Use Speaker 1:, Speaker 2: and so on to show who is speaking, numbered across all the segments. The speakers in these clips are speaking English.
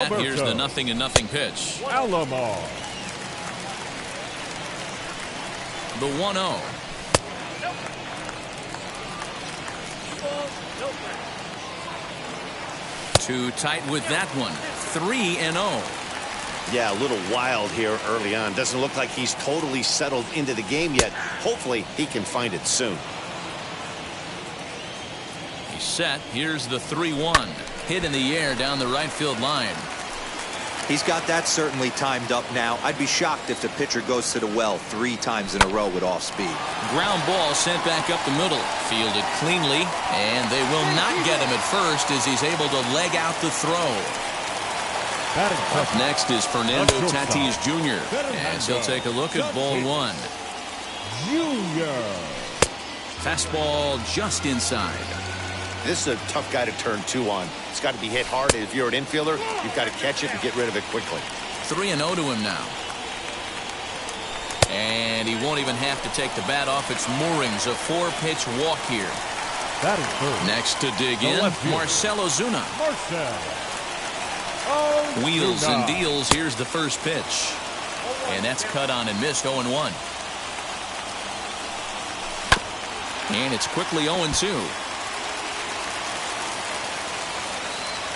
Speaker 1: Here's the 0-0 pitch.
Speaker 2: Alomar.
Speaker 1: The 1-0. Too tight with that one. 3-0.
Speaker 3: Yeah, a little wild here early on. Doesn't look like he's totally settled into the game yet. Hopefully he can find it soon.
Speaker 1: He's set. Here's the 3-1. Hit in the air down the right field line.
Speaker 4: He's got that certainly timed up now. I'd be shocked if the pitcher goes to the well 3 times in a row with off speed.
Speaker 1: Ground ball sent back up the middle. Fielded cleanly, and they will not get him at first as he's able to leg out the throw. Up next is Fernando Tatis Jr. as he'll take a look at ball 1.
Speaker 2: Junior.
Speaker 1: Fastball just inside.
Speaker 3: This is a tough guy to turn 2 on. It's got to be hit hard. If you're an infielder, you've got to catch it and get rid of it quickly.
Speaker 1: 3-0 to him now. And he won't even have to take the bat off its moorings. A 4-pitch walk here.
Speaker 2: That is third.
Speaker 1: Next to dig in, Marcell Ozuna. Wheels and deals. Here's the first pitch. And that's cut on and missed. 0-1. And it's quickly 0-2.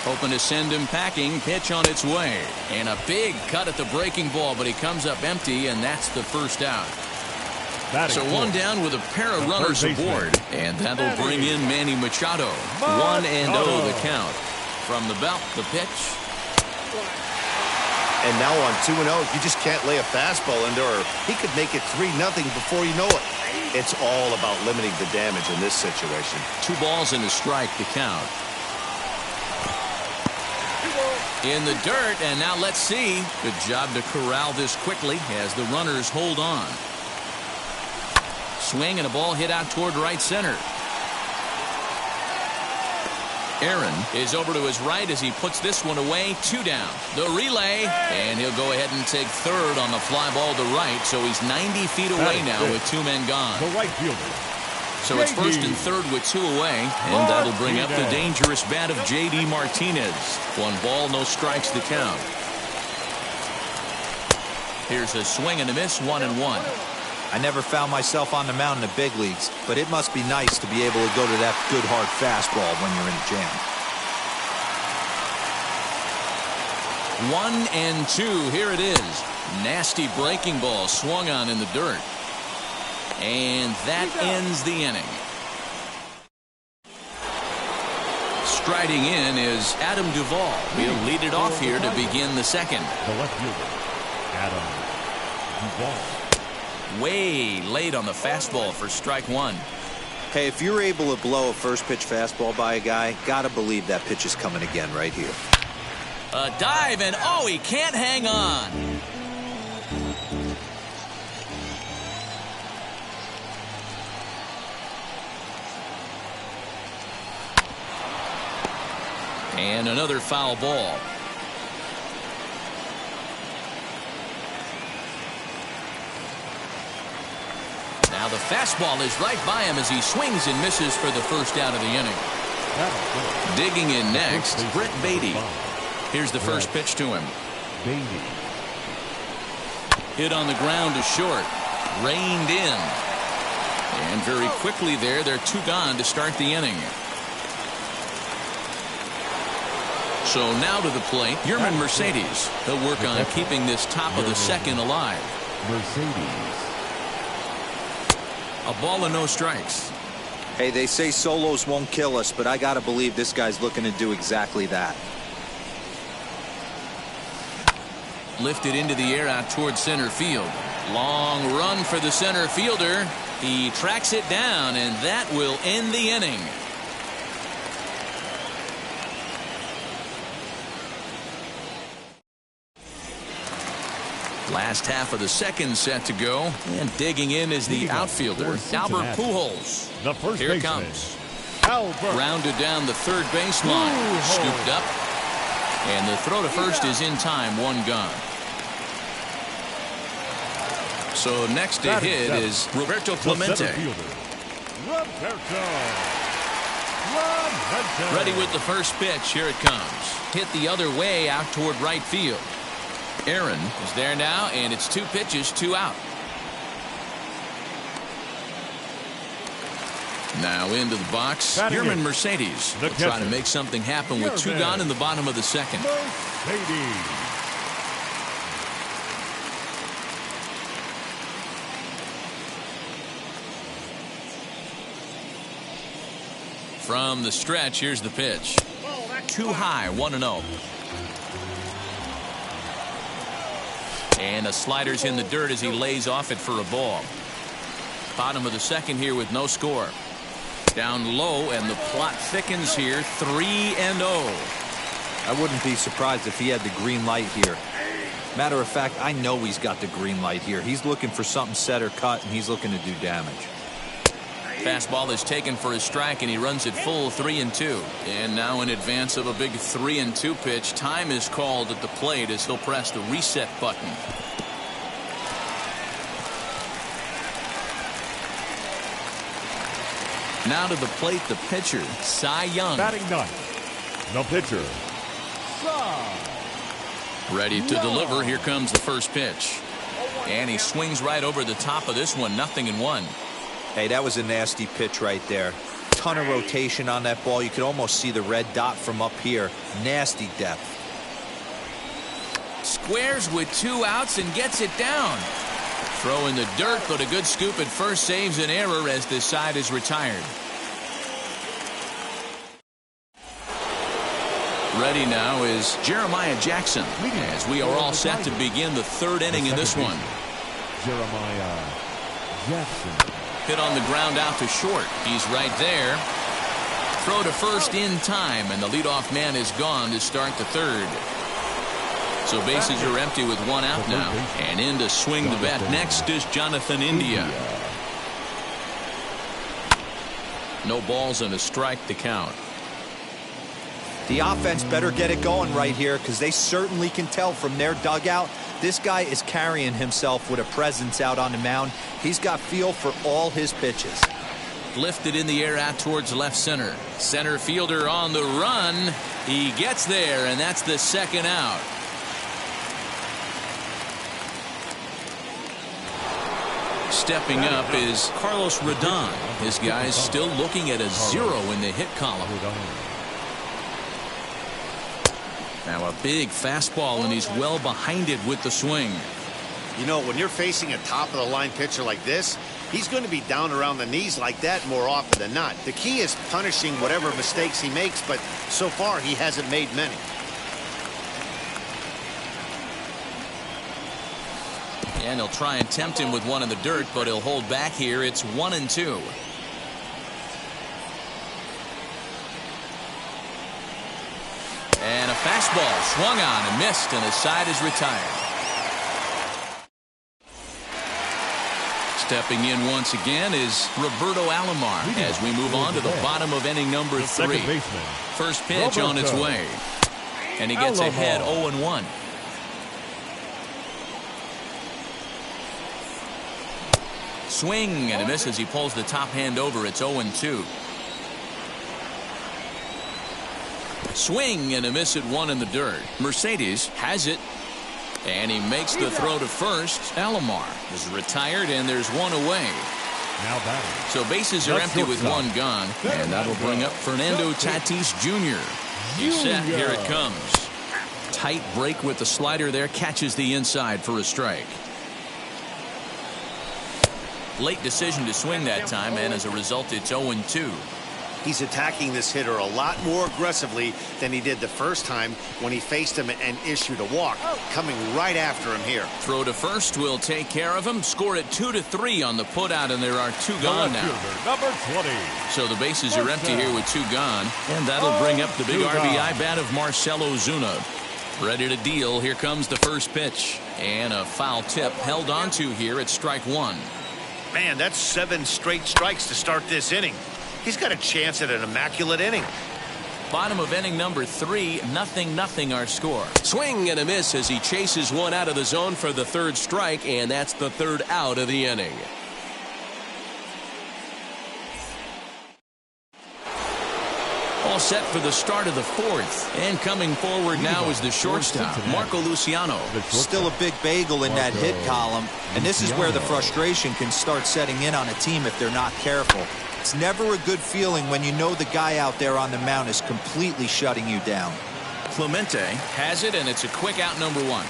Speaker 1: Hoping to send him packing. Pitch on its way. And a big cut at the breaking ball, but he comes up empty, and that's the first out. So 1 down with a pair of runners aboard. And that'll bring in Manny Machado. 1-0 the count. From the belt, the pitch.
Speaker 3: And now on 2-0, you just can't lay a fastball under, or he could make it 3-0 before you know it. It's all about limiting the damage in this situation.
Speaker 1: 2 balls and a strike to count. In the dirt, and now let's see. Good job to corral this quickly as the runners hold on. Swing and a ball hit out toward right center. Aaron is over to his right as he puts this one away. 2 down. The relay, and he'll go ahead and take third on the fly ball to right, so he's 90 feet away now with 2 men gone.
Speaker 2: The right fielder.
Speaker 1: So it's first and third with 2 away, and that'll bring up the dangerous bat of J.D. Martinez. 1 ball, no strikes to count. Here's a swing and a miss, 1-1.
Speaker 4: I never found myself on the mound in the big leagues, but it must be nice to be able to go to that good hard fastball when you're in a jam.
Speaker 1: 1-2, here it is. Nasty breaking ball swung on in the dirt. And that ends the inning. Striding in is Adam Duvall. He'll lead it off here to begin the second.
Speaker 2: The left fielder, Adam Duvall.
Speaker 1: Way late on the fastball for strike 1.
Speaker 4: Hey, if you're able to blow a first pitch fastball by a guy, gotta believe that pitch is coming again right here.
Speaker 1: A dive, and oh, he can't hang on. And another foul ball. Now the fastball is right by him as he swings and misses for the first out of the inning. Digging in next, Brett Beatty. Here's the first pitch to him. Hit on the ground to short. Reined in. And very quickly there, they're 2 gone to start the inning. So now to the plate, Yerman Mercedes. He'll work on keeping this top of the second alive.
Speaker 2: Mercedes.
Speaker 1: A ball and no strikes.
Speaker 4: Hey, they say solos won't kill us, but I gotta believe this guy's looking to do exactly that.
Speaker 1: Lifted into the air out toward center field. Long run for the center fielder. He tracks it down, and that will end the inning. Last half of the second set to go, and digging in is the outfielder, Albert Pujols.
Speaker 2: The first
Speaker 1: Here it
Speaker 2: baseman,
Speaker 1: comes.
Speaker 2: Albert.
Speaker 1: Rounded down the third baseline, scooped up, and the throw to first is in time. 1 gone. So next to hit is Roberto Clemente.
Speaker 2: Roberto.
Speaker 1: Ready with the first pitch. Here it comes. Hit the other way out toward right field. Aaron is there now, and it's 2 pitches, 2 out. Now into the box, Yerman Mercedes will try to make something happen with 2 gone in the bottom of the second. From the stretch, here's the pitch. Too high, 1-0. And a slider's in the dirt as he lays off it for a ball. Bottom of the second here with no score. Down low, and the plot thickens here, 3-0.
Speaker 4: I wouldn't be surprised if he had the green light here. Matter of fact, I know he's got the green light here. He's looking for something set or cut, and he's looking to do damage.
Speaker 1: Fastball is taken for a strike, and he runs it full 3-2. And now in advance of a big 3-2 pitch, time is called at the plate as he'll press the reset button. Now to the plate, the pitcher, Cy Young.
Speaker 2: Batting ninth, the pitcher, Cy.
Speaker 1: Ready to deliver. Here comes the first pitch. And he swings right over the top of this one, 0-1.
Speaker 4: Hey, that was a nasty pitch right there. Ton of rotation on that ball. You could almost see the red dot from up here. Nasty depth.
Speaker 1: Squares with 2 outs and gets it down. Throw in the dirt, but a good scoop at first saves an error as this side is retired. Ready now is Jeremiah Jackson as we are all set to begin the 3rd inning in this one.
Speaker 2: Jeremiah Jackson.
Speaker 1: Hit on the ground out to short. He's right there. Throw to first in time, and the leadoff man is gone to start the 3rd. So bases are empty with 1 out now. And in to swing the bat next is Jonathan India. No balls and a strike to count.
Speaker 4: The offense better get it going right here because they certainly can tell from their dugout this guy is carrying himself with a presence out on the mound. He's got feel for all his pitches.
Speaker 1: Lifted in the air out towards left center. Center fielder on the run. He gets there, and that's the 2nd out. Stepping up is Carlos Rodon. This guy's still looking at a 0 in the hit column. Now a big fastball, and he's well behind it with the swing.
Speaker 3: You know, when you're facing a top-of-the-line pitcher like this, he's going to be down around the knees like that more often than not. The key is punishing whatever mistakes he makes, but so far he hasn't made many.
Speaker 1: And he'll try and tempt him with one in the dirt, but he'll hold back here. It's 1-2. And a fastball swung on and missed, and his side is retired. Stepping in once again is Roberto Alomar as we move on to the bottom of inning number 3. First pitch on its way. And he gets ahead 0-1. Swing and a miss as he pulls the top hand over. It's 0-2. Swing and a miss at 1 in the dirt. Mercedes has it. And he makes the throw to first. Alomar is retired, and there's 1 away.
Speaker 2: Now batting.
Speaker 1: So bases are empty with 1 gone. And that'll bring up Fernando Tatis Jr. He's set. Here it comes. Tight break with the slider there. Catches the inside for a strike. Late decision to swing that time, and as a result, it's 0-2.
Speaker 3: He's attacking this hitter a lot more aggressively than he did the first time when he faced him and issued a walk. Coming right after him here. Throw to first will take care of him. Score it 2-3 on the putout, and there are 2 gone now.
Speaker 2: Number 20.
Speaker 1: So the bases are empty here with 2 gone, and that'll bring up the big RBI bat of Marcell Ozuna. Ready to deal. Here comes the first pitch, and a foul tip held onto here at strike 1.
Speaker 3: Man, that's 7 straight strikes to start this inning. He's got a chance at an immaculate inning.
Speaker 1: Bottom of inning number 3, 0-0 our score. Swing and a miss as he chases one out of the zone for the 3rd strike, and that's the 3rd out of the inning. All set for the start of the fourth. And coming forward now is the shortstop, Marco Luciano.
Speaker 4: Still a big bagel in that hit column. And this is where the frustration can start setting in on a team if they're not careful. It's never a good feeling when you know the guy out there on the mound is completely shutting you down.
Speaker 1: Clemente has it, and it's a quick out, number 1.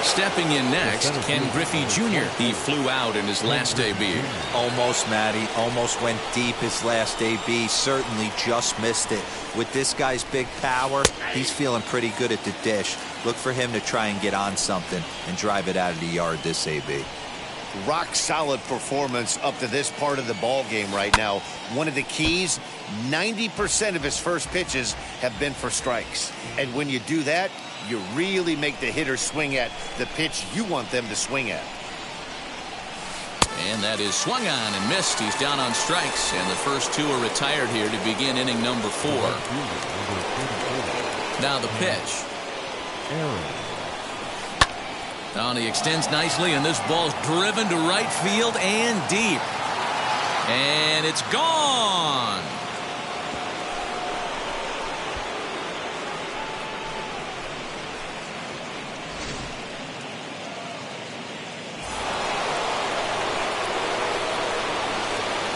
Speaker 1: Stepping in next, Ken Griffey Jr. He flew out in his last AB.
Speaker 4: Almost, Matty. Almost went deep his last AB. Certainly just missed it. With this guy's big power, he's feeling pretty good at the dish. Look for him to try and get on something and drive it out of the yard this AB.
Speaker 3: Rock solid performance up to this part of the ball game right now. One of the keys, 90% of his first pitches have been for strikes. And when you do that, you really make the hitter swing at the pitch you want them to swing at.
Speaker 1: And that is swung on and missed. He's down on strikes, and the first 2 are retired here to begin inning number 4. Now the pitch. Now he extends nicely, and this ball's driven to right field and deep. And it's gone.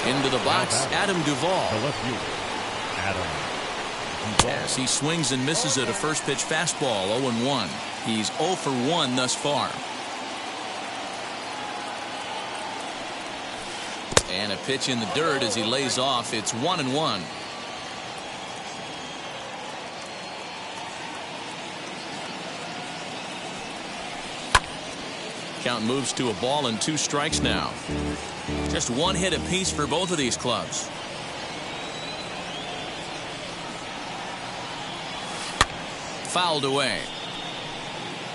Speaker 1: Into the box, Adam Duvall.
Speaker 2: The left fielder, Adam Duvall.
Speaker 1: As he swings and misses at a first pitch fastball, 0-1. He's 0 for 1 thus far. And a pitch in the dirt as he lays off. It's 1-1. Count moves to a ball and 2 strikes now. Just 1 hit apiece for both of these clubs. Fouled away.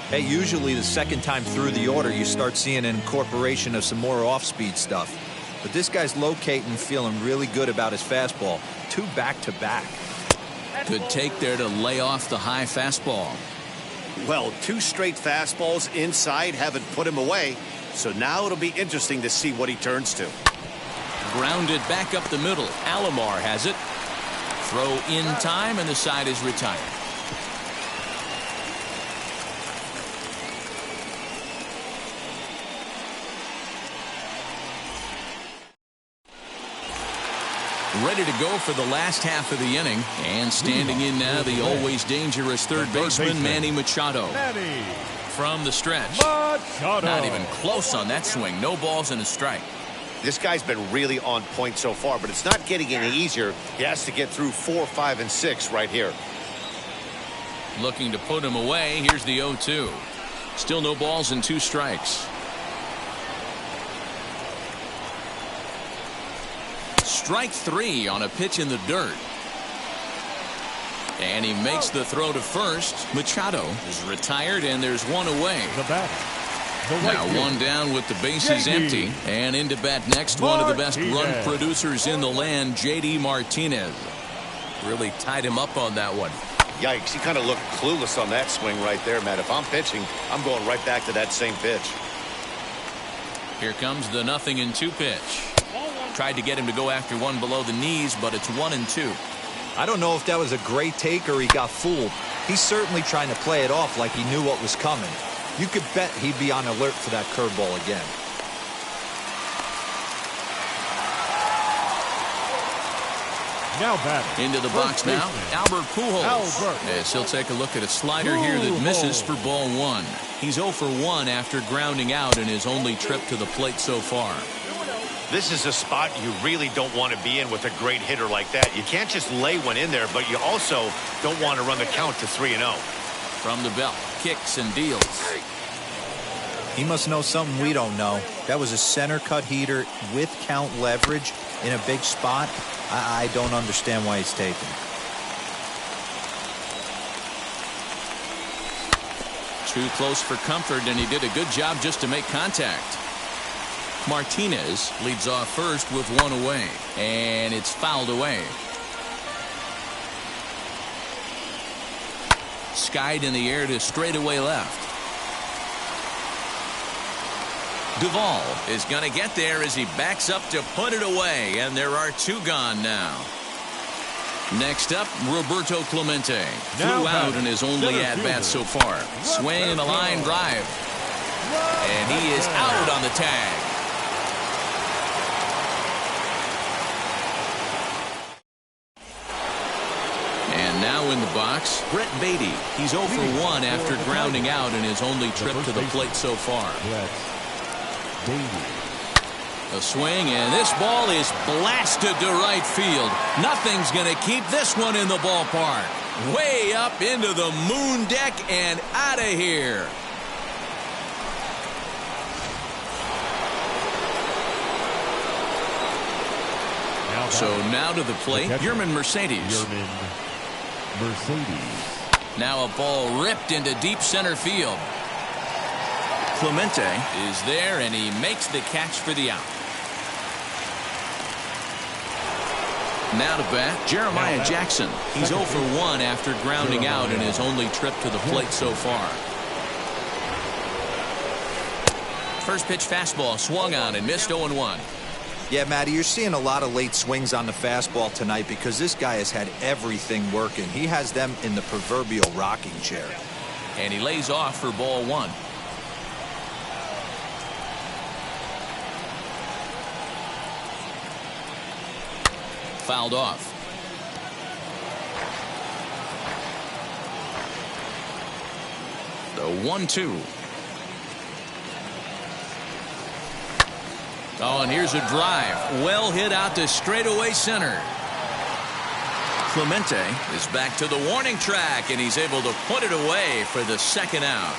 Speaker 4: Hey, usually the second time through the order you start seeing an incorporation of some more off-speed stuff. But this guy's locating, feeling really good about his fastball. 2 back-to-back.
Speaker 1: Good take there to lay off the high fastball.
Speaker 3: Well, 2 straight fastballs inside haven't put him away. So now it'll be interesting to see what he turns to.
Speaker 1: Grounded back up the middle. Alomar has it. Throw in time, and the side is retired. Ready to go for the last half of the inning. And standing in now, the always dangerous third baseman, Manny Machado. From the stretch.
Speaker 2: Machado.
Speaker 1: Not even close on that swing. No balls and a strike.
Speaker 3: This guy's been really on point so far, but it's not getting any easier. He has to get through 4, 5, and 6 right here.
Speaker 1: Looking to put him away. Here's the 0-2. Still no balls and 2 strikes. Strike 3 on a pitch in the dirt. And he makes the throw to first. Machado is retired, and there's 1 away.
Speaker 2: The batter.
Speaker 1: Now 1 down with the bases empty. And into bat next, one of the best run producers in the land, J.D. Martinez. Really tied him up on that one.
Speaker 3: Yikes, he kind of looked clueless on that swing right there, Matt. If I'm pitching, I'm going right back to that same pitch.
Speaker 1: Here comes the 0-2 pitch. Tried to get him to go after one below the knees, but it's 1-2.
Speaker 4: I don't know if that was a great take or he got fooled. He's certainly trying to play it off like he knew what was coming. You could bet he'd be on alert for that curveball again.
Speaker 2: Now batting.
Speaker 1: Into the box now, Albert Pujols. Yes, he'll take a look at a slider here that misses for ball 1. He's 0 for 1 after grounding out in his only trip to the plate so far.
Speaker 3: This is a spot you really don't want to be in with a great hitter like that. You can't just lay one in there, but you also don't want to run the count to 3-0.
Speaker 1: From the belt, kicks and deals.
Speaker 4: He must know something we don't know. That was a center cut heater with count leverage in a big spot. I don't understand why he's taken.
Speaker 1: Too close for comfort, and he did a good job just to make contact. Martinez leads off first with 1 away, and it's fouled away. Skied in the air to straightaway left. Duvall is going to get there as he backs up to put it away, and there are 2 gone now. Next up, Roberto Clemente. Flew out in his only at-bat so far. Swing and a line drive. And he is out on the tag. And now in the box, Brett Beatty. He's 0 for 1 after grounding out in his only trip to the plate so far. A swing, and this ball is blasted to right field. Nothing's going to keep this one in the ballpark. Way up into the moon deck and out of here. So now to the plate, Yermin Mercedes. Now a ball ripped into deep center field. Clemente is there, and he makes the catch for the out. Now to bat, Jeremiah Jackson. He's 0 for 1 after grounding out in his only trip to the plate so far. First pitch fastball swung on and missed 0-1.
Speaker 4: Yeah, Matty, you're seeing a lot of late swings on the fastball tonight because this guy has had everything working. He has them in the proverbial rocking chair.
Speaker 1: And he lays off for ball 1. Fouled off. The 1-2. Oh, and here's a drive. Well hit out to straightaway center. Clemente is back to the warning track, and he's able to put it away for the second out.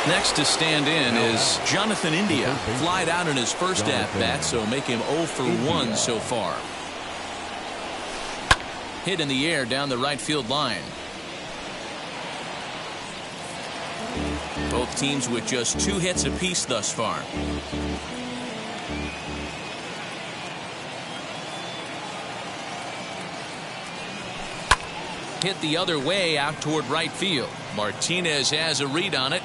Speaker 1: Next to stand in is Jonathan India. Flied out in his first at-bat, so make him 0 for 1 so far. Hit in the air down the right field line. Both teams with just 2 hits apiece thus far. Hit the other way out toward right field. Martinez has a read on it.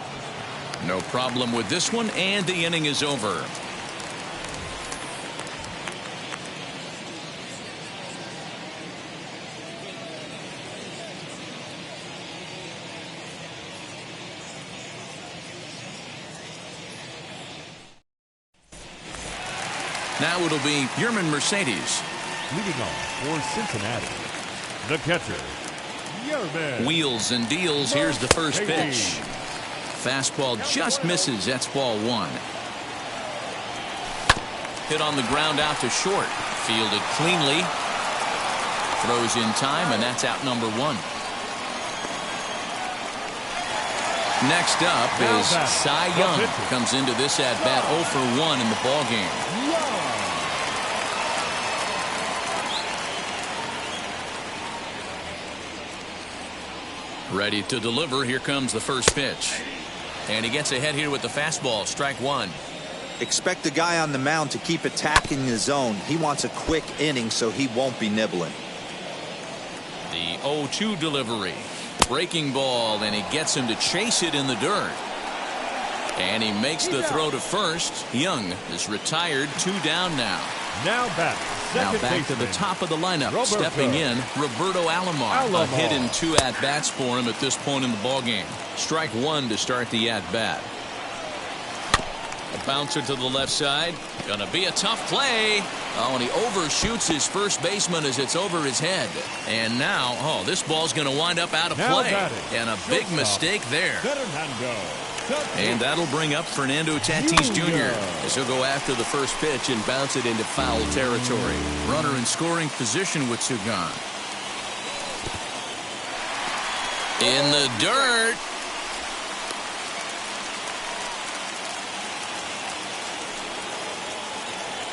Speaker 1: No problem with this one, and the inning is over. Now it'll be Yermin Mercedes.
Speaker 2: Leading off for Cincinnati, the catcher, Yermin.
Speaker 1: Wheels and deals. Here's the first pitch. Fastball just misses. That's ball 1. Hit on the ground out to short. Fielded cleanly. Throws in time, and that's out number 1. Next up is Cy Young. Comes into this at-bat 0 for 1 in the ballgame. Ready to deliver. Here comes the first pitch. And he gets ahead here with the fastball. Strike 1.
Speaker 4: Expect the guy on the mound to keep attacking the zone. He wants a quick inning, so he won't be nibbling.
Speaker 1: The 0-2 delivery. Breaking ball, and he gets him to chase it in the dirt. And he makes the throw to first. Young is retired. 2 down now.
Speaker 2: Now back
Speaker 1: to the top of the lineup. Roberto. Stepping in, Roberto Alomar. A hit in 2 at-bats for him at this point in the ballgame. Strike 1 to start the at-bat. A bouncer to the left side. Gonna be a tough play. Oh, and he overshoots his first baseman as it's over his head. And now, this ball's gonna wind up out of play. And a big mistake there. And that'll bring up Fernando Tatis Jr. as he'll go after the first pitch and bounce it into foul territory. Runner in scoring position with Sugan. In the dirt.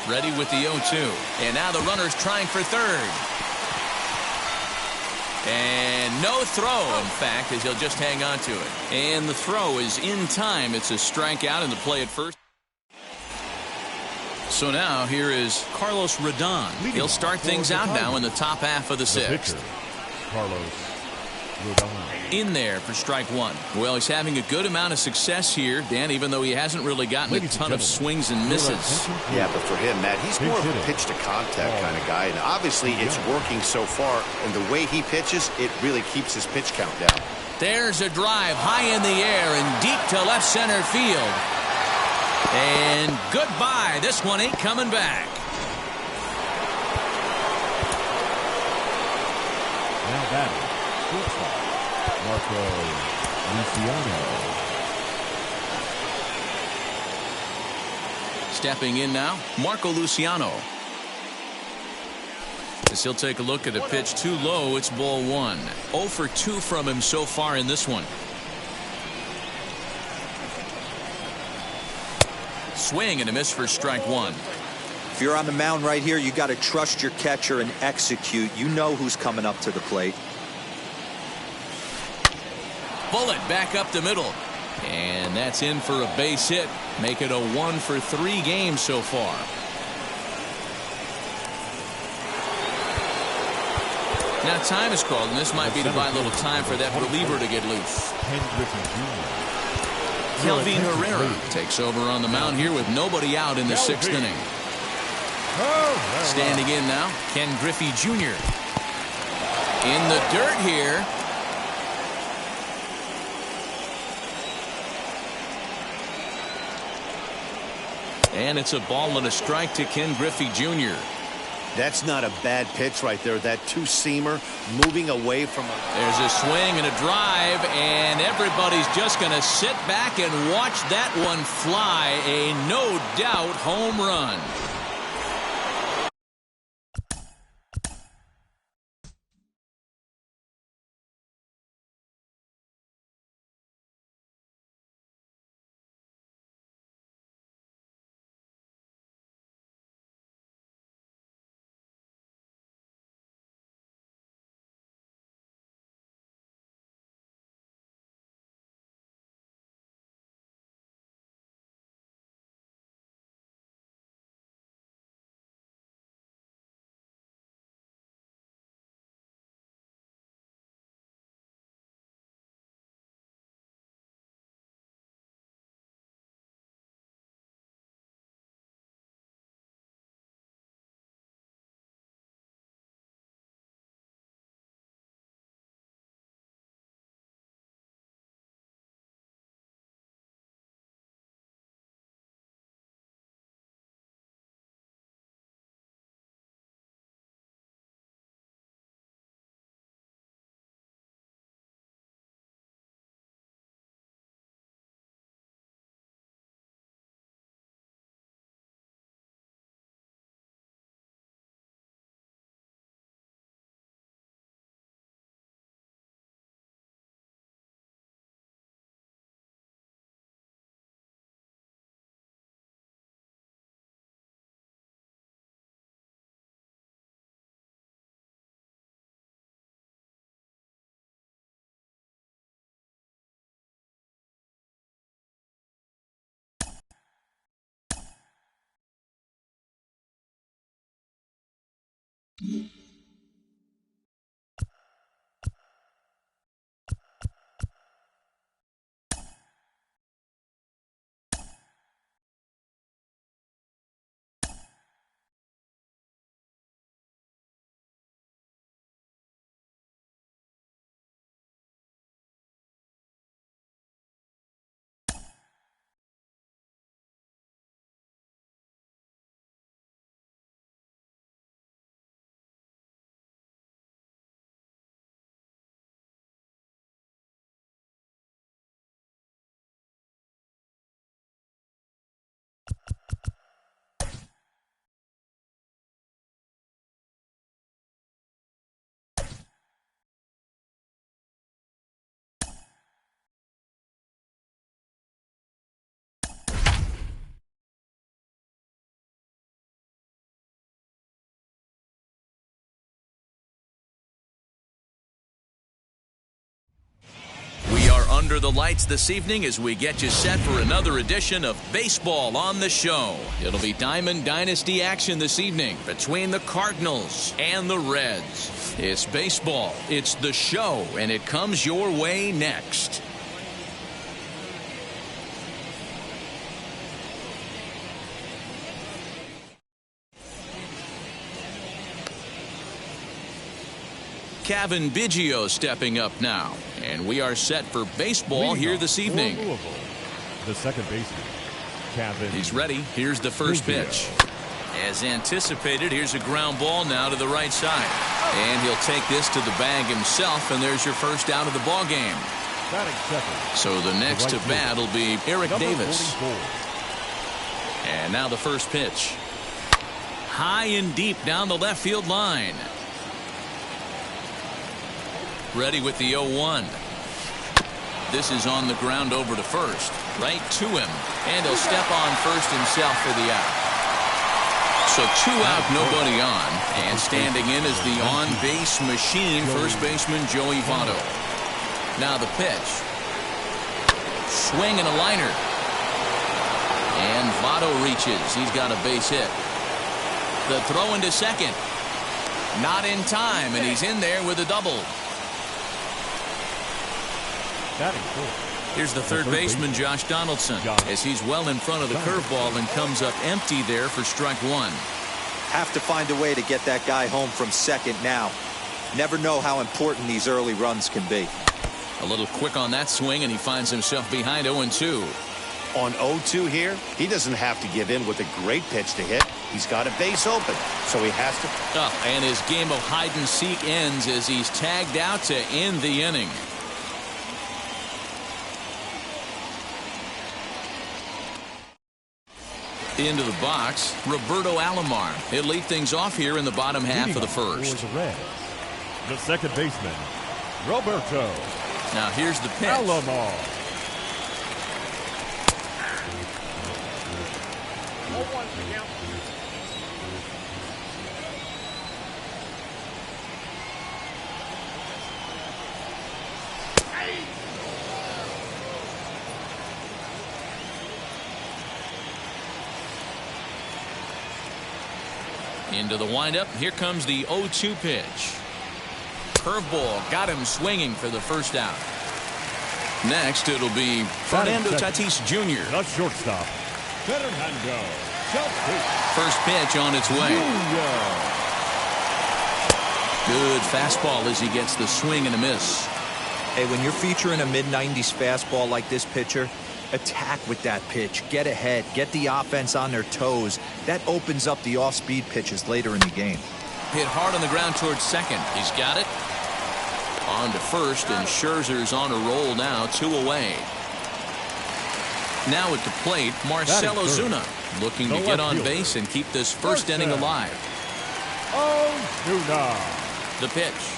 Speaker 1: Ready with the 0-2. And now the runner's trying for third. And no throw, in fact, as he'll just hang on to it. And the throw is in time. It's a strikeout in the play at first. So now here is Carlos Rodon. He'll start things out now in the top half of the 6th.
Speaker 2: Carlos Rodon.
Speaker 1: in there for strike one. Well, he's having a good amount of success here, Dan, even though he hasn't really gotten a ton of swings and misses.
Speaker 3: Yeah, but for him, Matt, he's more of a pitch-to-contact kind of guy, and obviously it's working so far, and the way he pitches, it really keeps his pitch count down.
Speaker 1: There's a drive high in the air and deep to left center field. And goodbye. This one ain't coming back.
Speaker 2: Now batting, shortstop, Marco Luciano.
Speaker 1: Stepping in now, Marco Luciano. As he'll take a look at a pitch too low, it's ball one. 0 for 2 from him so far in this one. Swing and a miss for strike one.
Speaker 4: If you're on the mound right here, you got to trust your catcher and execute. You know who's coming up to the plate.
Speaker 1: Bullet back up the middle. And that's in for a base hit. Make it a 1 for 3 game so far. Now time is called, and this might be to buy a little time for that reliever to get loose. Kelvin Herrera takes over on the mound here with nobody out in the 6th inning. Standing in now, Ken Griffey Jr. In the dirt here. And it's a ball and a strike to Ken Griffey Jr.
Speaker 3: That's not a bad pitch right there. That two-seamer moving away from a...
Speaker 1: There's a swing and a drive, and everybody's just going to sit back and watch that one fly. A no-doubt home run. under the lights this evening as we get you set for another edition of Baseball on the Show. It'll be Diamond Dynasty action this evening between the Cardinals and the Reds. It's baseball, it's the show, and it comes your way next. Kevin Biggio stepping up now, and we are set for baseball here this evening.
Speaker 2: The second baseman, Kevin.
Speaker 1: He's ready. Here's the first pitch. As anticipated, here's a ground ball now to the right side, and he'll take this to the bag himself, and there's your first out of the ball game. So the next to bat will be Eric Davis. And now the first pitch. High and deep down the left field line. Ready with the 0-1. This is on the ground over to first. Right to him. And he'll step on first himself for the out. So 2 out, nobody on. And standing in is the on-base machine, first baseman Joey Votto. Now the pitch. Swing and a liner. And Votto reaches. He's got a base hit. The throw into second. Not in time, and he's in there with a double. Here's the third baseman, Josh Donaldson, as he's well in front of the curveball and comes up empty there for strike one.
Speaker 4: Have to find a way to get that guy home from second now. Never know how important these early runs can be.
Speaker 1: A little quick on that swing, and he finds himself behind 0-2.
Speaker 3: On 0-2 here, he doesn't have to give in with a great pitch to hit. He's got a base open, so he has to.
Speaker 1: And his game of hide and seek ends as he's tagged out to end the inning. Into the box, Roberto Alomar. He'll lead things off here in the bottom half of the first.
Speaker 2: The second baseman, Roberto.
Speaker 1: Now here's the pitch.
Speaker 2: Alomar.
Speaker 1: Into the windup. Here comes the 0-2 pitch. Curveball got him swinging for the first out. Next, it'll be Fernando Tatis Jr.
Speaker 2: The shortstop, Fernando Tatis.
Speaker 1: First pitch on its way. Good fastball as he gets the swing and a miss.
Speaker 4: Hey, when you're featuring a mid-90s fastball like this pitcher, attack with that pitch. Get ahead. Get the offense on their toes. That opens up the off-speed pitches later in the game.
Speaker 1: Hit hard on the ground towards second. He's got it. On to first, and Scherzer's on a roll now, 2 away. Now at the plate, Marcell Ozuna looking to get on base and keep this first inning alive.
Speaker 2: Ozuna.
Speaker 1: The pitch.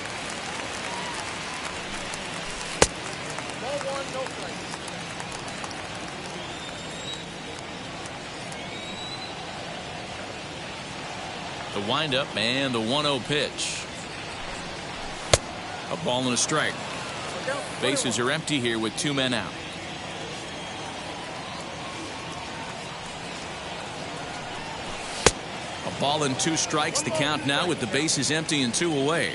Speaker 1: The windup and the 1-0 pitch. A ball and a strike. Bases are empty here with 2 men out. A ball and 2 strikes. The count now with the bases empty and 2 away.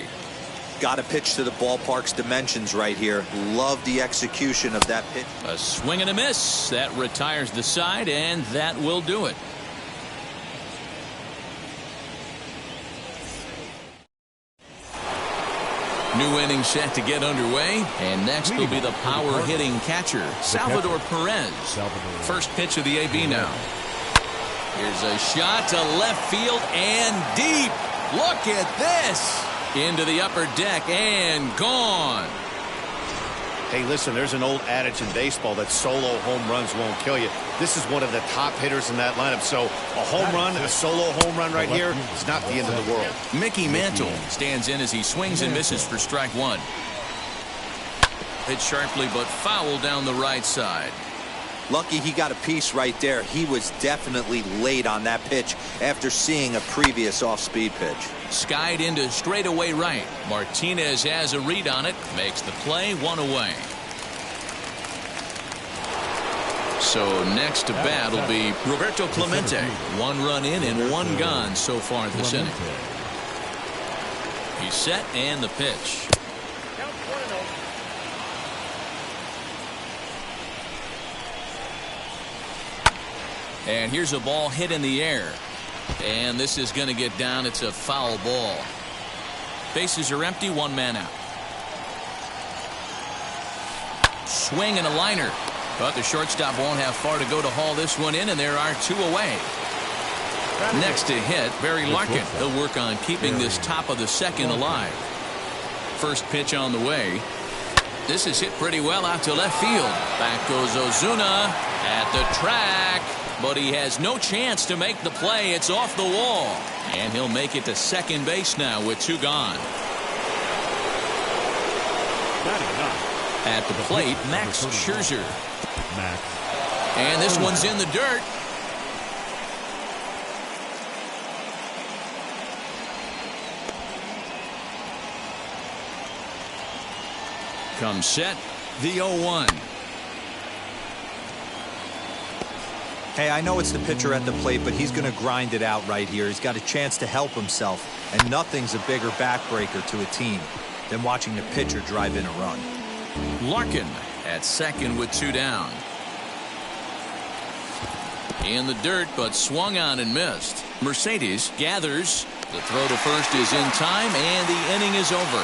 Speaker 4: Got to pitch to the ballpark's dimensions right here. Love the execution of that pitch.
Speaker 1: A swing and a miss. That retires the side, and that will do it. New inning set to get underway, and next will be the power-hitting catcher, Salvador Perez. First pitch of the AB now. Here's a shot to left field and deep. Look at this. Into the upper deck and gone.
Speaker 3: Hey, listen, there's an old adage in baseball that solo home runs won't kill you. This is one of the top hitters in that lineup. So a home run, a solo home run right here is not the end of the world.
Speaker 1: Mickey Mantle stands in as he swings and misses for strike one. Hit sharply but foul down the right side.
Speaker 4: Lucky he got a piece right there. He was definitely late on that pitch after seeing a previous off-speed pitch.
Speaker 1: Skied into straightaway right. Martinez has a read on it. Makes the play, 1 away. So next to bat will be Roberto Clemente. 1 run in and 1 gone so far this inning. He's set and the pitch. And here's a ball hit in the air. And this is going to get down. It's a foul ball. Bases are empty. 1 man out. Swing and a liner. But the shortstop won't have far to go to haul this one in, and there are 2 away. Next to hit, Barry Larkin. He'll work on keeping this top of the second alive. First pitch on the way. This is hit pretty well out to left field. Back goes Ozuna at the track. But he has no chance to make the play. It's off the wall. And he'll make it to second base now with 2 gone. At the plate, Max Scherzer. And this one's in the dirt. Comes set, the 0-1.
Speaker 4: Hey, I know it's the pitcher at the plate, but he's going to grind it out right here. He's got a chance to help himself, and nothing's a bigger backbreaker to a team than watching the pitcher drive in a run.
Speaker 1: Larkin at second with 2 down. In the dirt, but swung on and missed. Mercedes gathers. The throw to first is in time, and the inning is over.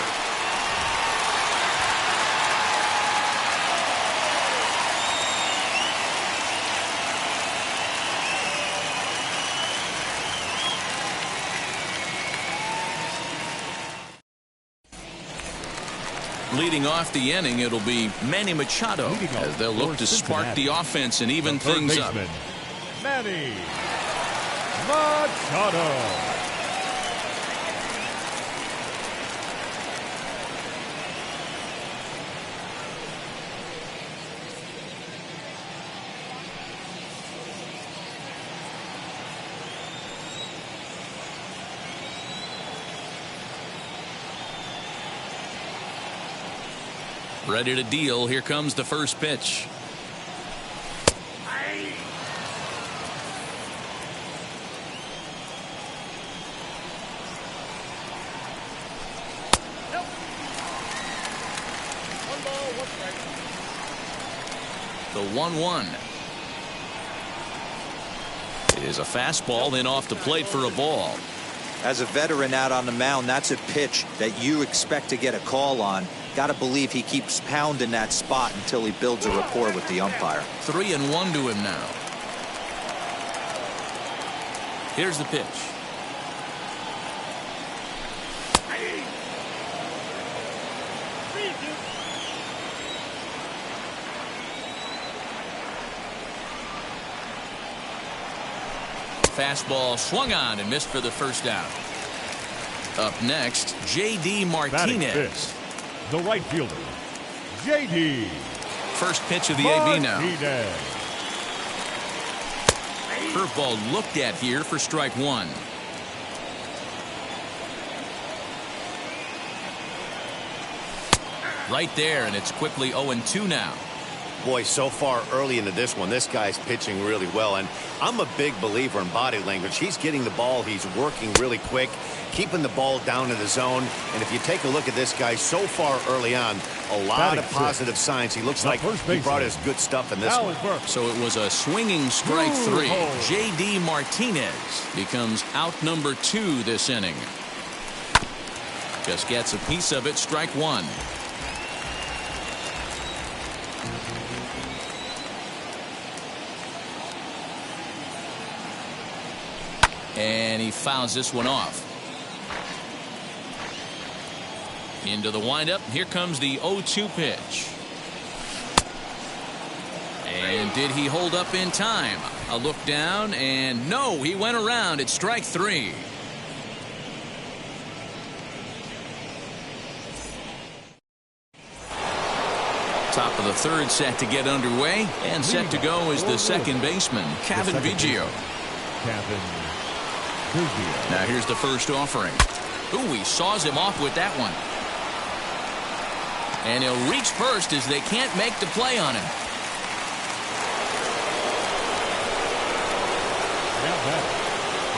Speaker 1: Leading off the inning, it'll be Manny Machado as they'll look to spark the offense and even things up.
Speaker 2: Manny Machado.
Speaker 1: Ready to deal. Here comes the first pitch. The 1-1 is a fastball, then off the plate for a ball.
Speaker 4: As a veteran out on the mound, that's a pitch that you expect to get a call on. Got to believe he keeps pounding that spot until he builds a rapport with the umpire.
Speaker 1: 3-1 to him now. Here's the pitch. Fastball swung on and missed for the first out. Up next, J.D. Martinez.
Speaker 2: The right fielder, J.D.
Speaker 1: First pitch of the AB now. Curveball looked at here for strike 1. Right there, and it's quickly 0-2 now.
Speaker 3: Boy, so far early into this one, this guy's pitching really well, and I'm a big believer in body language. He's getting the ball, he's working really quick, keeping the ball down in the zone, and if you take a look at this guy so far early on, a lot of positive signs. He looks like he brought his good stuff in this one.
Speaker 1: So it was a swinging strike 3. J.D. Martinez becomes out number 2 this inning. Just gets a piece of it, strike 1. And he fouls this one off. Into the windup. Here comes the 0-2 pitch. And did he hold up in time? A look down, and no, he went around. It's strike 3. Top of the third set to get underway, and set to go is the second baseman, Kevin Biggio. Now here's the first offering. Ooh, he saws him off with that one. And he'll reach first as they can't make the play on him.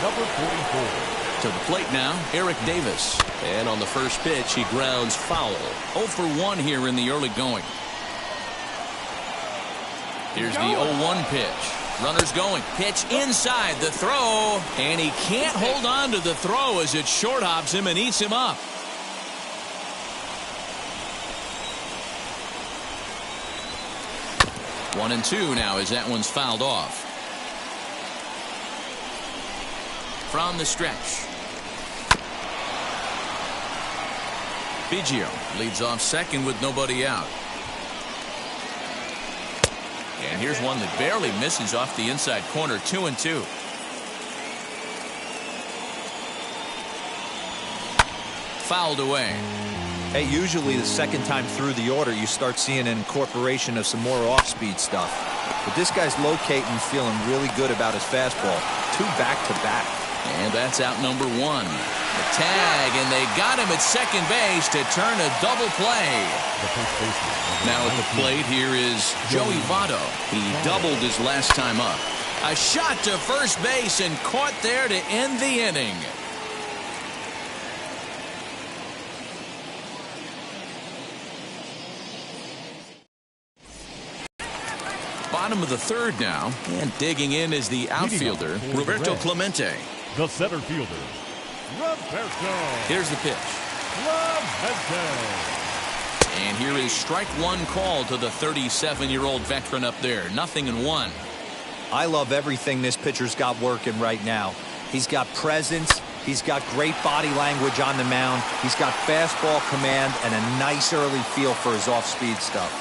Speaker 2: Number 44.
Speaker 1: To the plate now, Eric Davis. And on the first pitch, he grounds foul. 0 for 1 here in the early going. Here's the 0-1 pitch. Runners going. Pitch inside the throw. And he can't hold on to the throw as it short hops him and eats him up. One and two now as that one's fouled off. From the stretch. Biggio leads off second with nobody out. And here's one that barely misses off the inside corner. 2-2. Fouled away.
Speaker 4: Hey, usually the second time through the order you start seeing an incorporation of some more off-speed stuff. But this guy's locating, feeling really good about his fastball. 2 back-to-back.
Speaker 1: And that's out number 1. The tag, and they got him at second base to turn a double play. Now at the plate here is Joey Votto. He doubled his last time up. A shot to first base and caught there to end the inning. Bottom of the third now, and digging in is the outfielder, Roberto Clemente.
Speaker 2: The center fielder, Roberto.
Speaker 1: Here's the pitch.
Speaker 2: Roberto.
Speaker 1: And here is strike one call to the 37-year-old veteran up there. 0-1.
Speaker 4: I love everything this pitcher's got working right now. He's got presence. He's got great body language on the mound. He's got fastball command and a nice early feel for his off-speed stuff.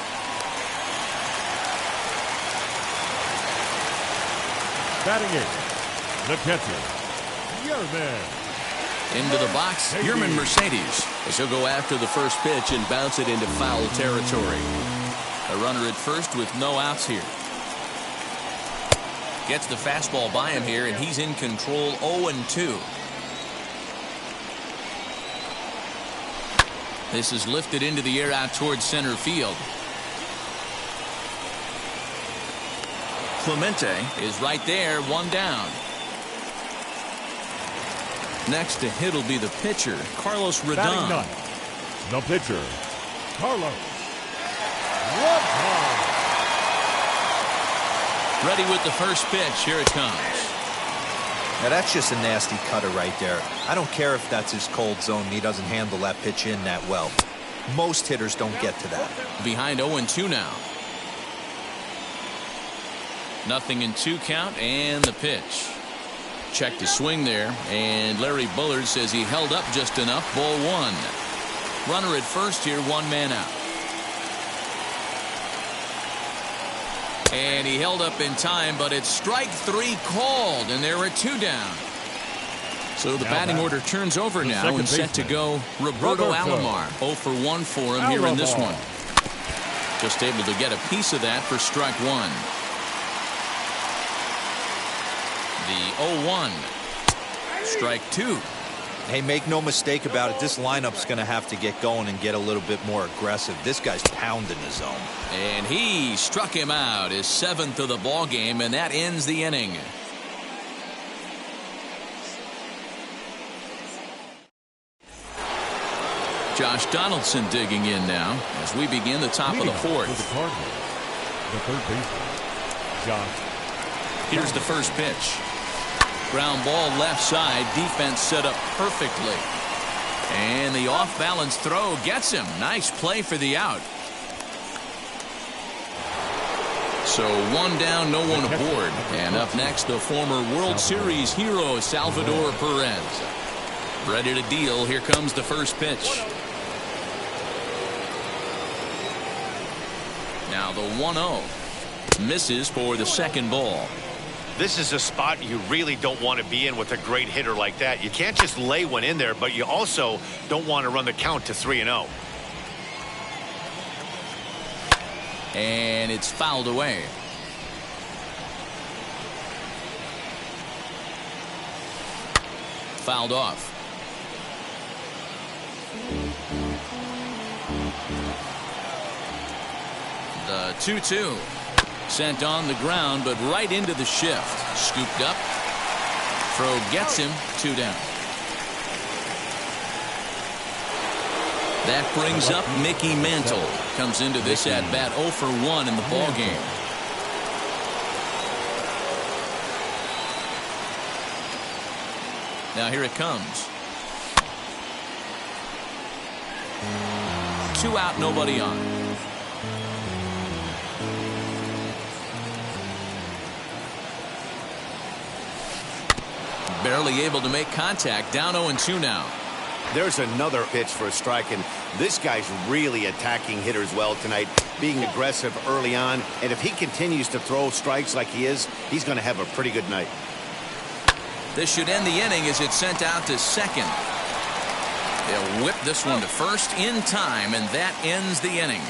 Speaker 2: Batting eighth, the catcher, Yerman.
Speaker 1: Into the box, Yerman Mercedes, as he'll go after the first pitch and bounce it into foul territory. A runner at first with no outs here. Gets the fastball by him here, and he's in control. 0-2. This is lifted into the air out towards center field. Clemente is right there, 1 down. Next to hit will be the pitcher, Carlos Rodon.
Speaker 2: Batting ninth, the pitcher, Carlos Rodon.
Speaker 1: Ready with the first pitch. Here it comes.
Speaker 4: Now that's just a nasty cutter right there. I don't care if that's his cold zone and he doesn't handle that pitch in that well. Most hitters don't get to that.
Speaker 1: Behind 0-2 now. 0-2 count, and the pitch. Check the swing there, and Larry Bullard says he held up just enough. Ball 1. Runner at first here, 1 man out. And he held up in time, but it's strike 3 called, and there are 2 down. So the batting order turns over now, and set to go Roberto Alomar. 0 for 1 for him here in this one. Just able to get a piece of that for strike 1. The 0-1. Strike 2.
Speaker 4: Hey, make no mistake about it. This lineup's going to have to get going and get a little bit more aggressive. This guy's pounding the zone.
Speaker 1: And he struck him out, his 7th of the ball game, and that ends the inning. Josh Donaldson digging in now as we begin the top of the 4th.
Speaker 2: The third baseman, Josh.
Speaker 1: Here's the first pitch. Ground ball left side. Defense set up perfectly. And the off-balance throw gets him. Nice play for the out. So 1 down, no one aboard. And up next, the former World Series hero, Salvador Perez. Ready to deal. Here comes the first pitch. Now the 1-0. Misses for the second ball.
Speaker 3: This is a spot you really don't want to be in with a great hitter like that. You can't just lay one in there, but you also don't want to run the count to 3-0.
Speaker 1: And it's fouled away. Fouled off. The 2-2. Sent on the ground, but right into the shift. Scooped up. Throw gets him 2 down. That brings up Mickey Mantle. Comes into this at bat 0 for 1 in the ball game. Now here it comes. 2 out, nobody on. Barely able to make contact. Down 0-2 now.
Speaker 3: There's another pitch for a strike, and this guy's really attacking hitters well tonight, being aggressive early on. And if he continues to throw strikes like he is, he's going to have a pretty good night.
Speaker 1: This should end the inning as it's sent out to second. They'll whip this one to first in time, and that ends the inning.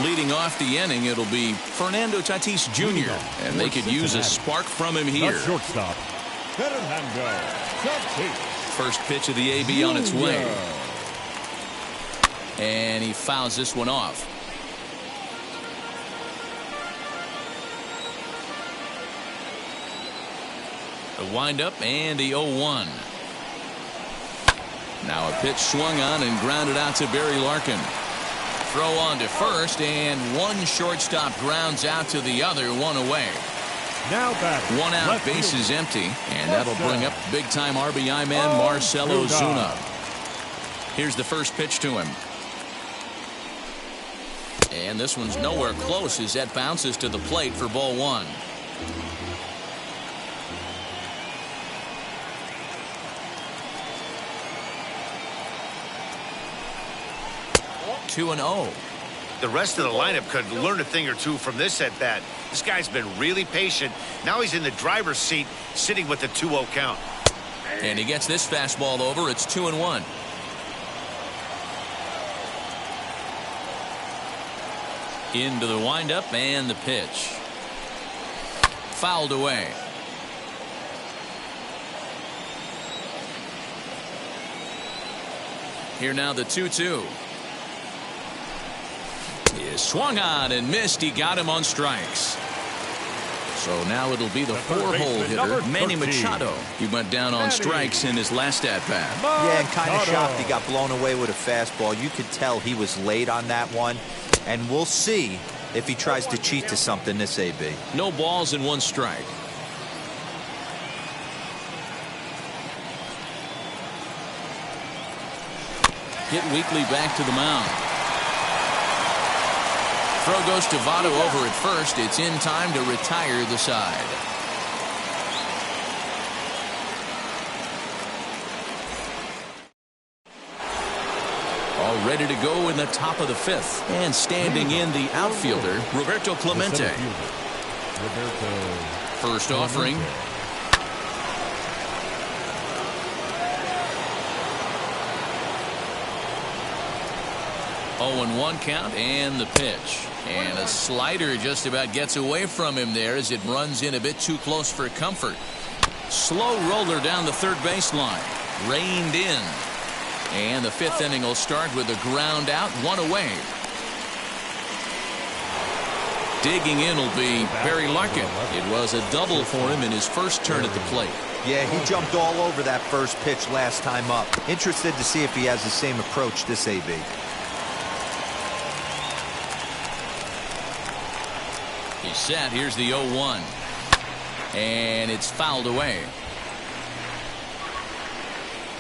Speaker 1: Leading off the inning, it'll be Fernando Tatis Jr., and they could use a spark from him here.
Speaker 2: Shortstop, Fernando Tatis.
Speaker 1: First pitch of the AB on its way. And he fouls this one off. The windup and the 0-1. Now a pitch swung on and grounded out to Barry Larkin. Throw on to first, and one shortstop grounds out to the other, 1 away.
Speaker 2: Now back.
Speaker 1: 1 out, base is empty, and that'll bring up big-time RBI man Marcell Ozuna. Here's the first pitch to him. And this one's nowhere close as that bounces to the plate for ball 1. Two and 0.
Speaker 3: The rest of the lineup could learn a thing or two from this at bat. This guy's been really patient. Now he's in the driver's seat, sitting with the 2-0 count.
Speaker 1: And he gets this fastball over. It's 2-1. Into the windup and the pitch. Fouled away. Here now the 2-2. Is swung on and missed. He got him on strikes. So now it'll be the 4-hole hitter, Manny Machado. He went down on strikes in his last at-bat.
Speaker 4: Yeah, and kind of shocked he got blown away with a fastball. You could tell he was late on that one. And we'll see if he tries to cheat to something this AB.
Speaker 1: No balls and 1 strike. Hit weakly back to the mound. Throw goes to Votto over at first. It's in time to retire the side. All ready to go in the top of the 5th. And standing in the outfielder, Roberto Clemente. First offering. 0-1 count and the pitch. And a slider just about gets away from him there as it runs in a bit too close for comfort. Slow roller down the third baseline. Reined in. And the 5th inning will start with a ground out, 1 away. Digging in will be Barry Larkin. It was a double for him in his first turn at the plate.
Speaker 4: Yeah, he jumped all over that first pitch last time up. Interested to see if he has the same approach this AB.
Speaker 1: He's set. Here's the 0-1. And it's fouled away.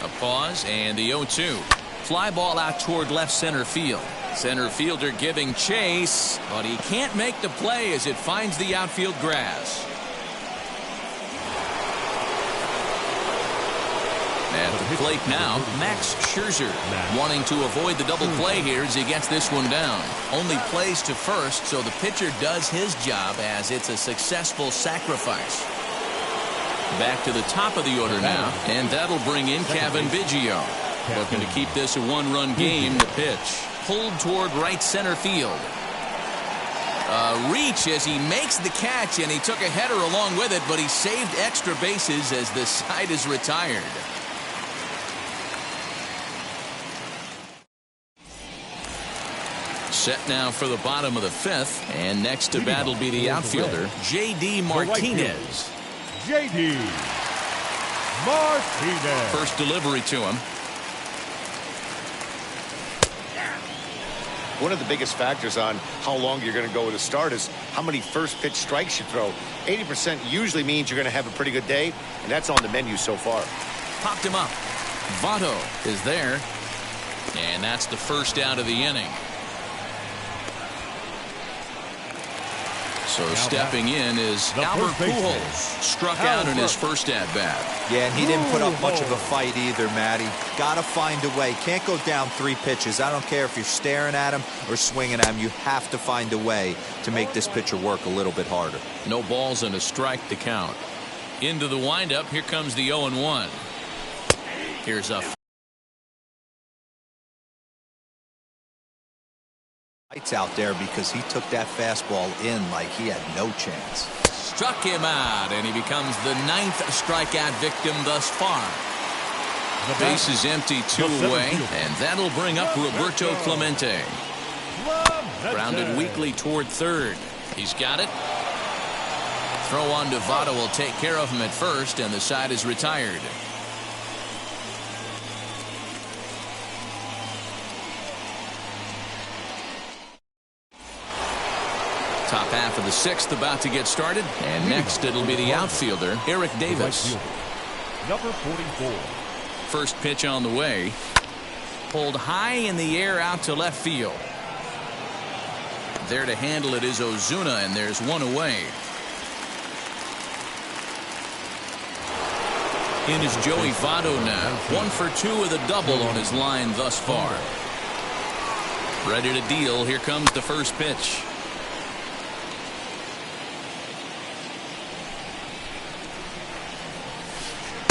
Speaker 1: A pause and the 0-2. Fly ball out toward left center field. Center fielder giving chase, but he can't make the play as it finds the outfield grass. At the plate now, Max Scherzer wanting to avoid the double play here as he gets this one down. Only plays to first, so the pitcher does his job as it's a successful sacrifice. Back to the top of the order now, and that'll bring in Kevin Biggio. Looking to keep this a 1-run game. The pitch pulled toward right center field. Reach as he makes the catch, and he took a header along with it, but he saved extra bases as the side is retired. Set now for the bottom of the fifth, and next to bat will be the outfielder, J.D. Martinez.
Speaker 2: J.D. Martinez.
Speaker 1: First delivery to him.
Speaker 3: One of the biggest factors on how long you're going to go with a start is how many first pitch strikes you throw. 80% usually means you're going to have a pretty good day, and that's on the menu so far.
Speaker 1: Popped him up. Votto is there, and that's the first out of the inning. So stepping in is Albert Pujols. Struck out in his first at-bat.
Speaker 4: Yeah, and he didn't put up much of a fight either, Matty. Got to find a way. Can't go down 3 pitches. I don't care if you're staring at him or swinging at him. You have to find a way to make this pitcher work a little bit harder.
Speaker 1: No balls and a strike to count. Into the windup. Here comes the 0-1. Here's a
Speaker 4: lights out there because he took that fastball in like he had no chance.
Speaker 1: Struck him out, and he becomes the 9th strikeout victim thus far. The base is empty, 2 away, and that'll bring up Roberto Clemente. Grounded weakly toward third. He's got it. Throw on to Votto will take care of him at first, and the side is retired. Top half of the 6th about to get started, and next it'll be the outfielder, Eric Davis.
Speaker 2: Number 44.
Speaker 1: First pitch on the way. Pulled high in the air out to left field. There to handle it is Ozuna, and there's 1 away. In is Joey Votto now. 1 for 2 with a double on his line thus far. Ready to deal. Here comes the first pitch.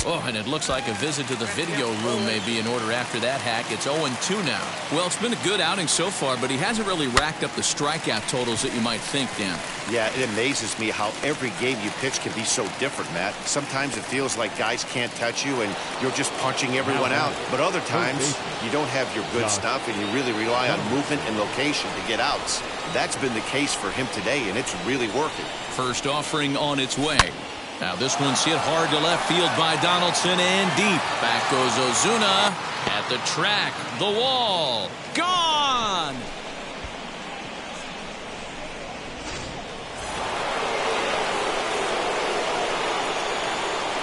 Speaker 1: Oh, and it looks like a visit to the video room may be in order after that hack. It's 0-2 now. Well, it's been a good outing so far, but he hasn't really racked up the strikeout totals that you might think, Dan.
Speaker 3: Yeah, it amazes me how every game you pitch can be so different, Matt. Sometimes it feels like guys can't touch you and you're just punching everyone out. But other times you don't have your good stuff and you really rely on movement and location to get outs. That's been the case for him today, and it's really working.
Speaker 1: First offering on its way. Now this one's hit hard to left field by Donaldson and deep. Back goes Ozuna at the track. The wall. Gone.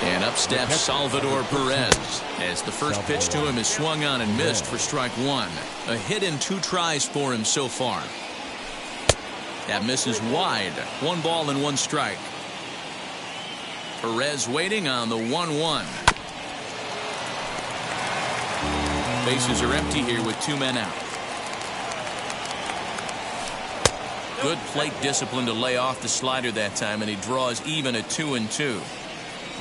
Speaker 1: And up steps Salvador Perez as the first pitch to him is swung on and missed for strike 1. A hit in 2 tries for him so far. That misses wide. 1 ball and 1 strike. Perez waiting on the 1-1. Bases are empty here with 2 men out. Good plate discipline to lay off the slider that time, and he draws even at 2-2.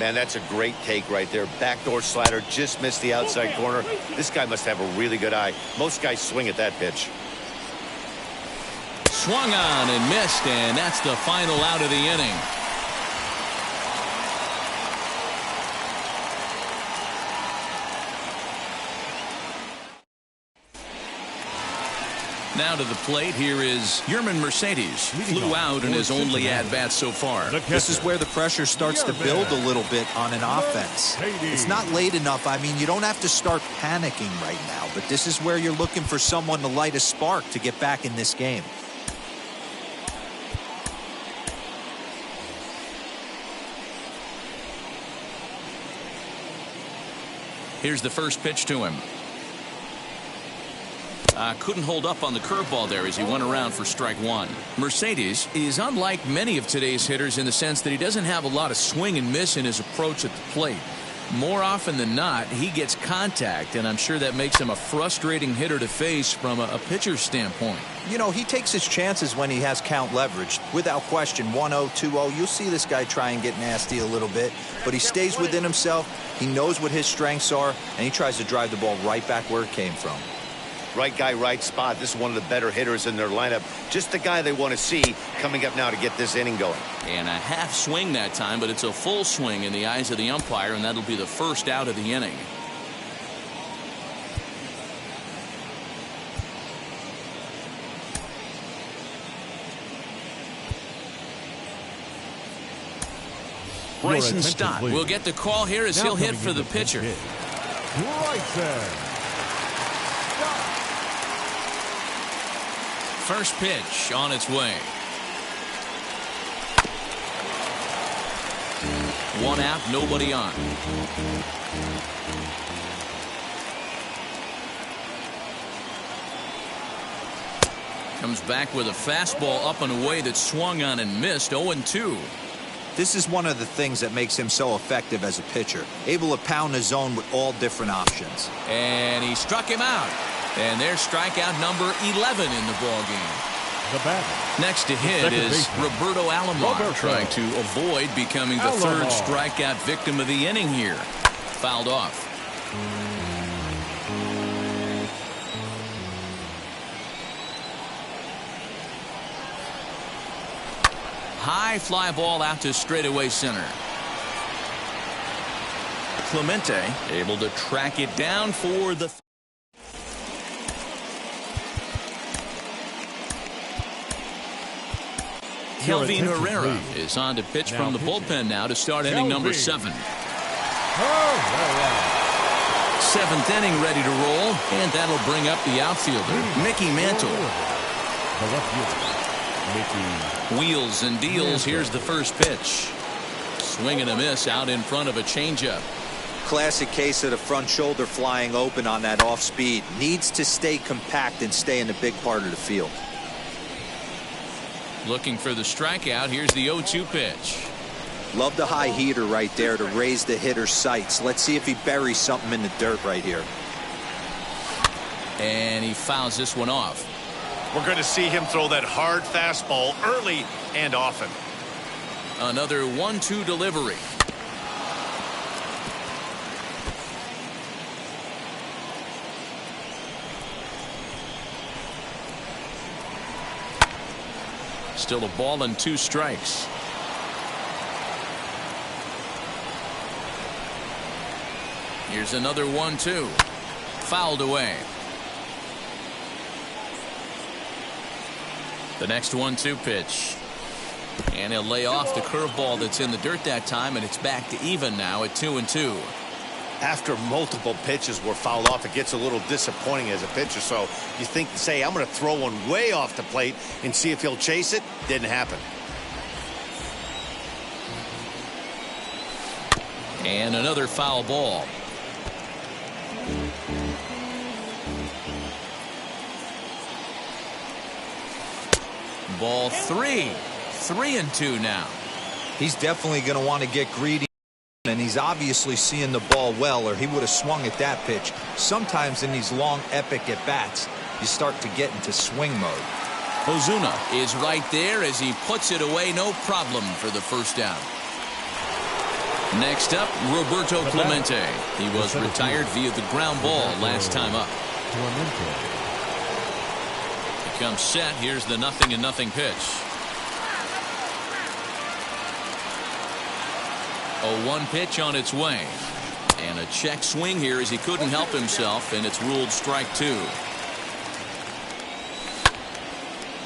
Speaker 3: Man, that's a great take right there. Backdoor slider just missed the outside corner. This guy must have a really good eye. Most guys swing at that pitch.
Speaker 1: Swung on and missed, and that's the final out of the inning. Now to the plate, here is Yermin Mercedes. Flew out in his only at-bat so far.
Speaker 4: This is where the pressure starts to build a little bit on an offense. It's not late enough. I mean, you don't have to start panicking right now, but this is where you're looking for someone to light a spark to get back in this game.
Speaker 1: Here's the first pitch to him. Couldn't hold up on the curveball there as he went around for strike 1. Mercedes is unlike many of today's hitters in the sense that he doesn't have a lot of swing and miss in his approach at the plate. More often than not, he gets contact, and I'm sure that makes him a frustrating hitter to face from a pitcher's standpoint.
Speaker 4: You know, he takes his chances when he has count leverage. Without question, 1-0, 2-0, you'll see this guy try and get nasty a little bit, but he stays within himself. He knows what his strengths are, and he tries to drive the ball right back where it came from.
Speaker 3: Right guy, right spot. This is one of the better hitters in their lineup. Just the guy they want to see coming up now to get this inning going.
Speaker 1: And a half swing that time, but it's a full swing in the eyes of the umpire, and that'll be the first out of the inning. Bryson Stott will get the call here as he'll hit for the pitcher. First pitch on its way. One out, nobody on. Comes back with a fastball up and away that swung on and missed. 0-2.
Speaker 4: This is one of the things that makes him so effective as a pitcher. Able to pound the zone with all different options.
Speaker 1: And he struck him out. And there's strikeout number 11 in the ballgame. Next to hit is Roberto Alomar, trying to avoid becoming the third strikeout victim of the inning here. Fouled off. High fly ball out to straightaway center. Clemente able to track it down for the... Kelvin Herrera is on to pitch from the bullpen now to start inning number 7. Seventh inning ready to roll, and that'll bring up the outfielder, Mickey Mantle. Wheels and deals. Here's the first pitch. Swing and a miss out in front of a changeup.
Speaker 4: Classic case of the front shoulder flying open on that off speed. Needs to stay compact and stay in the big part of the field.
Speaker 1: Looking for the strikeout. Here's the 0-2 pitch.
Speaker 4: Love the high heater right there to raise the hitter's sights. Let's see if he buries something in the dirt right here.
Speaker 1: And he fouls this one off.
Speaker 3: We're going to see him throw that hard fastball early and often.
Speaker 1: Another 1-2 delivery. Still a ball and 2 strikes. Here's another 1-2. Fouled away. The next 1-2 pitch. And he'll lay off the curveball that's in the dirt that time, and it's back to even now at 2-2.
Speaker 3: After multiple pitches were fouled off, it gets a little disappointing as a pitcher. So you think, say, I'm going to throw one way off the plate and see if he'll chase it. Didn't happen.
Speaker 1: And another foul ball. Ball 3. 3-2 now.
Speaker 4: He's definitely going to want to get greedy. And he's obviously seeing the ball well, or he would have swung at that pitch. Sometimes in these long, epic at-bats, you start to get into swing mode.
Speaker 1: Ozuna is right there as he puts it away, no problem for the first down. Next up, Roberto Clemente. He was retired via the ground ball last time up. He comes set. Here's the 0-0 pitch. A 1 pitch on its way. And a check swing here as he couldn't help himself, and it's ruled strike 2.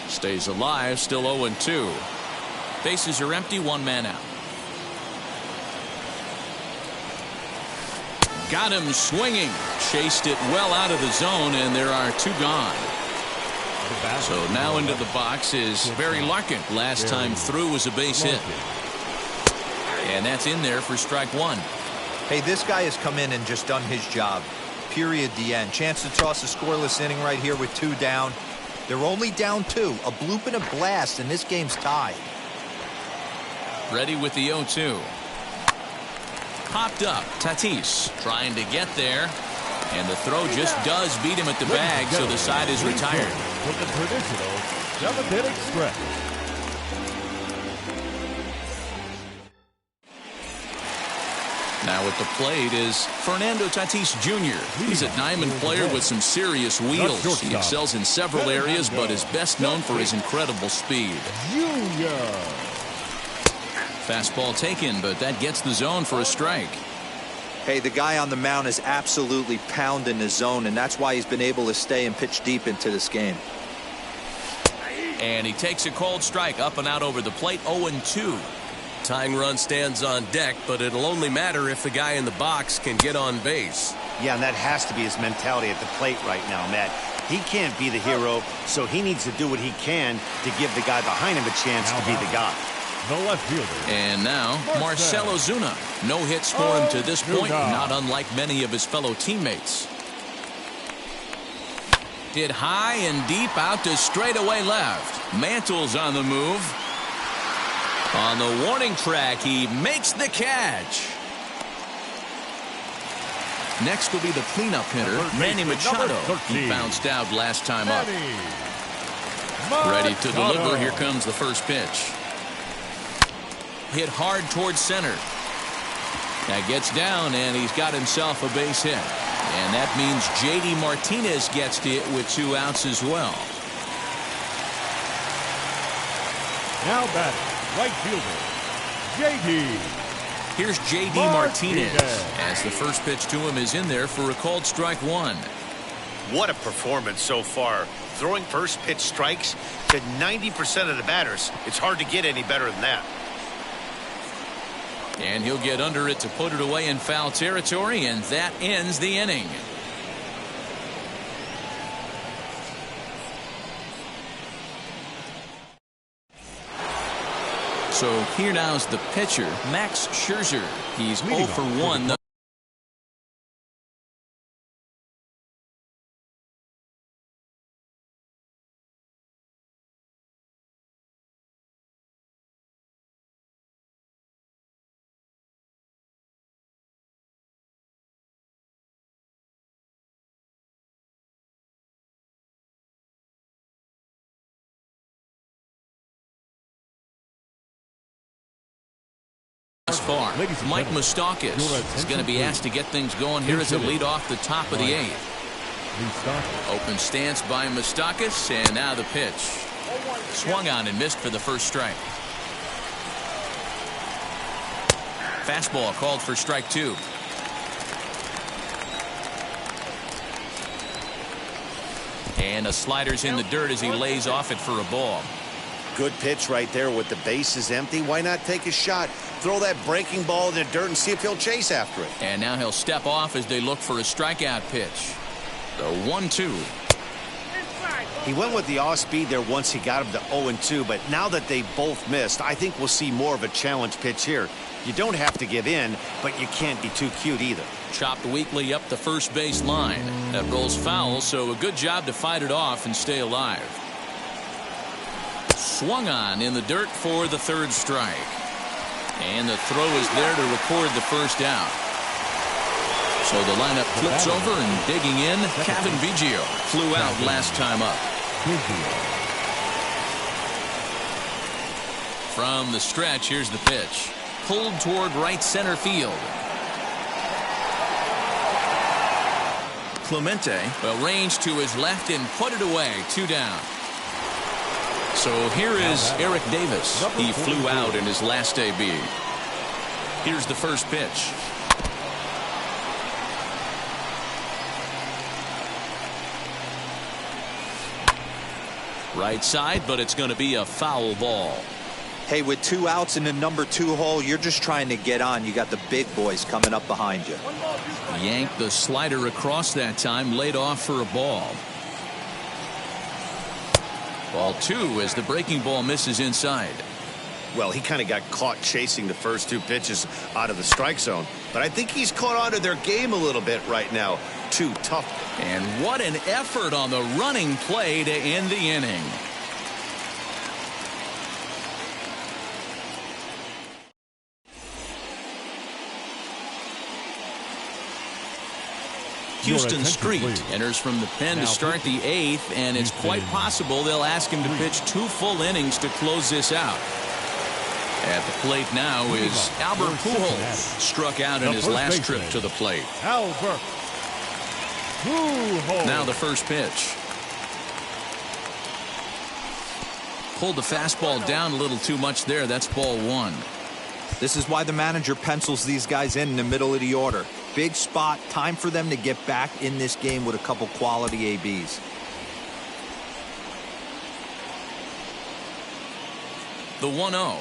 Speaker 1: Stays alive, still 0-2. Bases are empty, 1 man out. Got him swinging. Chased it well out of the zone, and there are 2 gone. So now into the box is Barry Larkin. Last time through was a base hit. And that's in there for strike 1.
Speaker 4: Hey, this guy has come in and just done his job. Period. The end. Chance to toss a scoreless inning right here with 2 down. They're only down 2. A bloop and a blast, and this game's tied.
Speaker 1: Ready with the 0-2. Popped up. Tatis trying to get there. And the throw just does beat him at the bag, so the side is retired.
Speaker 2: With the traditional 7th-inning stretch.
Speaker 1: Now at the plate is Fernando Tatis Jr. He's a diamond player with some serious wheels. He excels in several areas, but is best known for his incredible speed. Fastball taken, but that gets the zone for a strike.
Speaker 4: Hey, the guy on the mound is absolutely pounding the zone, and that's why he's been able to stay and pitch deep into this game.
Speaker 1: And he takes a cold strike up and out over the plate, 0-2.
Speaker 5: Tying run stands on deck, but it'll only matter if the guy in the box can get on base.
Speaker 3: Yeah, and that has to be his mentality at the plate right now, Matt. He can't be the hero, so he needs to do what he can to give the guy behind him a chance to be the guy.
Speaker 2: The left fielder.
Speaker 1: And now, Marcell Ozuna. No hits for him to this point, not unlike many of his fellow teammates. Hit high and deep out to straightaway left. Mantle's on the move. On the warning track, he makes the catch. Next will be the cleanup hitter, Manny Machado. He bounced out last time up. Ready to deliver. Here comes the first pitch. Hit hard towards center. That gets down, and he's got himself a base hit. And that means J.D. Martinez gets to it with 2 outs as well.
Speaker 2: Now batting, right fielder, J.D.
Speaker 1: Here's J.D. Martinez as the first pitch to him is in there for a called strike 1.
Speaker 3: What a performance so far. Throwing first pitch strikes to 90% of the batters. It's hard to get any better than that.
Speaker 1: And he'll get under it to put it away in foul territory, and that ends the inning. So here now's the pitcher, Max Scherzer. He's 0 for 1. Far. Mike Moustakas is going to be asked to get things going here as a lead off the top of the 8th. Open stance by Moustakas, and now the pitch. Swung on and missed for the first strike. Fastball called for strike 2. And a slider's in the dirt as he lays off it for a ball.
Speaker 3: Good pitch right there with the bases empty. Why not take a shot? Throw that breaking ball in the dirt and see if he'll chase after it.
Speaker 1: And now he'll step off as they look for a strikeout pitch. The 1-2.
Speaker 3: He went with the off speed there once he got him to 0-2, but now that they both missed, I think we'll see more of a challenge pitch here. You don't have to give in, but you can't be too cute either.
Speaker 1: Chopped weakly up the first base line. That rolls foul, so a good job to fight it off and stay alive. Swung on in the dirt for the 3rd strike. And the throw is there to record the first out. So the lineup flips over, and digging in, Kevin Biggio flew out last time up. From the stretch, here's the pitch. Pulled toward right center field. Clemente will range to his left and put it away. 2 down. So here is Eric Davis. He flew out in his last AB. Here's the first pitch. Right side, but it's going to be a foul ball.
Speaker 4: Hey, with 2 outs in the number 2 hole, you're just trying to get on. You got the big boys coming up behind you.
Speaker 1: Yanked the slider across that time, laid off for a ball. Ball 2 as the breaking ball misses inside.
Speaker 3: Well, he kind of got caught chasing the first 2 pitches out of the strike zone, but I think he's caught on to their game a little bit right now. Too tough.
Speaker 1: And what an effort on the running play to end the inning. Houston Street enters from the pen to start the 8th, and it's quite possible they'll ask him to pitch 2 full innings to close this out. At the plate now is Albert Pujols, struck out in his last trip to the plate.
Speaker 2: Albert Pujols.
Speaker 1: Now the first pitch. Pulled the fastball down a little too much there. That's ball 1.
Speaker 4: This is why the manager pencils these guys in the middle of the order. Big spot, time for them to get back in this game with a couple quality ABs.
Speaker 1: The 1-0.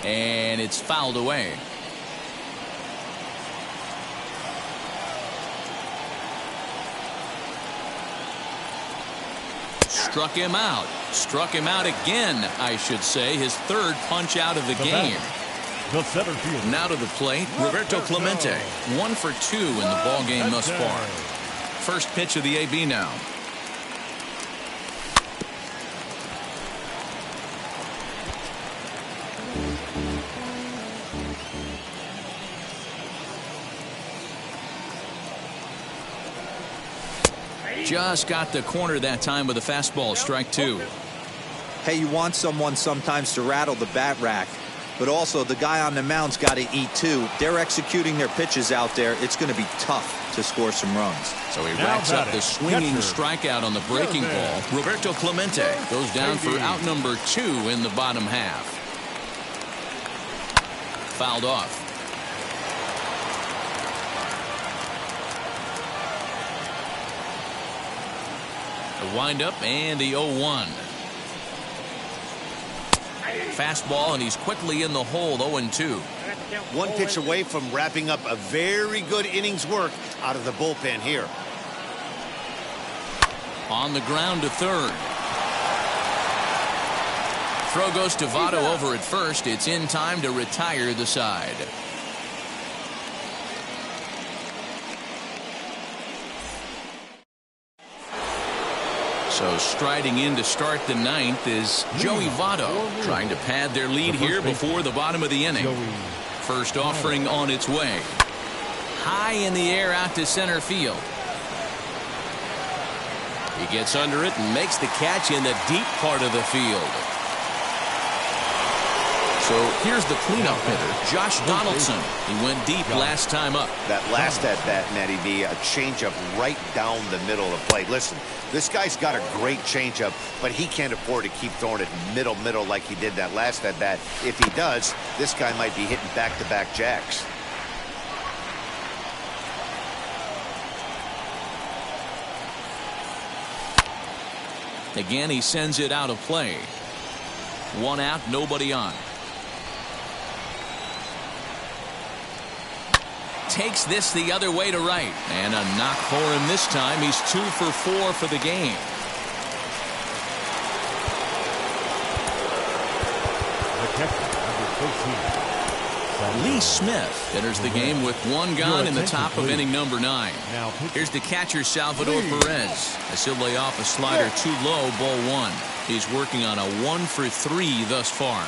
Speaker 1: And it's fouled away. Struck him out. Struck him out again, I should say. His third punch out of the game.
Speaker 2: The center field.
Speaker 1: Now to the plate, Roberto Clemente. 1 for 2 in the ball game thus far. First pitch of the AB now. Just got the corner that time with a fastball. Strike 2.
Speaker 4: Hey, you want someone sometimes to rattle the bat rack, but also the guy on the mound's got to eat too. They're executing their pitches out there. It's going to be tough to score some runs.
Speaker 1: So he racks up the swinging strikeout on the breaking ball. Roberto Clemente goes down for out number 2 in the bottom half. Fouled off. The windup and the 0-1. Fastball, and he's quickly in the hole. 0-2.
Speaker 3: One pitch away from wrapping up a very good innings work out of the bullpen here.
Speaker 1: On the ground to third. Throw goes to Votto over at first. It's in time to retire the side. So striding in to start the ninth is Joey Votto, trying to pad their lead here before the bottom of the inning. First offering on its way. High in the air out to center field. He gets under it and makes the catch in the deep part of the field. So here's the cleanup hitter, Josh Donaldson. He went deep last time up.
Speaker 3: That last at-bat, Matty B, a changeup right down the middle of the plate. Listen, this guy's got a great changeup, but he can't afford to keep throwing it middle like he did that last at-bat. If he does, this guy might be hitting back-to-back jacks.
Speaker 1: Again, he sends it out of play. 1 out, nobody on. Takes this the other way to right. And a knock for him this time. He's 2 for 4 for the game. Lee Smith enters the game with 1 gone in the top of inning number 9. Here's the catcher, Salvador Perez. As he'll lay off a slider too low, ball 1. He's working on a 1 for 3 thus far.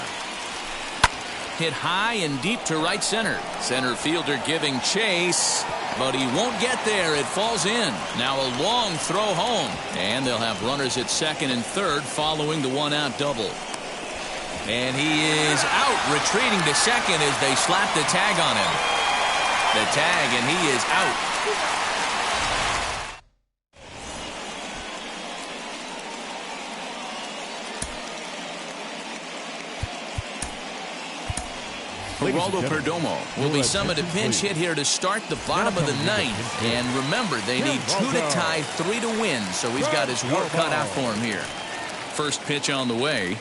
Speaker 1: Hit high and deep to right center. Center fielder giving chase, but he won't get there. It falls in. Now a long throw home, and they'll have runners at second and third following the 1-out double. And he is out, retreating to second as they slap the tag on him. The tag, and he is out. Geraldo Perdomo will be summoned a pinch hit here to start the bottom of the 9th. And remember, they need 2 to tie, 3 to win, so he's got his work cut out for him here. First pitch on the way.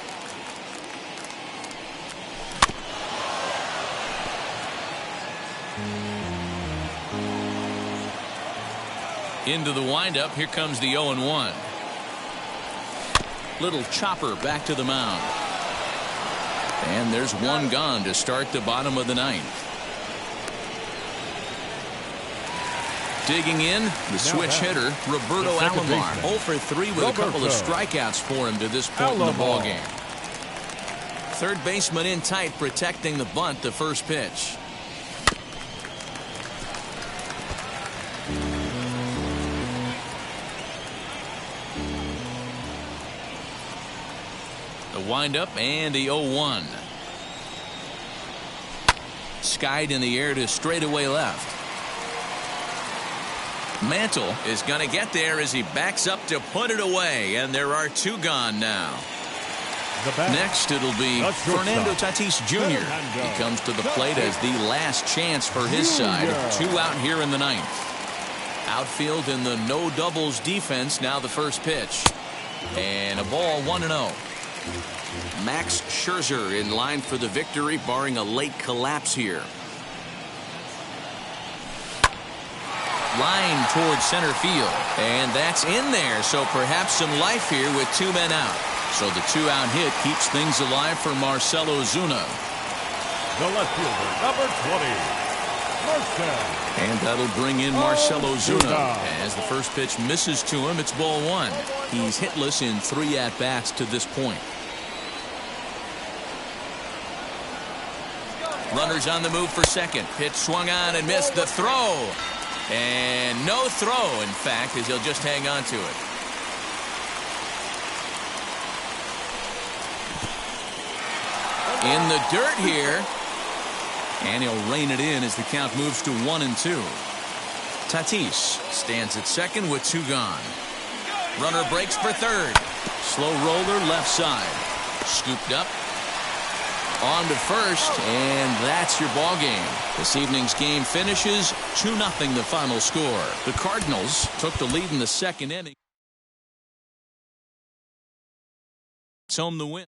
Speaker 1: Into the windup. Here comes the 0-1. Little chopper back to the mound. And there's 1 gone to start the bottom of the 9th. Digging in, the switch hitter, Roberto Alomar. 0 for 3 with a couple of strikeouts for him to this point in the ballgame. Third baseman in tight, protecting the bunt, the first pitch. Windup and the 0-1. Skied in the air to straightaway left. Mantle is going to get there as he backs up to put it away, and there are 2 gone now. Next it'll be Fernando Tatis Jr. He comes to the plate as the last chance for his side. 2 out here in the 9th. Outfield in the no doubles defense. Now the first pitch. And a ball 1-0. Max Scherzer in line for the victory, barring a late collapse here. Line towards center field. And that's in there, so perhaps some life here with 2 men out. So the 2-out hit keeps things alive for Marcell Ozuna.
Speaker 2: The left fielder, number 20, Marcell.
Speaker 1: And that'll bring in Marcell Ozuna. As the first pitch misses to him, it's ball 1. He's hitless in 3 at-bats to this point. Runners on the move for second. Pitch swung on and missed. The throw. And no throw, in fact, as he'll just hang on to it. In the dirt here. And he'll rein it in as the count moves to 1-2. Tatis stands at second with 2 gone. Runner breaks for third. Slow roller left side. Scooped up. On to first, and that's your ball game. This evening's game finishes 2-0 the final score. The Cardinals took the lead in the second inning. It's home the win.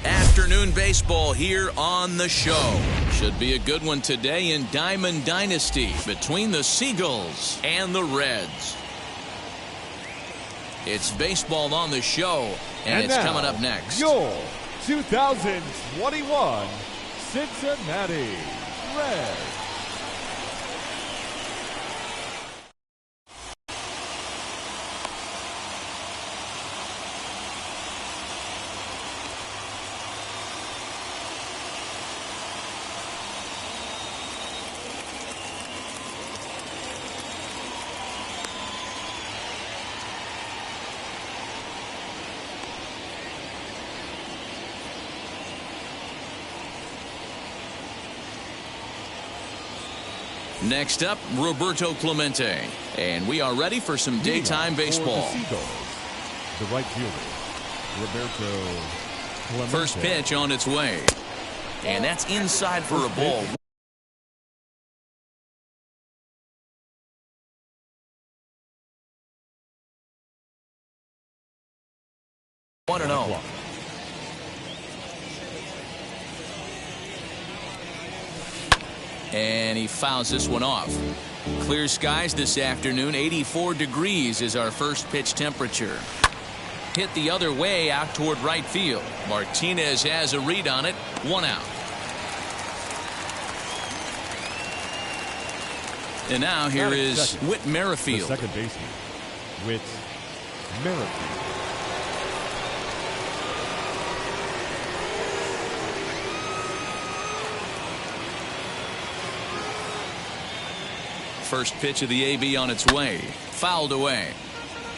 Speaker 1: Afternoon baseball here on the show. Should be a good one today in Diamond Dynasty between the Seagulls and the Reds. It's baseball on the show, and it's coming up next.
Speaker 2: Your 2021 Cincinnati Reds.
Speaker 1: Next up, Roberto Clemente. And we are ready for some daytime baseball.
Speaker 2: The right fielder, Roberto Clemente.
Speaker 1: First pitch on its way. And that's inside for a ball. One and oh. And he fouls this one off. Clear skies this afternoon. 84 degrees is our first pitch temperature. Hit the other way out toward right field. Martinez has a read on it. One out. And now here is Whit Merrifield.
Speaker 2: The second baseman, Whit Merrifield.
Speaker 1: First pitch of the AB on its way. Fouled away.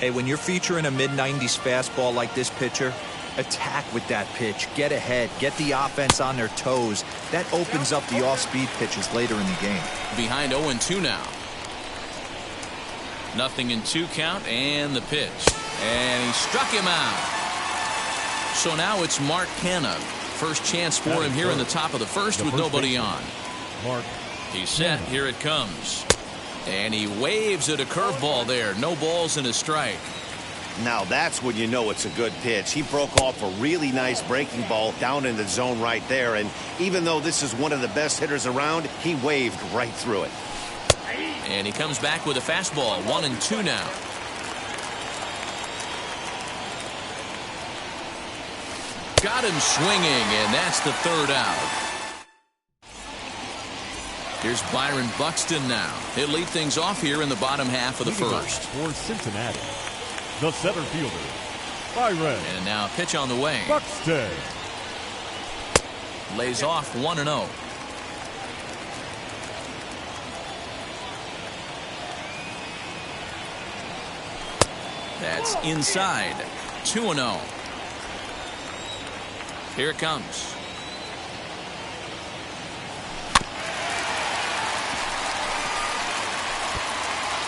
Speaker 4: Hey, when you're featuring a mid-90s fastball like this pitcher, attack with that pitch. Get ahead. Get the offense on their toes. That opens up the off-speed pitches later in the game.
Speaker 1: Behind 0-2 now. 0-2 count and the pitch. And he struck him out. So now it's Mark Canna. First chance for him here in the top of the first with nobody on.
Speaker 2: Mark.
Speaker 1: He's set. Here it comes. And he waves at a curveball there. No balls and a strike.
Speaker 3: Now that's when you know it's a good pitch. He broke off a really nice breaking ball down in the zone right there. And even though this is one of the best hitters around, he waved right through it.
Speaker 1: And he comes back with a fastball. 1-2 now. Got him swinging, and that's the third out. Here's Byron Buxton now. He'll lead things off here in the bottom half of the first.
Speaker 2: For Cincinnati, the center fielder, Byron.
Speaker 1: And now pitch on the way.
Speaker 2: Buxton.
Speaker 1: Lays off 1-0. That's inside. 2-0. Here it comes.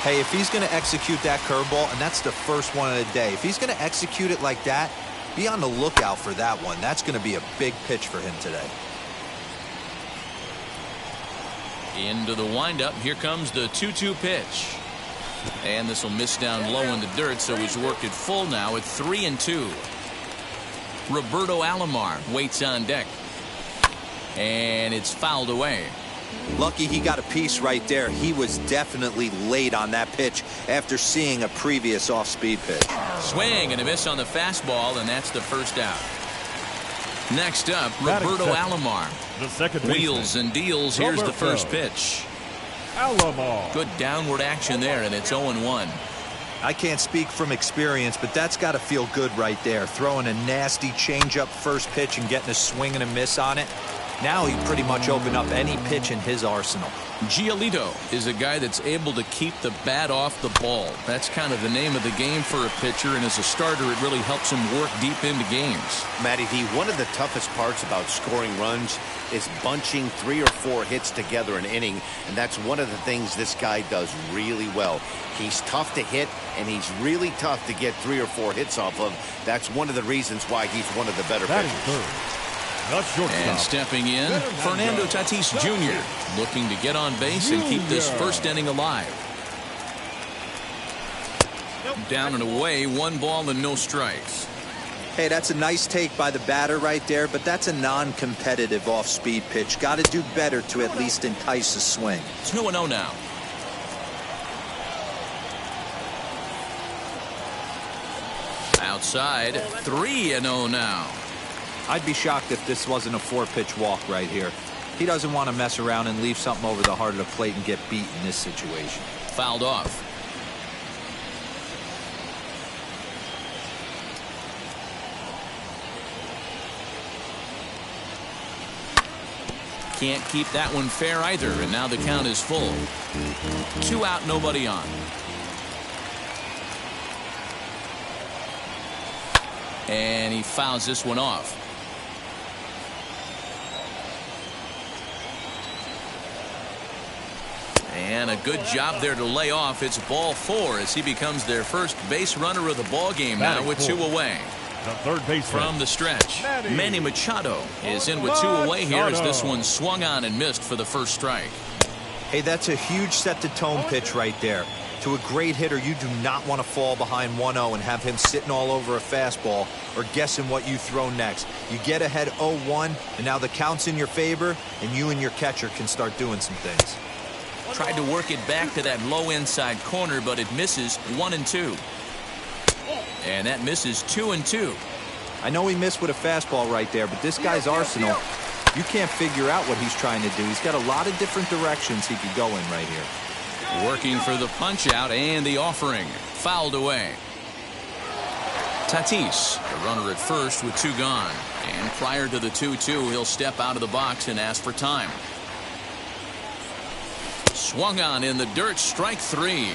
Speaker 4: Hey, if he's going to execute that curveball, and that's the first one of the day, if he's going to execute it like that, be on the lookout for that one. That's going to be a big pitch for him today.
Speaker 1: Into the windup. Here comes the 2-2 pitch. And this will miss down low in the dirt, so he's worked it full now at 3-2. Roberto Alomar waits on deck. And it's fouled away.
Speaker 4: Lucky he got a piece right there. He was definitely late on that pitch after seeing a previous off-speed pitch.
Speaker 1: Swing and a miss on the fastball, and that's the first out. Next up, Roberto Alomar.
Speaker 2: The second baseman.
Speaker 1: Wheels and deals. Here's the first pitch.
Speaker 2: Alomar.
Speaker 1: Good downward action there, and it's 0-1.
Speaker 4: I can't speak from experience, but that's got to feel good right there. Throwing a nasty changeup first pitch and getting a swing and a miss on it. Now he pretty much opened up any pitch in his arsenal.
Speaker 1: Giolito is a guy that's able to keep the bat off the ball. That's kind of the name of the game for a pitcher, and as a starter, it really helps him work deep into games.
Speaker 3: Matty D, one of the toughest parts about scoring runs is bunching 3 or 4 hits together an inning, and that's one of the things this guy does really well. He's tough to hit, and he's really tough to get 3 or 4 hits off of. That's one of the reasons why he's one of the better pitchers.
Speaker 1: And stepping in, Fernando Tatis Jr. looking to get on base and keep this first inning alive. Down and away, 1 ball and no strikes.
Speaker 4: Hey, that's a nice take by the batter right there, but that's a non-competitive off-speed pitch. Got to do better to at least entice a swing.
Speaker 1: 2-0 now. Outside, 3-0 now.
Speaker 4: I'd be shocked if this wasn't a 4-pitch walk right here. He doesn't want to mess around and leave something over the heart of the plate and get beat in this situation.
Speaker 1: Fouled off. Can't keep that one fair either, and now the count is full. 2 out, nobody on. And he fouls this one off. And a good job there to lay off. It's ball 4 as he becomes their first base runner of the ball game now with 2 away.
Speaker 2: The third baseman.
Speaker 1: From the stretch, Manny Machado is in with 2 away here as this one swung on and missed for the first strike.
Speaker 4: Hey, that's a huge set-the-tone pitch right there. To a great hitter, you do not want to fall behind 1-0 and have him sitting all over a fastball or guessing what you throw next. You get ahead 0-1, and now the count's in your favor, and you and your catcher can start doing some things.
Speaker 1: Tried to work it back to that low inside corner, but it misses 1-2. And that misses 2-2.
Speaker 4: I know he missed with a fastball right there, but this guy's arsenal, you can't figure out what he's trying to do. He's got a lot of different directions he could go in right here.
Speaker 1: Working for the punch out and the offering. Fouled away. Tatis, the runner at first with 2 gone. And prior to the 2-2, he'll step out of the box and ask for time. Swung on in the dirt, strike 3.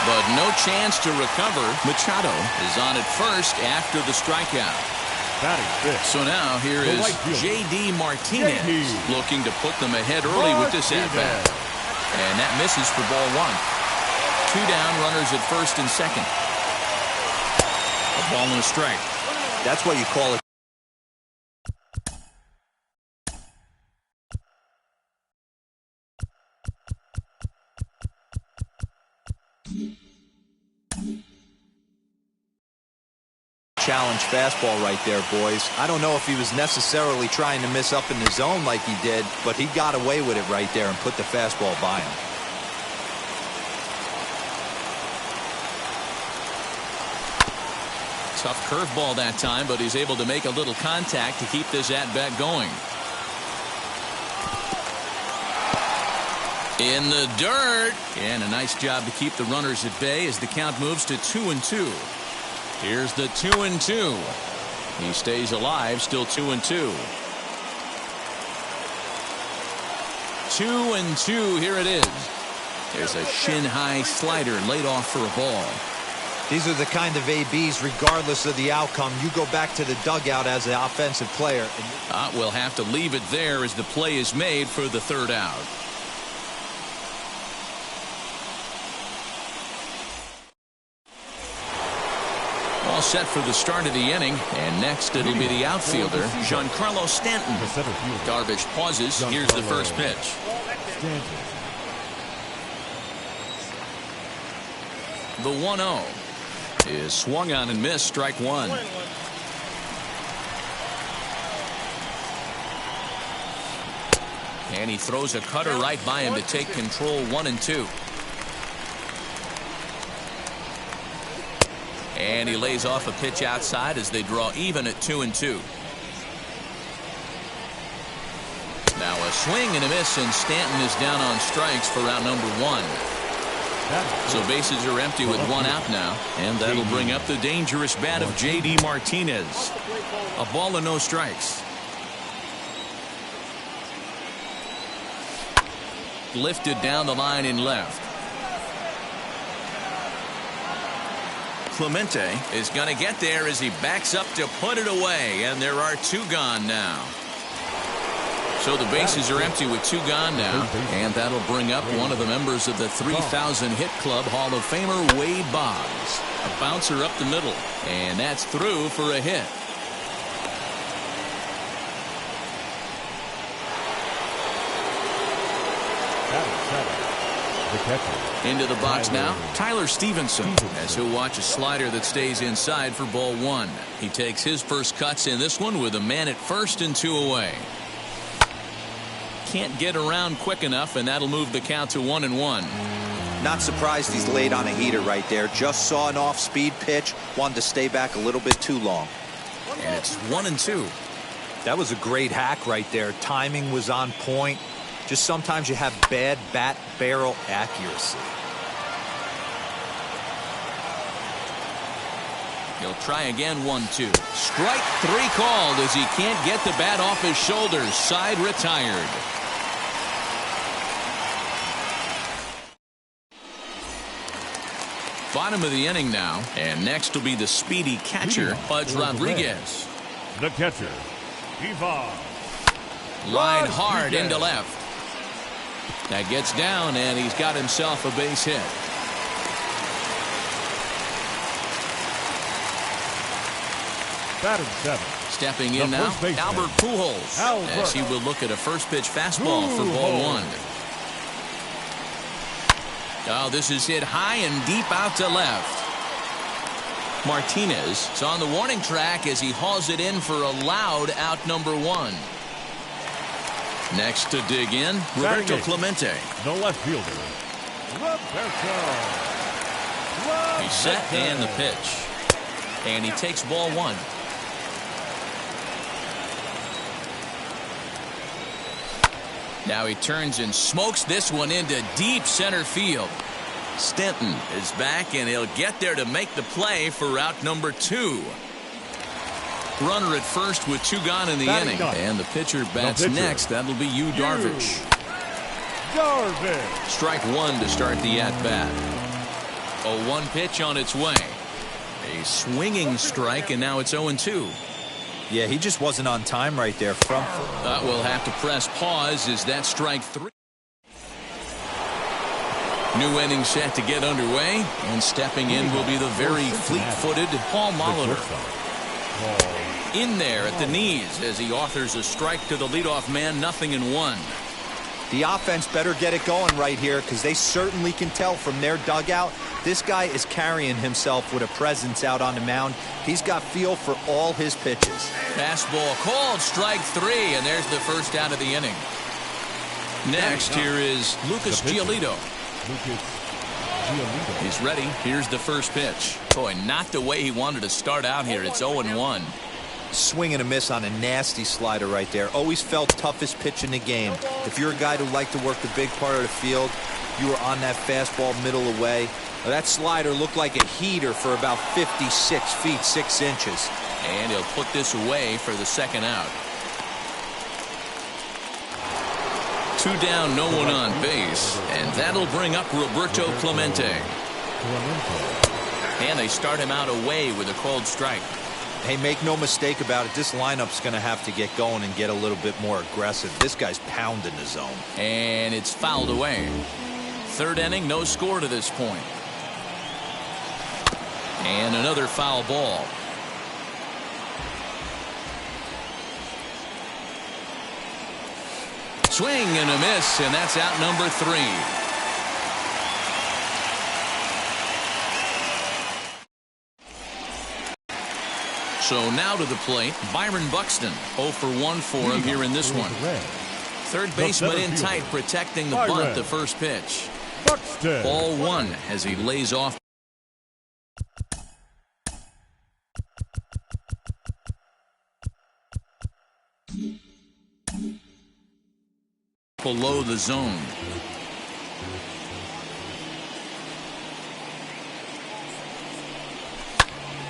Speaker 1: But no chance to recover. Machado is on at first after the strikeout. So now here is J.D. Martinez looking to put them ahead early with this at-bat. And that misses for ball 1. 2 down, runners at first and second. A ball and a strike.
Speaker 4: That's what you call it. Challenge fastball right there, boys. I don't know if he was necessarily trying to miss up in the zone like he did, but he got away with it right there and put the fastball by him.
Speaker 1: Tough curveball that time, but he's able to make a little contact to keep this at-bat going. In the dirt. And a nice job to keep the runners at bay as the count moves to 2-2. Here's the 2-2. He stays alive, still 2-2. 2-2, here it is. There's a shin-high slider laid off for a ball.
Speaker 4: These are the kind of ABs, regardless of the outcome, you go back to the dugout as an offensive player.
Speaker 1: We'll have to leave it there as the play is made for the third out. All set for the start of the inning, and next it'll be the outfielder, Giancarlo Stanton. Darvish pauses. Here's the first pitch. The 1-0 is swung on and missed, strike one. And he throws a cutter right by him to take control, 1-2. And he lays off a pitch outside as they draw even at 2-2. Now a swing and a miss, and Stanton is down on strikes for out number one. So bases are empty with one out now, and that'll bring up the dangerous bat of J.D. Martinez. A ball and no strikes. Lifted down the line in left. Clemente is going to get there as he backs up to put it away, and there are two gone now. So the bases are empty with two gone now, and that'll bring up one of the members of the 3,000 hit club, Hall of Famer Wade Boggs. A bouncer up the middle, and that's through for a hit. Into the box now, Tyler Stevenson, as he'll watch a slider that stays inside for ball one. He takes his first cuts in this one with a man at first and two away. Can't get around quick enough, and that'll move the count to 1-1.
Speaker 4: Not surprised he's laid on a heater right there. Just saw an off-speed pitch, wanted to stay back a little bit too long.
Speaker 1: And it's 1-2.
Speaker 4: That was a great hack right there. Timing was on point. Just sometimes you have bad bat barrel accuracy.
Speaker 1: He'll try again, 1-2. Strike three called as he can't get the bat off his shoulders. Side retired. Bottom of the inning now, and next will be the speedy catcher, Pudge Rodriguez.
Speaker 2: The catcher, Ivan.
Speaker 1: Line hard into left. That gets down, and he's got himself a base hit.
Speaker 2: Batting seven.
Speaker 1: Stepping in now, Albert Pujols, as he will look at a first pitch fastball for ball one. Oh, this is hit high and deep out to left. Martinez is on the warning track as he hauls it in for a loud out number one. Next to dig in, Roberto Clemente.
Speaker 2: The left fielder, Roberto.
Speaker 1: He's set and the pitch. And he takes ball one. Now he turns and smokes this one into deep center field. Stanton is back, and he'll get there to make the play for out number two. Runner at first with two gone in the inning. And the pitcher bats next. That'll be Yu Darvish. Strike one to start the at-bat. A 1 pitch on its way. A swinging strike, and now it's 0-2.
Speaker 4: Yeah, he just wasn't on time right there. We'll
Speaker 1: have to press pause as that strike three. New inning set to get underway, and stepping in will be the very fleet-footed Paul Molitor. In there at the knees as he authors a strike to the leadoff man, 0-1.
Speaker 4: The offense better get it going right here because they certainly can tell from their dugout this guy is carrying himself with a presence out on the mound. He's got feel for all his pitches.
Speaker 1: Fastball called, strike 3, and there's the first out of the inning. Next, here is Lucas Giolito. He's ready. Here's the first pitch. Boy, not the way he wanted to start out here. It's 0-1.
Speaker 4: Swing and a miss on a nasty slider right there. Always felt toughest pitch in the game. If you're a guy who liked to work the big part of the field, you were on that fastball middle away. Well, that slider looked like a heater for about 56 feet 6 inches.
Speaker 1: And he'll put this away for the second out. 2 down, no one on base, and that'll bring up Roberto Clemente. And they start him out away with a called strike.
Speaker 4: Hey, make no mistake about it, this lineup's going to have to get going and get a little bit more aggressive. This guy's pounding the zone.
Speaker 1: And it's fouled away. Third inning, no score to this point. And another foul ball. Swing and a miss, and that's out number 3. So now to the plate, Byron Buxton. 0 for 1 for him here in this one. Third baseman in tight, protecting the bunt, the first pitch. Ball 1 as he lays off. Below the zone.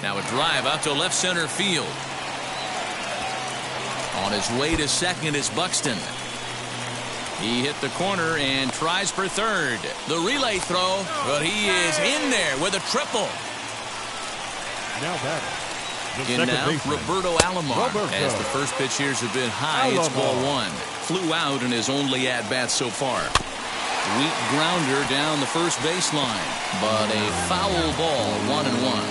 Speaker 1: Now a drive out to left center field. On his way to second is Buxton. He hit the corner and tries for third. The relay throw, but he is in there with a triple.
Speaker 2: Now that.
Speaker 1: In now, Roberto Alomar. As the first pitch here's a bit high, it's ball 1. Flew out in his only at-bat so far. Weak grounder down the first baseline, but a foul ball, 1-1.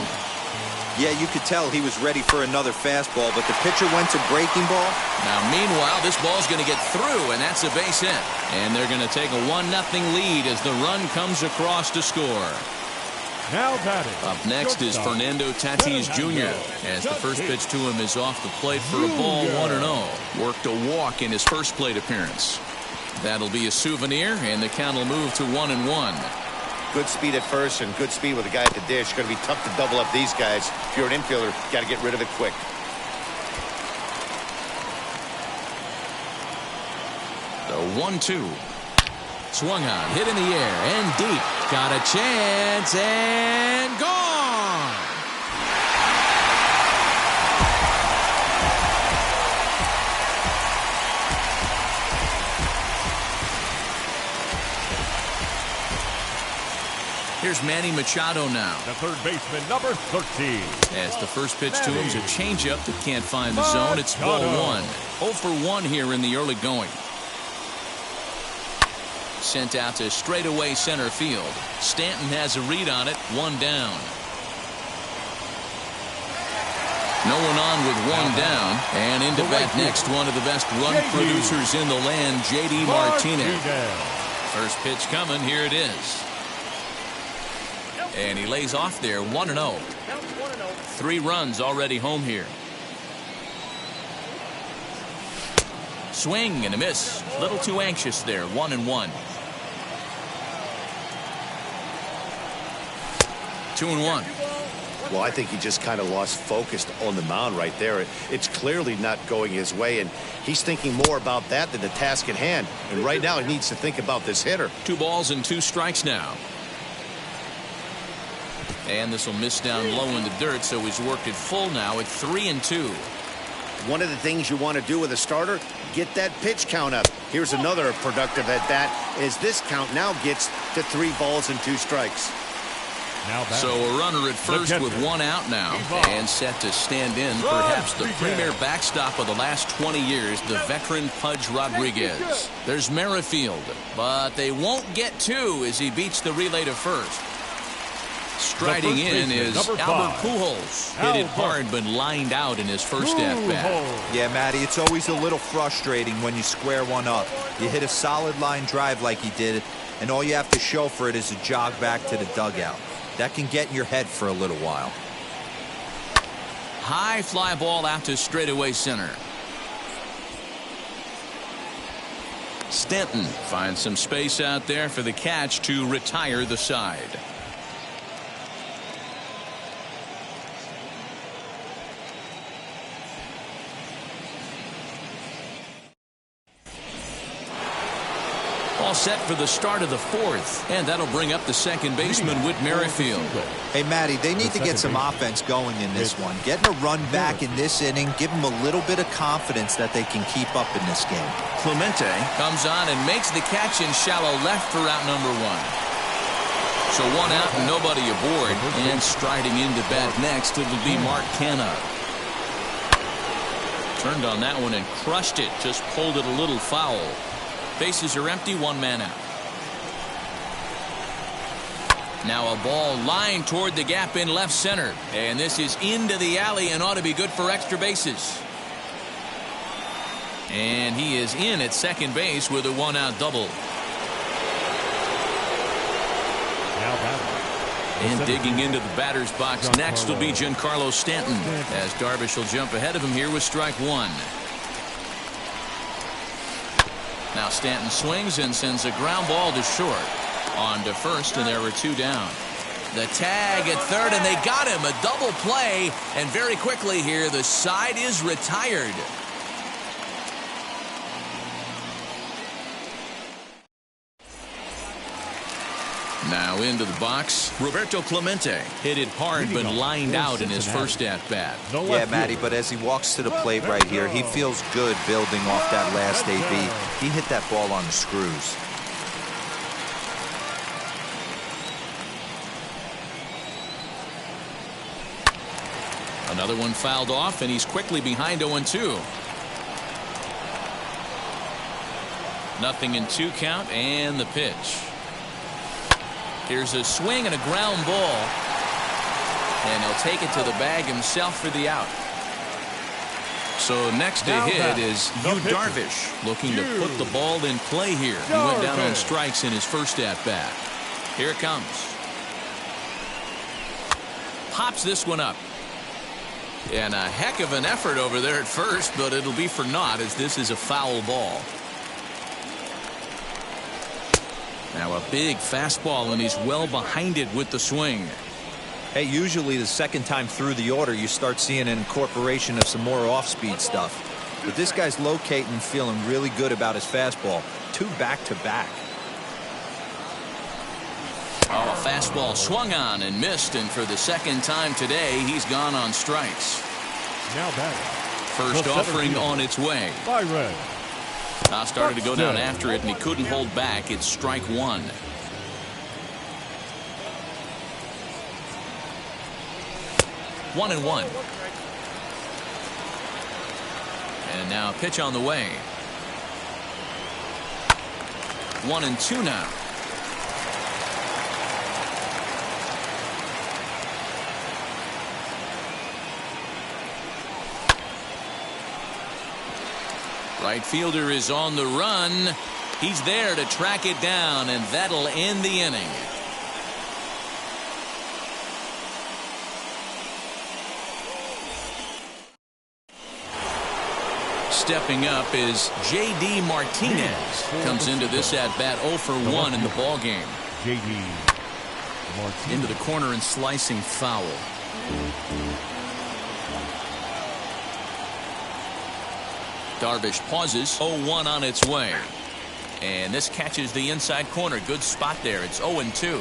Speaker 4: Yeah, you could tell he was ready for another fastball, but the pitcher went to breaking ball.
Speaker 1: Now, meanwhile, this ball's going to get through, and that's a base hit. And they're going to take a 1-0 lead as the run comes across to score.
Speaker 2: Now batting.
Speaker 1: Up next is Fernando Tatis Jr. as the first pitch to him is off the plate for a ball, 1-0. Worked a walk in his first plate appearance. That'll be a souvenir, and the count will move to 1-1.
Speaker 3: Good speed at first and good speed with a guy at the dish. Going to be tough to double up these guys. If you're an infielder, got to get rid of it quick.
Speaker 1: The 1-2. Swung on, hit in the air, and deep. Got a chance, and gone! Here's Manny Machado now.
Speaker 2: The third baseman, number 13.
Speaker 1: As the first pitch to him is a changeup that can't find the zone. It's ball 1. 0 for 1 here in the early going. Sent out to straightaway center field. Stanton has a read on it. 1 down. No one on with 1 down. And into bat next, one of the best run producers in the land, J.D. Martinez. First pitch coming. Here it is. And he lays off there, 1-0. 3 runs already home here. Swing and a miss. A little too anxious there, 1-1. 2-1.
Speaker 3: Well, I think he just kind of lost focus on the mound right there. It's clearly not going his way, and he's thinking more about that than the task at hand. And right now he needs to think about this hitter.
Speaker 1: 2 balls and 2 strikes now. And this will miss down low in the dirt, so he's worked it full now at 3-2.
Speaker 3: One of the things you want to do with a starter, get that pitch count up. Here's another productive at bat as this count now gets to 3 balls and 2 strikes.
Speaker 1: So a runner at first with one out now, and set to stand in perhaps the premier backstop of the last 20 years, the veteran Pudge Rodriguez. There's Merrifield, but they won't get two as he beats the relay to first. Striding in is Albert Pujols. Hit it hard but lined out in his first at-bat.
Speaker 4: Yeah, Matty, it's always a little frustrating when you square one up. You hit a solid line drive like he did, and all you have to show for it is a jog back to the dugout. That can get in your head for a little while.
Speaker 1: High fly ball out to straightaway center. Stanton finds some space out there for the catch to retire the side. All set for the start of the fourth, and that'll bring up the second baseman, Whit Merrifield.
Speaker 4: Hey, Matty, they need to get some offense going in this one. Getting a run back in this inning, give them a little bit of confidence that they can keep up in this game.
Speaker 1: Clemente comes on and makes the catch in shallow left for out number one. So one out and nobody aboard, and striding into bat next, it'll be Mark Canha. Turned on that one and crushed it, just pulled it a little foul. Bases are empty, one man out. Now a ball lined toward the gap in left center, and this is into the alley and ought to be good for extra bases. And he is in at second base with a one-out double. And digging into the batter's box next will be Giancarlo Stanton, as Darvish will jump ahead of him here with strike one. Now Stanton swings and sends a ground ball to short. On to first, and there were two down. The tag at third, and they got him. A double play, and very quickly here, the side is retired. Now into the box, Roberto Clemente. Hit it hard but lined out in his first at-bat.
Speaker 4: Yeah, Matty, but as he walks to the plate right here, he feels good building off that last AB. He hit that ball on the screws.
Speaker 1: Another one fouled off, and he's quickly behind 0-2. Nothing in two count, and the pitch. Here's a swing and a ground ball. And he'll take it to the bag himself for the out. So next to hit is Yu Darvish, looking to put the ball in play here. He went down on strikes in his first at-bat. Here it comes. Pops this one up. And a heck of an effort over there at first, but it'll be for naught as this is a foul ball. Now a big fastball, and he's well behind it with the swing.
Speaker 4: Hey, usually the second time through the order, you start seeing an incorporation of some more off-speed stuff. But this guy's locating and feeling really good about his fastball. Two back-to-back.
Speaker 1: Oh, a fastball swung on and missed, and for the second time today, he's gone on strikes.
Speaker 2: Now batting.
Speaker 1: First offering on its way.
Speaker 2: By Red.
Speaker 1: Now started to go down after it, and he couldn't hold back. It's strike one. One and one. And now a pitch on the way. 1-2 now. Right fielder is on the run. He's there to track it down, and that'll end the inning. Stepping up is J.D. Martinez. Comes into this at-bat 0 for 1 in the ballgame.
Speaker 2: J.D. Martinez.
Speaker 1: Into the corner and slicing foul. Darvish pauses. 0-1 on its way. And this catches the inside corner. Good spot there. It's 0-2.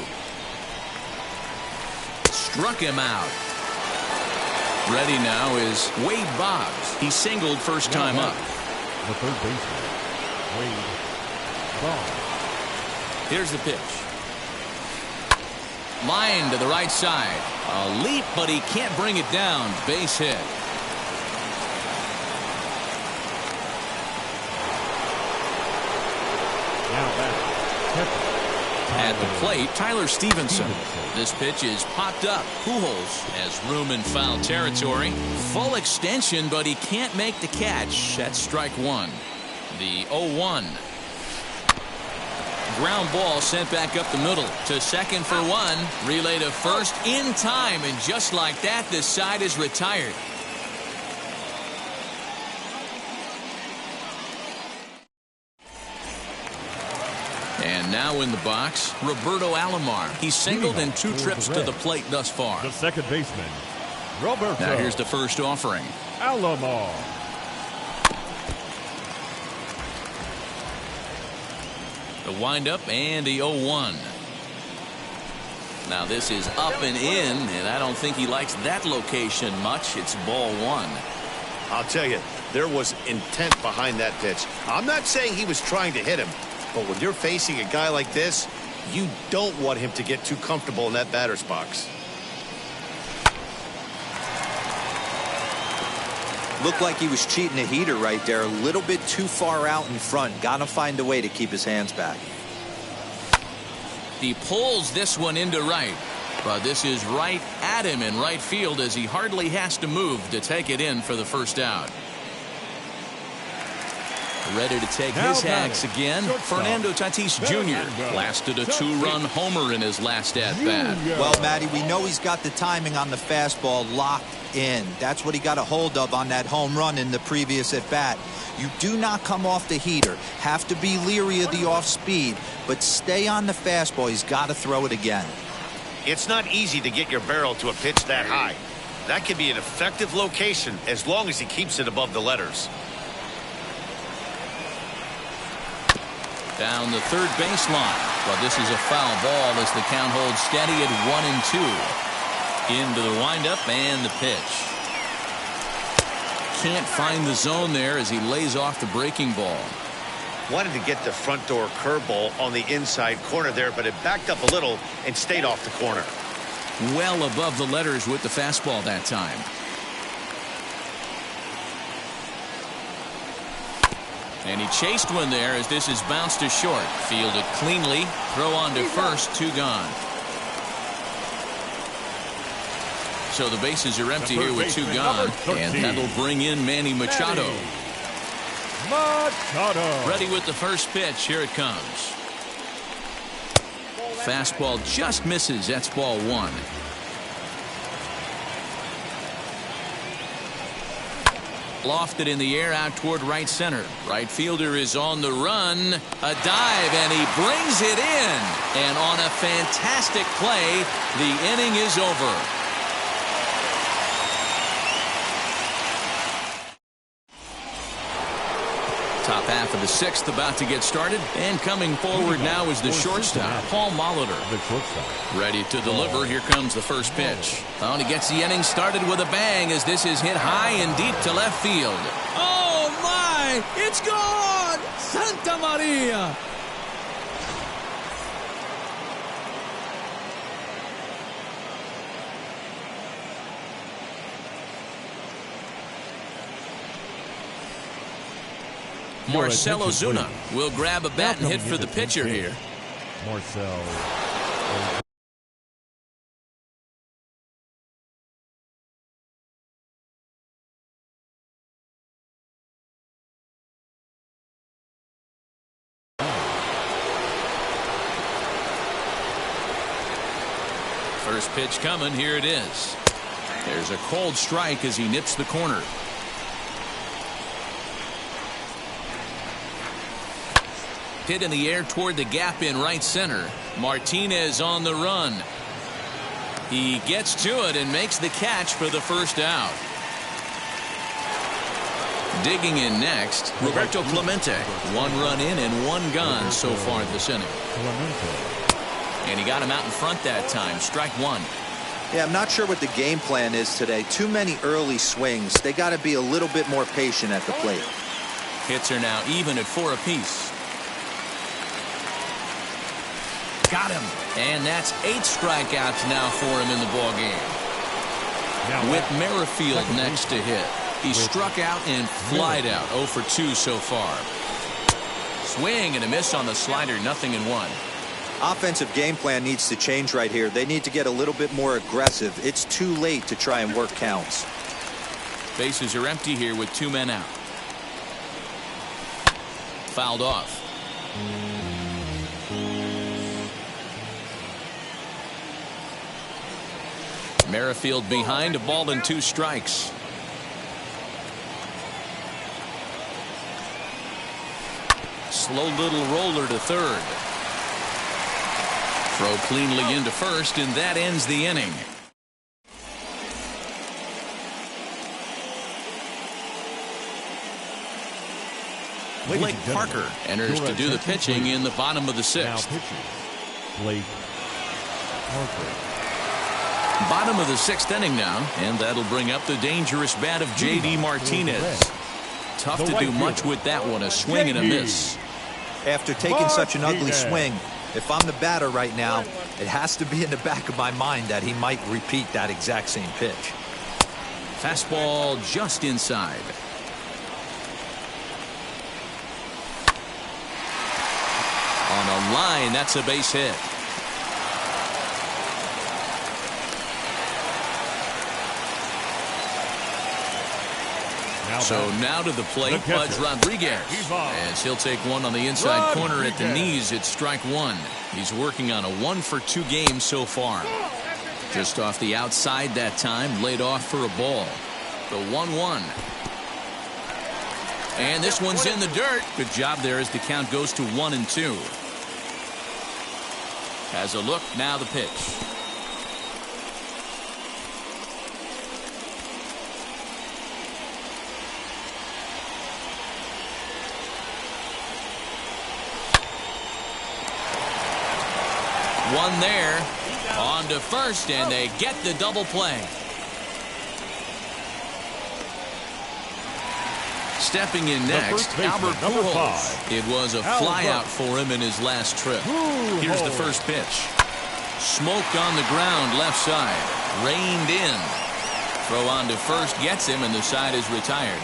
Speaker 1: Struck him out. Ready now is Wade Boggs. He singled first time up.
Speaker 2: The third baseman, Wade Boggs.
Speaker 1: Here's the pitch. Line to the right side. A leap, but he can't bring it down. Base hit. At the plate, Tyler Stevenson. This pitch is popped up. Pujols has room in foul territory. Full extension, but he can't make the catch. That's strike one. The 0-1. Ground ball sent back up the middle to second for one. Relay to first in time, and just like that, this side is retired. And now in the box, Roberto Alomar. He's singled in 2 trips to the plate thus far.
Speaker 2: The second baseman, Roberto.
Speaker 1: Now here's the first offering.
Speaker 2: Alomar.
Speaker 1: The windup and the 0-1. Now this is up and in, and I don't think he likes that location much. It's ball one.
Speaker 3: I'll tell you, there was intent behind that pitch. I'm not saying he was trying to hit him, but when you're facing a guy like this, you don't want him to get too comfortable in that batter's box.
Speaker 4: Looked like he was cheating a heater right there. A little bit too far out in front. Got to find a way to keep his hands back.
Speaker 1: He pulls this one into right. But this is right at him in right field as he hardly has to move to take it in for the first out. Ready to take his hacks again. Fernando Tatis Jr. blasted a 2-run homer in his last at-bat.
Speaker 4: Well, Matty, we know he's got the timing on the fastball locked in. That's what he got a hold of on that home run in the previous at-bat. You do not come off the heater. Have to be leery of the off-speed, but stay on the fastball. He's got to throw it again.
Speaker 3: It's not easy to get your barrel to a pitch that high. That can be an effective location as long as he keeps it above the letters.
Speaker 1: Down the third baseline. Well, this is a foul ball as the count holds steady at 1-2. Into the windup and the pitch. Can't find the zone there as he lays off the breaking ball.
Speaker 3: Wanted to get the front door curveball on the inside corner there, but it backed up a little and stayed off the corner.
Speaker 1: Well above the letters with the fastball that time. And he chased one there as this is bounced to short. Fielded cleanly. Throw on to first. 2 gone. So the bases are empty here with 2 gone. And that'll bring in Manny Machado. Ready with the first pitch. Here it comes. Fastball just misses. That's ball 1. Lofted in the air out toward right center. Right fielder is on the run. A dive, and he brings it in. And on a fantastic play, the inning is over. Top half of the 6th about to get started. And coming forward now is the shortstop, Paul Molitor. Ready to deliver. Here comes the first pitch. Oh, and he gets the inning started with a bang as this is hit high and deep to left field.
Speaker 6: Oh, my! It's gone! Santa Maria!
Speaker 1: Marcell Ozuna will grab a bat and hit for the pitcher here.
Speaker 2: Marcell.
Speaker 1: First pitch coming. Here it is. There's a cold strike as he nips the corner. Hit in the air toward the gap in right center. Martinez on the run. He gets to it and makes the catch for the first out. Digging in next, Roberto Clemente. 1 run in and 1 gone so far this inning. And he got him out in front that time. Strike 1.
Speaker 4: Yeah, I'm not sure what the game plan is today. Too many early swings. They got to be a little bit more patient at the plate.
Speaker 1: Hits are now even at 4 apiece. Got him. And that's 8 strikeouts now for him in the ballgame. With Merrifield next to hit. He struck out and flied out. 0 for 2 so far. Swing and a miss on the slider. 0-1.
Speaker 4: Offensive game plan needs to change right here. They need to get a little bit more aggressive. It's too late to try and work counts.
Speaker 1: Bases are empty here with 2 men out. Fouled off. Merrifield behind, a ball and 2 strikes. Slow little roller to third. Throw cleanly into first, and that ends the inning. Blake Parker enters to do the pitching in the bottom of the 6th.
Speaker 2: Blake Parker.
Speaker 1: Bottom of the 6th inning now, and that'll bring up the dangerous bat of J.D. Martinez. Tough to do much with that one, a swing and a miss.
Speaker 4: After taking such an ugly swing, if I'm the batter right now, it has to be in the back of my mind that he might repeat that exact same pitch.
Speaker 1: Fastball just inside. On a line, that's a base hit. So now to the plate, Pudge Rodriguez, as he'll take one on the inside corner at the knees. It's strike 1. He's working on a 1 for 2 game so far. Just off the outside that time, laid off for a ball. The 1-1. And this one's in the dirt. Good job there as the count goes to 1-2. Has a look, now the pitch. One there, on to first, and they get the double play. Stepping in next, Albert Pujols. It was a flyout for him in his last trip. Here's the first pitch. Smoked on the ground, left side. Reined in. Throw on to first gets him, and the side is retired.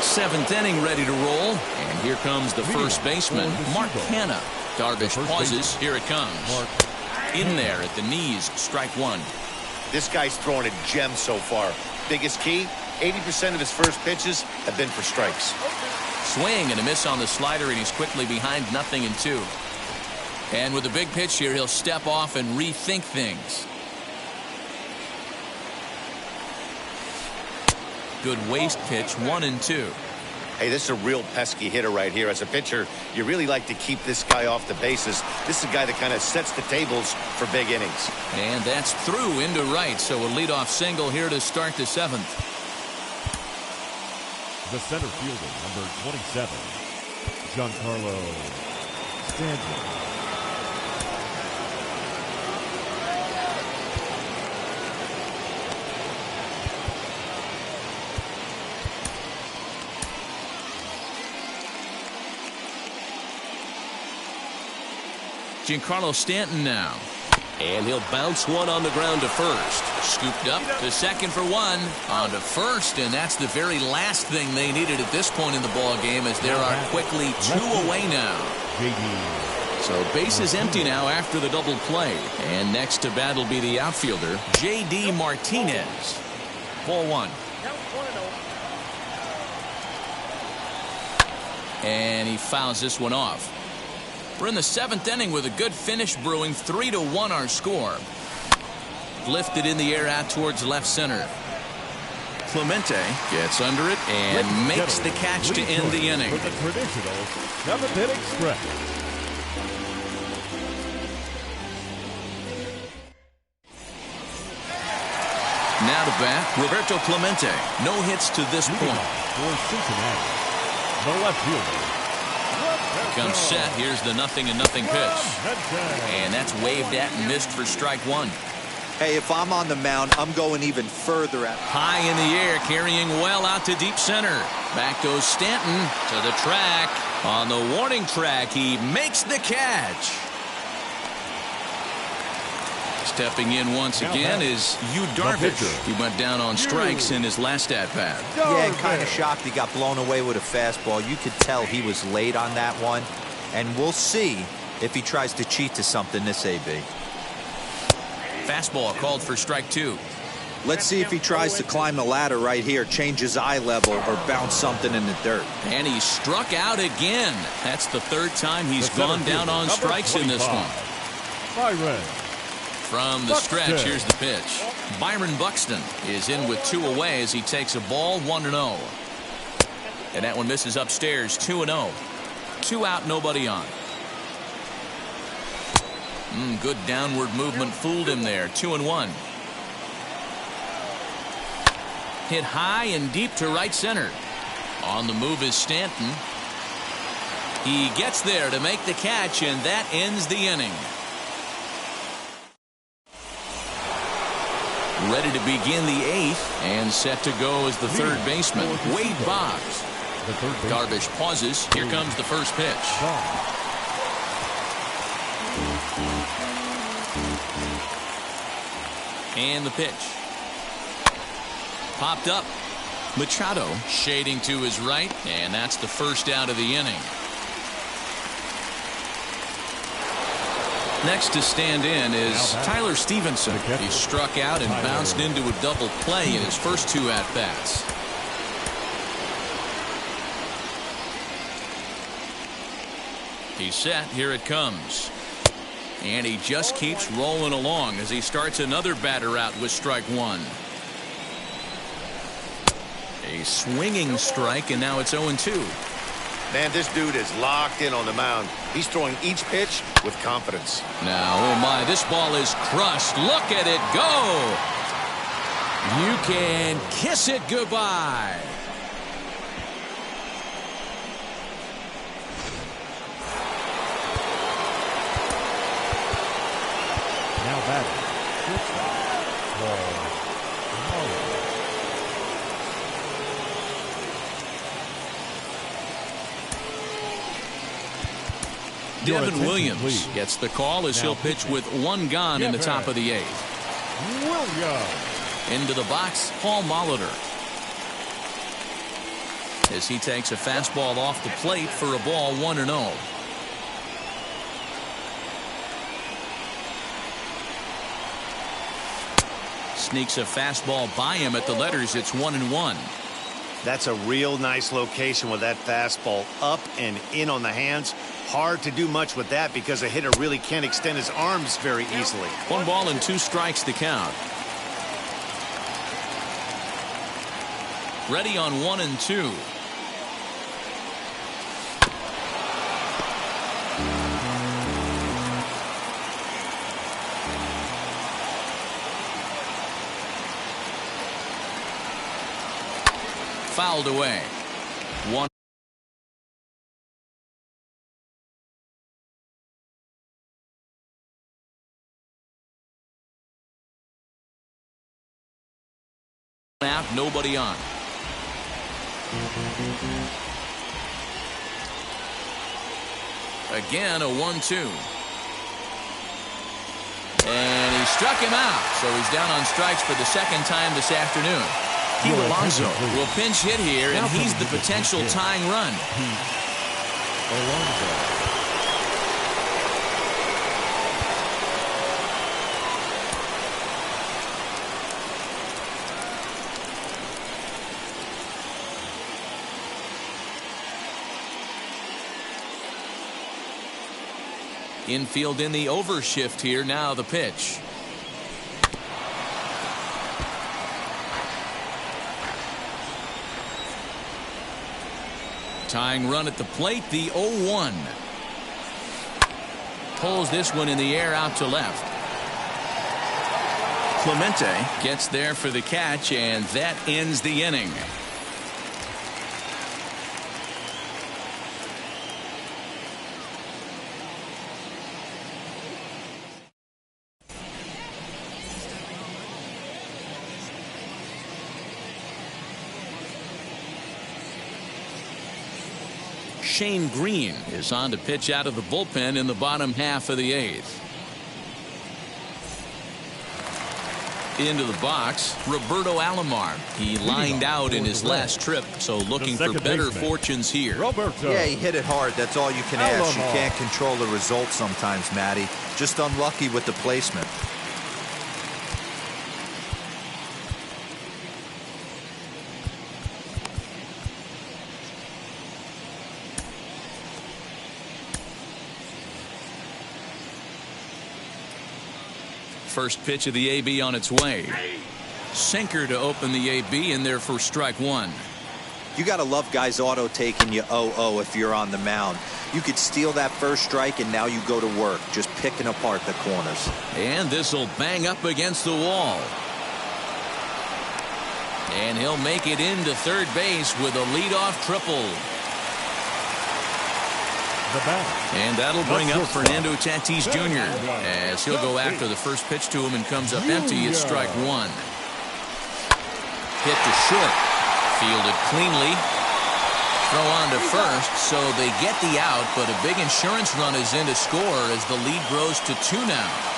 Speaker 1: 7th inning ready to roll, and here comes the first baseman, Mark Hanna. Darvish pauses. Here it comes. In there at the knees. Strike 1.
Speaker 3: This guy's throwing a gem so far. Biggest key, 80% of his first pitches have been for strikes.
Speaker 1: Swing and a miss on the slider, and he's quickly behind 0-2. And with a big pitch here, he'll step off and rethink things. Good waist pitch, 1-2.
Speaker 3: Hey, this is a real pesky hitter right here. As a pitcher, you really like to keep this guy off the bases. This is a guy that kind of sets the tables for big innings.
Speaker 1: And that's through into right, so a leadoff single here to start the 7th.
Speaker 2: The center fielder, number 27, Giancarlo Stanton.
Speaker 1: Giancarlo Stanton now. And he'll bounce one on the ground to first. Scooped up to second for 1. On to first, and that's the very last thing they needed at this point in the ball game, as there are quickly 2 away now. So base is empty now after the double play. And next to bat will be the outfielder, J.D. Martinez. Ball 1. And he fouls this one off. We're in the 7th inning with a good finish brewing. 3-1 our score. Lifted in the air out towards left center. Clemente gets under it and makes the catch to end the inning.
Speaker 2: For the traditional 7th inning stretch.
Speaker 1: Now to bat, Roberto Clemente. No hits to this point.
Speaker 2: For Cincinnati, the left fielder.
Speaker 1: Comes set. Here's the 0-0 pitch. And that's waved at and missed for strike 1.
Speaker 4: Hey, if I'm on the mound, I'm going even further out.
Speaker 1: High in the air, carrying well out to deep center. Back goes Stanton to the track. On the warning track, he makes the catch. Stepping in once again is Darvish. He went down on strikes in his last at-bat.
Speaker 4: Yeah, and kind of shocked he got blown away with a fastball. You could tell he was late on that one. And we'll see if he tries to cheat to something this AB.
Speaker 1: Fastball called for strike 2.
Speaker 4: Let's see if he tries to climb the ladder right here, change his eye level, or bounce something in the dirt.
Speaker 1: And he struck out again. That's the third time he's gone down on strikes in this one. From the stretch, here's the pitch. Byron Buxton is in with 2 away as he takes a ball, 1-0. And that one misses upstairs, 2-0. 2 out, nobody on. Good downward movement fooled him there. 2-1. Hit high and deep to right center. On the move is Stanton. He gets there to make the catch, and that ends the inning. Ready to begin the 8th and set to go as the third baseman, Wade Boggs. Darvish pauses. Here comes the first pitch. And the pitch. Popped up. Machado shading to his right, and that's the first out of the inning. Next to stand in is Tyler Stevenson. He struck out and bounced into a double play in his first 2 at-bats. He's set. Here it comes. And he just keeps rolling along as he starts another batter out with strike 1. A swinging strike, and now it's 0-2.
Speaker 3: Man, this dude is locked in on the mound. He's throwing each pitch with confidence.
Speaker 1: Now, oh my, this ball is crushed. Look at it go. You can kiss it goodbye.
Speaker 2: Now batting.
Speaker 1: Devin Williams gets the call as he'll pitch with 1 gone in the top of the 8th. Into the box, Paul Molitor. As he takes a fastball off the plate for a ball, 1-0. Sneaks a fastball by him at the letters. It's 1-1.
Speaker 3: That's a real nice location with that fastball up and in on the hands. Hard to do much with that because a hitter really can't extend his arms very easily.
Speaker 1: 1 ball and 2 strikes to count. Ready on 1 and 2. Fouled away. 1. Out, nobody on. Again, a 1-2. And he struck him out, so he's down on strikes for the 2nd time this afternoon. Pete Alonso will pinch hit here, and he's the potential tying run. Infield in the overshift here. Now the pitch. Tying run at the plate, the 0-1. Pulls this one in the air out to left. Clemente gets there for the catch, and that ends the inning. Shane Green is on to pitch out of the bullpen in the bottom half of the 8th. Into the box, Roberto Alomar. He lined out in his last trip, so looking for better fortunes here.
Speaker 4: Yeah, he hit it hard. That's all you can ask. You can't control the result sometimes, Matty. Just unlucky with the placement.
Speaker 1: First pitch of the AB on its way. Sinker to open the AB in there for strike 1.
Speaker 4: You got to love guys auto taking you 0-0 if you're on the mound. You could steal that first strike and now you go to work just picking apart the corners.
Speaker 1: And this will bang up against the wall. And he'll make it into third base with a leadoff triple. And that'll bring up Fernando Tatis Jr. as he'll go after the first pitch to him and comes up empty at strike 1. Hit to short. Fielded cleanly. Throw on to first, so they get the out, but a big insurance run is in to score as the lead grows to 2 now.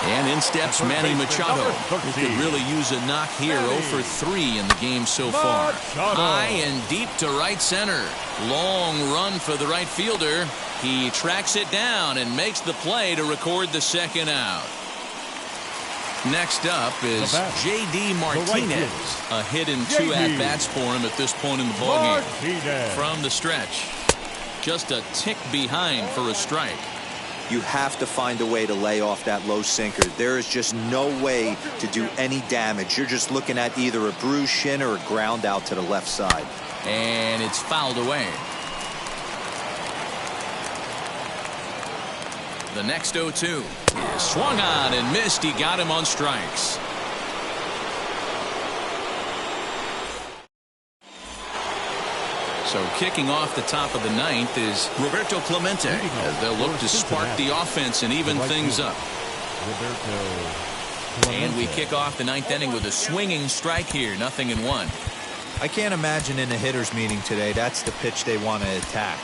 Speaker 1: And in steps Manny Machado, who could really use a knock here. 0 for 3 in the game so far. High and deep to right center. Long run for the right fielder. He tracks it down and makes the play to record the second out. Next up is J.D. Martinez. A hit and 2 at-bats for him at this point in the ballgame. From the stretch. Just a tick behind for a strike.
Speaker 4: You have to find a way to lay off that low sinker. There is just no way to do any damage. You're just looking at either a bruised shin or a ground out to the left side.
Speaker 1: And it's fouled away. The next 0-2 is swung on and missed. He got him on strikes. So kicking off the top of the 9th is Roberto Clemente as they'll look to spark the offense and even things up. And we kick off the 9th inning with a swinging strike here. 0-1.
Speaker 4: I can't imagine in a hitter's meeting today that's the pitch they want to attack.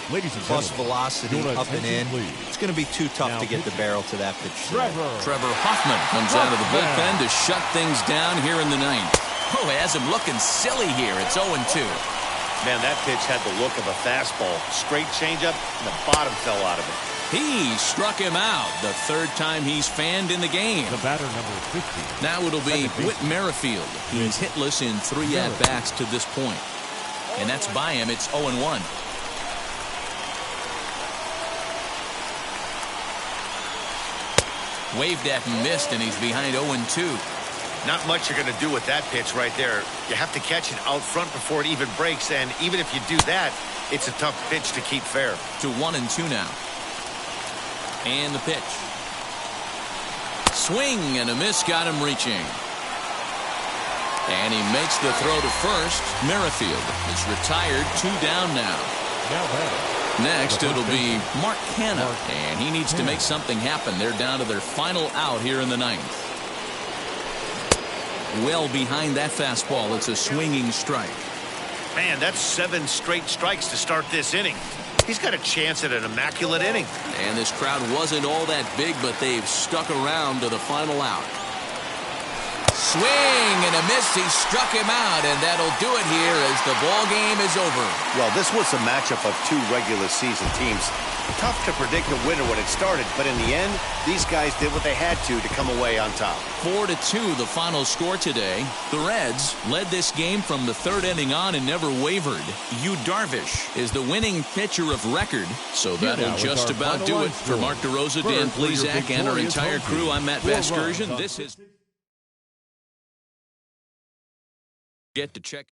Speaker 4: Plus velocity up and in. It's going to be too tough to get the barrel to that pitch.
Speaker 1: Trevor Hoffman comes out of the bullpen to shut things down here in the 9th. Oh, has him looking silly here. It's 0-2.
Speaker 3: Man, that pitch had the look of a fastball. Straight changeup, and the bottom fell out of it.
Speaker 1: He struck him out the 3rd time he's fanned in the game.
Speaker 2: The batter number 50.
Speaker 1: Now it'll be Whit Merrifield. He's hitless in 3 at-bats to this point. And that's by him. It's 0-1. Waved at and missed, and he's behind 0-2.
Speaker 3: Not much you're going to do with that pitch right there. You have to catch it out front before it even breaks, and even if you do that, it's a tough pitch to keep fair.
Speaker 1: To 1-2 now. And the pitch. Swing and a miss got him reaching. And he makes the throw to first. Merrifield is retired. 2 down now. Next it'll be Mark Canha, and he needs to make something happen. They're down to their final out here in the 9th. Well behind that fastball. It's a swinging strike.
Speaker 3: Man, that's 7 straight strikes to start this inning. He's got a chance at an immaculate inning.
Speaker 1: And this crowd wasn't all that big, but they've stuck around to the final out. Swing and a miss. He struck him out, and that'll do it here as the ball game is over.
Speaker 3: Well, this was a matchup of 2 regular season teams. Tough to predict a winner when it started, but in the end, these guys did what they had to come away on top.
Speaker 1: 4-2 the final score today. The Reds led this game from the 3rd inning on and never wavered. Yu Darvish is the winning pitcher of record. So that'll just about do it. For Mark DeRosa, Dan Plesac, and our entire crew, I'm Matt Vasgersian. This is get to check.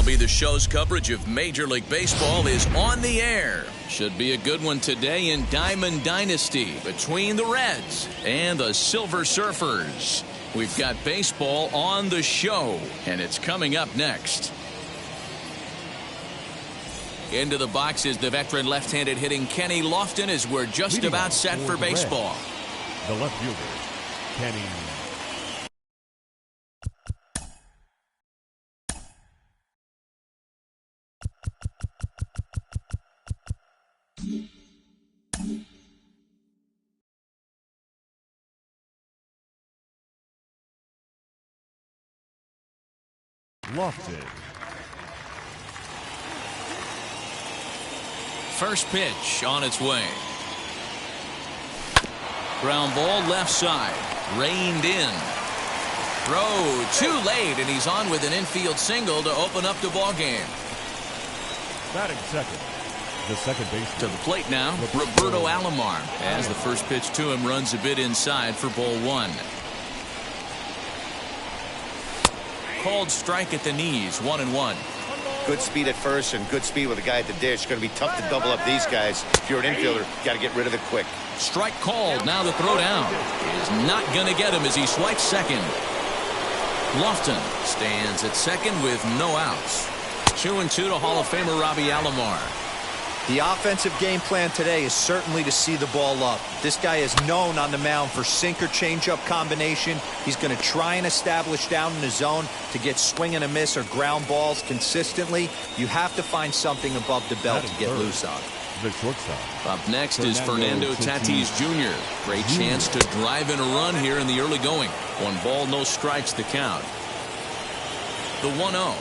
Speaker 1: MLB The Show's coverage of Major League Baseball is on the air. Should be a good one today in Diamond Dynasty between the Reds and the Silver Surfers. We've got baseball on the show, and it's coming up next. Into the box is the veteran left-handed hitting Kenny Lofton as we're just about set for baseball.
Speaker 2: The left fielder, Kenny. Lofton.
Speaker 1: First pitch on its way. Ground ball left side. Reined in. Throw too late, and he's on with an infield single to open up the ball game.
Speaker 2: Batting second. The second baseman.
Speaker 1: To the plate now, Roberto Alomar. As the first pitch to him runs a bit inside for ball one. Called strike at the knees, 1-1.
Speaker 3: Good speed at first and good speed with a guy at the dish. Going to be tough to double up these guys. If you're an infielder, got to get rid of it quick.
Speaker 1: Strike called. Now the throw down is not going to get him as he swipes second. Lofton stands at second with no outs. 2-2 to Hall of Famer Robbie Alomar.
Speaker 4: The offensive game plan today is certainly to see the ball up. This guy is known on the mound for sinker changeup combination. He's going to try and establish down in the zone to get swing and a miss or ground balls consistently. You have to find something above the belt to get loose on.
Speaker 2: The shortstop.
Speaker 1: Up next is Fernando Tatis Jr. Great chance to drive in a run here in the early going. 1 ball, no strikes to count. The 1-0.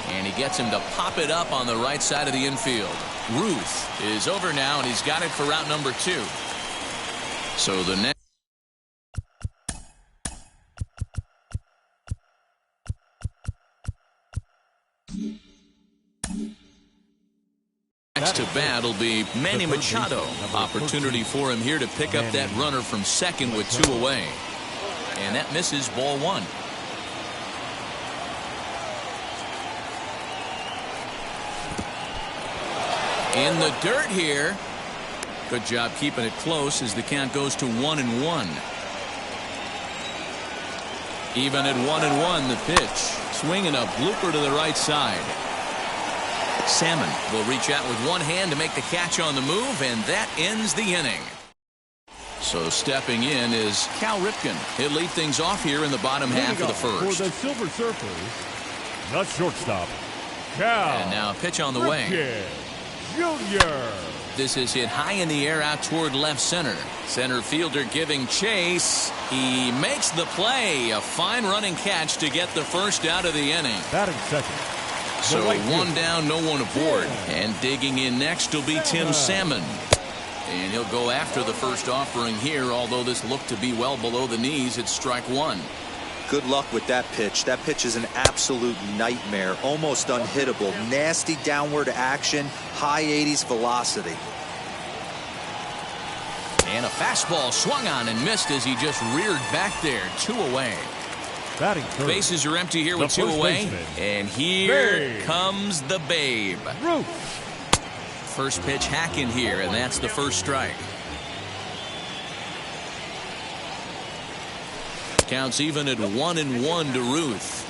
Speaker 1: And he gets him to pop it up on the right side of the infield. Ruth is over now, and he's got it for out number 2. So the next to bat will be Manny Machado. Opportunity for him here to pick up that runner from second with 2 away. And that misses, ball 1. In the dirt here. Good job keeping it close as the count goes to 1-1. Even at 1-1, the pitch. Swinging a blooper to the right side. Salmon will reach out with one hand to make the catch on the move, and that ends the inning. So stepping in is Cal Ripken. He'll lead things off here in the bottom half of the first.
Speaker 2: For the Silver Surfers, not shortstop, Cal.
Speaker 1: And now a pitch on the way.
Speaker 2: Junior.
Speaker 1: This is hit high in the air out toward left center. Center fielder giving chase. He makes the play. A fine running catch to get the first out of the inning.
Speaker 2: Batting second.
Speaker 1: So one down, no one aboard. And digging in next will be Tim Salmon. And he'll go after the first offering here, although this looked to be well below the knees. It's strike one.
Speaker 4: Good luck with that pitch. That pitch is an absolute nightmare. Almost unhittable. Nasty downward action. High 80s velocity.
Speaker 1: And a fastball swung on and missed as he just reared back there. 2 away.
Speaker 2: Batting third.
Speaker 1: Bases are empty here with 2 away. And here comes the Babe. First pitch hacking here, and that's the first strike. Counts even at 1-1 to Ruth.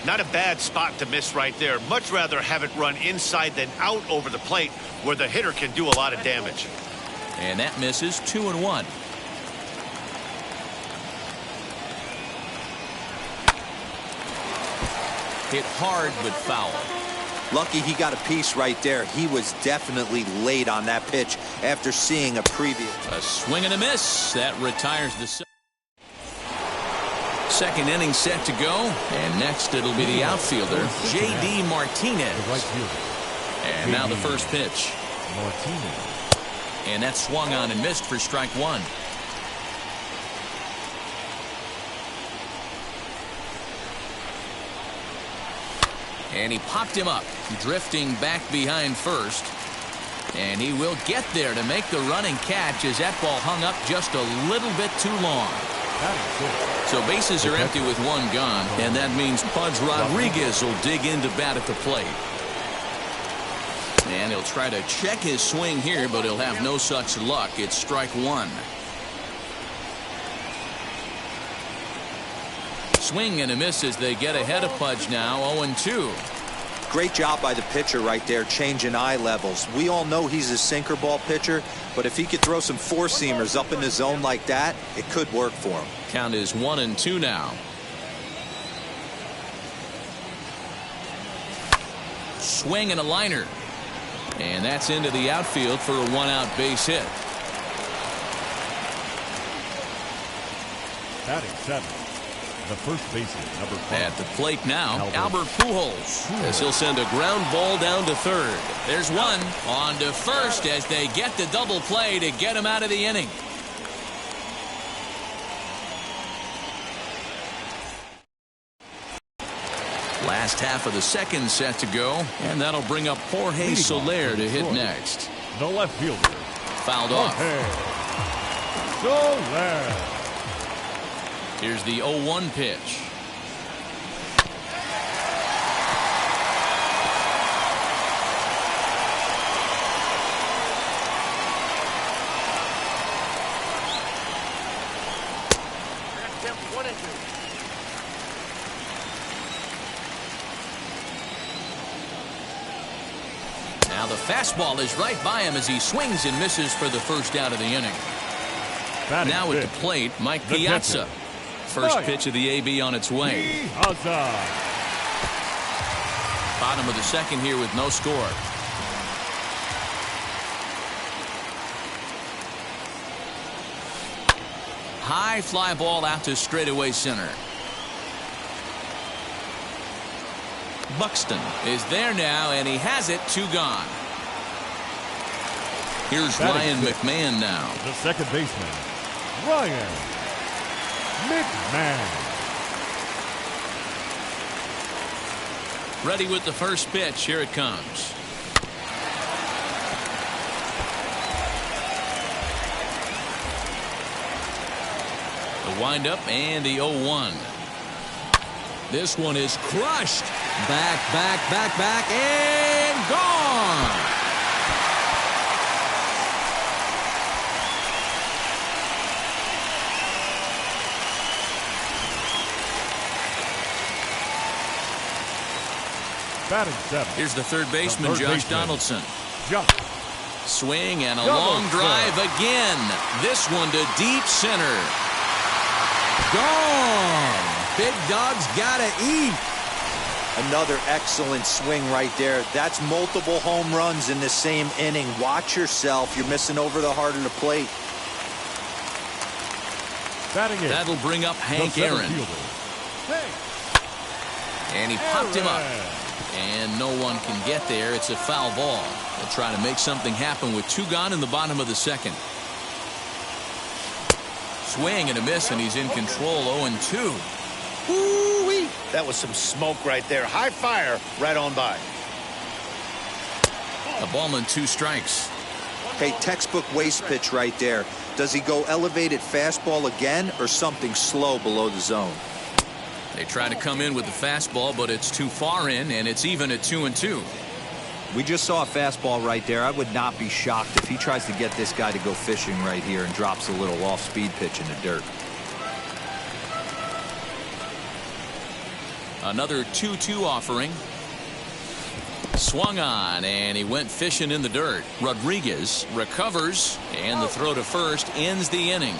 Speaker 3: Not a bad spot to miss right there. Much rather have it run inside than out over the plate where the hitter can do a lot of damage.
Speaker 1: And that misses. 2-1. Hit hard but foul.
Speaker 4: Lucky he got a piece right there. He was definitely late on that pitch after seeing a previous.
Speaker 1: A swing and a miss. That retires the second inning set to go. And next it'll be the outfielder, J.D. Martinez. And now the first pitch. And that swung on and missed for strike one. And he popped him up, drifting back behind first. And he will get there to make the running catch as that ball hung up just a little bit too long. So bases are empty with one gone, and that means Pudge Rodriguez will dig in to bat at the plate. And he'll try to check his swing here, but he'll have no such luck. It's strike one. Swing and a miss as they get ahead of Pudge now, 0-2.
Speaker 4: Great job by the pitcher right there, changing eye levels. We all know he's a sinker ball pitcher, but if he could throw some four-seamers up in the zone like that, it could work for him.
Speaker 1: Count is 1-2 now. Swing and a liner. And that's into the outfield for a one-out base hit.
Speaker 2: Batting seventh, the first baseman, number 5.
Speaker 1: At the plate now, Albert Pujols, as he'll send a ground ball down to third. There's one on to first as they get the double play to get him out of the inning. Last half of the second set to go, and that'll bring up Jorge Soler to hit next.
Speaker 2: The left fielder.
Speaker 1: Fouled off.
Speaker 2: Soler.
Speaker 1: Here's the 0-1 pitch. Now the fastball is right by him as he swings and misses for the first out of the inning. Now at the plate, Mike Piazza. First pitch of the AB on its way. Bottom of the second here with no score. High fly ball out to straightaway center. Buxton is there now, and he has it. 2 gone. Here's Ryan McMahon now.
Speaker 2: The second baseman, Ryan McMahon.
Speaker 1: Ready with the first pitch. Here it comes. The windup and the 0-1. This one is crushed. Back, and gone.
Speaker 2: Batting seven.
Speaker 1: Here's the third baseman, Josh Donaldson. Swing and a long drive again. This one to deep center.
Speaker 6: Gone. Big dog's gotta eat.
Speaker 4: Another excellent swing right there. That's multiple home runs in the same inning. Watch yourself. You're missing over the heart of the plate.
Speaker 1: That'll bring up Hank Aaron. And he popped him up. And no one can get there. It's a foul ball. They'll try to make something happen with 2 gone in the bottom of the second. Swing and a miss, and he's in control. 0-2.
Speaker 3: Ooh-wee. That was some smoke right there. High fire right on by.
Speaker 1: A ball and 2 strikes.
Speaker 4: Hey, textbook waste pitch right there. Does he go elevated fastball again or something slow below the zone?
Speaker 1: They try to come in with the fastball, but it's too far in, and it's even at 2-2.
Speaker 4: We just saw a fastball right there. I would not be shocked if he tries to get this guy to go fishing right here and drops a little off-speed pitch in the dirt.
Speaker 1: Another 2-2 offering. Swung on, and he went fishing in the dirt. Rodriguez recovers, and the throw to first ends the inning.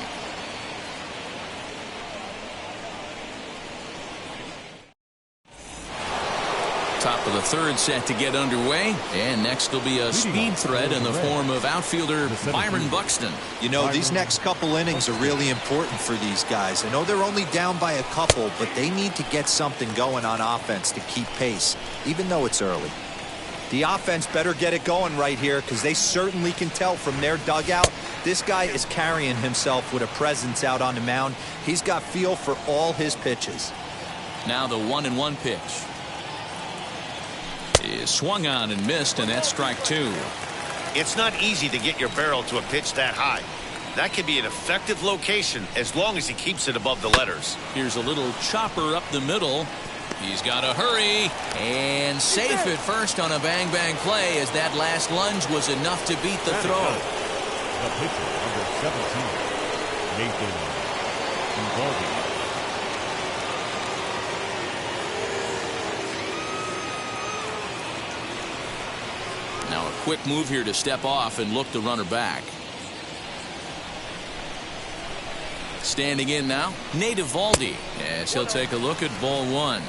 Speaker 1: Top of the third set to get underway, and next will be a speed threat in the form of outfielder Byron Buxton.
Speaker 4: You know, these next couple innings are really important for these guys. I know they're only down by a couple, but they need to get something going on offense to keep pace, even though it's early. The offense better get it going right here, because they certainly can tell from their dugout this guy is carrying himself with a presence out on the mound. He's got feel for all his pitches.
Speaker 1: Now the 1-1 pitch is swung on and missed, and that's strike 2.
Speaker 3: It's not easy to get your barrel to a pitch that high. That can be an effective location as long as he keeps it above the letters.
Speaker 1: Here's a little chopper up the middle. He's got to hurry, and safe at first on a bang-bang play, as that last lunge was enough to beat the throw.
Speaker 2: The pitcher, number 17, Nathan Eovaldi.
Speaker 1: Now a quick move here to step off and look the runner back. Standing in now, Nate Eovaldi, as he'll take a look at ball 1.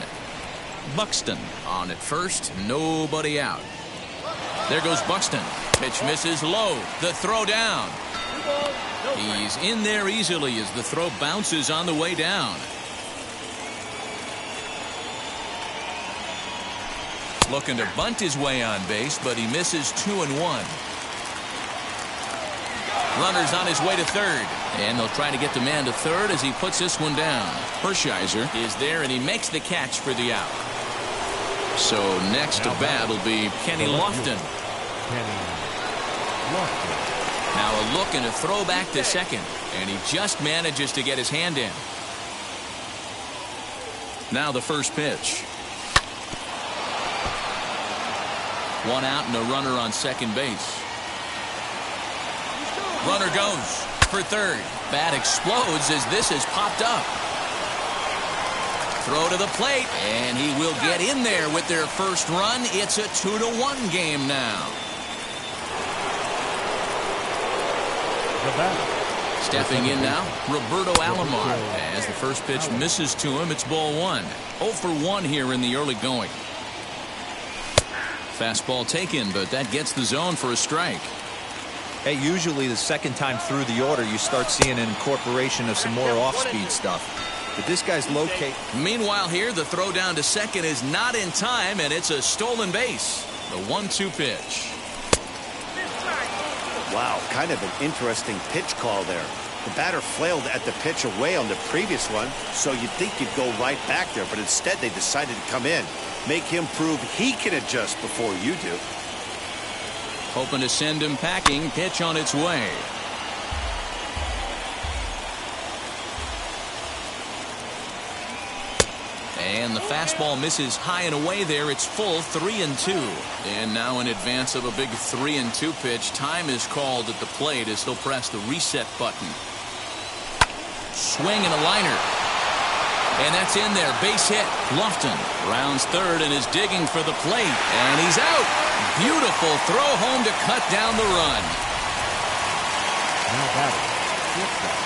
Speaker 1: Buxton on at first, nobody out. There goes Buxton. Pitch misses low. The throw down. He's in there easily as the throw bounces on the way down. Looking to bunt his way on base, but he misses 2-1. Runner's on his way to third, and they'll try to get the man to third as he puts this one down. Hershiser is there, and he makes the catch for the out. So next to bat will be Kenny Lofton. Now a look and a throw back to second, and he just manages to get his hand in. Now the first pitch. 1 out and a runner on second base. Runner goes for third. Bat explodes as this has popped up. Throw to the plate, and he will get in there with their first run. It's a 2-1 game now. Stepping in now, Roberto Alomar. As the first pitch misses to him, it's ball 1. 0 for 1 here in the early going. Fastball taken, but that gets the zone for a strike.
Speaker 4: Hey, usually the second time through the order, you start seeing an incorporation of some more off-speed stuff. But this guy's located.
Speaker 1: Meanwhile here, the throw down to second is not in time, and it's a stolen base. The 1-2 pitch.
Speaker 3: Wow, kind of an interesting pitch call there. The batter flailed at the pitch away on the previous one, so you'd think he'd go right back there, but instead they decided to come in. Make him prove he can adjust before you do.
Speaker 1: Hoping to send him packing. Pitch on its way. And the fastball misses high and away there. It's full 3-2. And now in advance of a big 3-2 pitch, time is called at the plate as he'll press the reset button. Swing and a liner. And that's in there. Base hit. Lofton rounds third and is digging for the plate. And he's out. Beautiful throw home to cut down the run.
Speaker 2: Now batting, shortstop,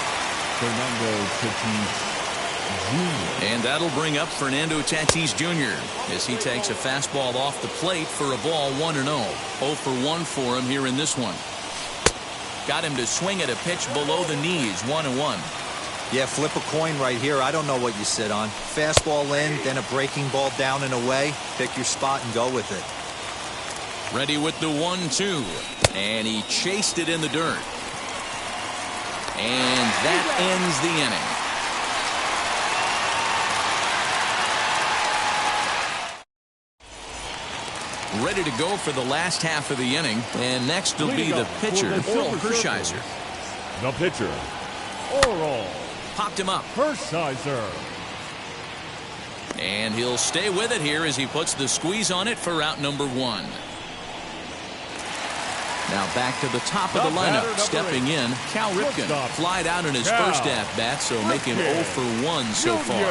Speaker 2: Fernando Tatis Jr.
Speaker 1: And that'll bring up Fernando Tatis Jr. as he takes a fastball off the plate for a ball 1-0. 0 for 1 for him here in this one. Got him to swing at a pitch below the knees. 1-1.
Speaker 4: Yeah, flip a coin right here. I don't know what you sit on. Fastball in, then a breaking ball down and away. Pick your spot and go with it.
Speaker 1: Ready with the 1-2. And he chased it in the dirt. And that ends the inning. Ready to go for the last half of the inning. And next will be the pitcher, Oral Hershiser.
Speaker 2: The pitcher, Oral.
Speaker 1: Popped him up.
Speaker 2: Hershiser.
Speaker 1: And he'll stay with it here as he puts the squeeze on it for out number 1. Now back to the top of the lineup. Stepping in, Cal Ripken. Flied out in his first at-bat, so make him 0 for 1 so far.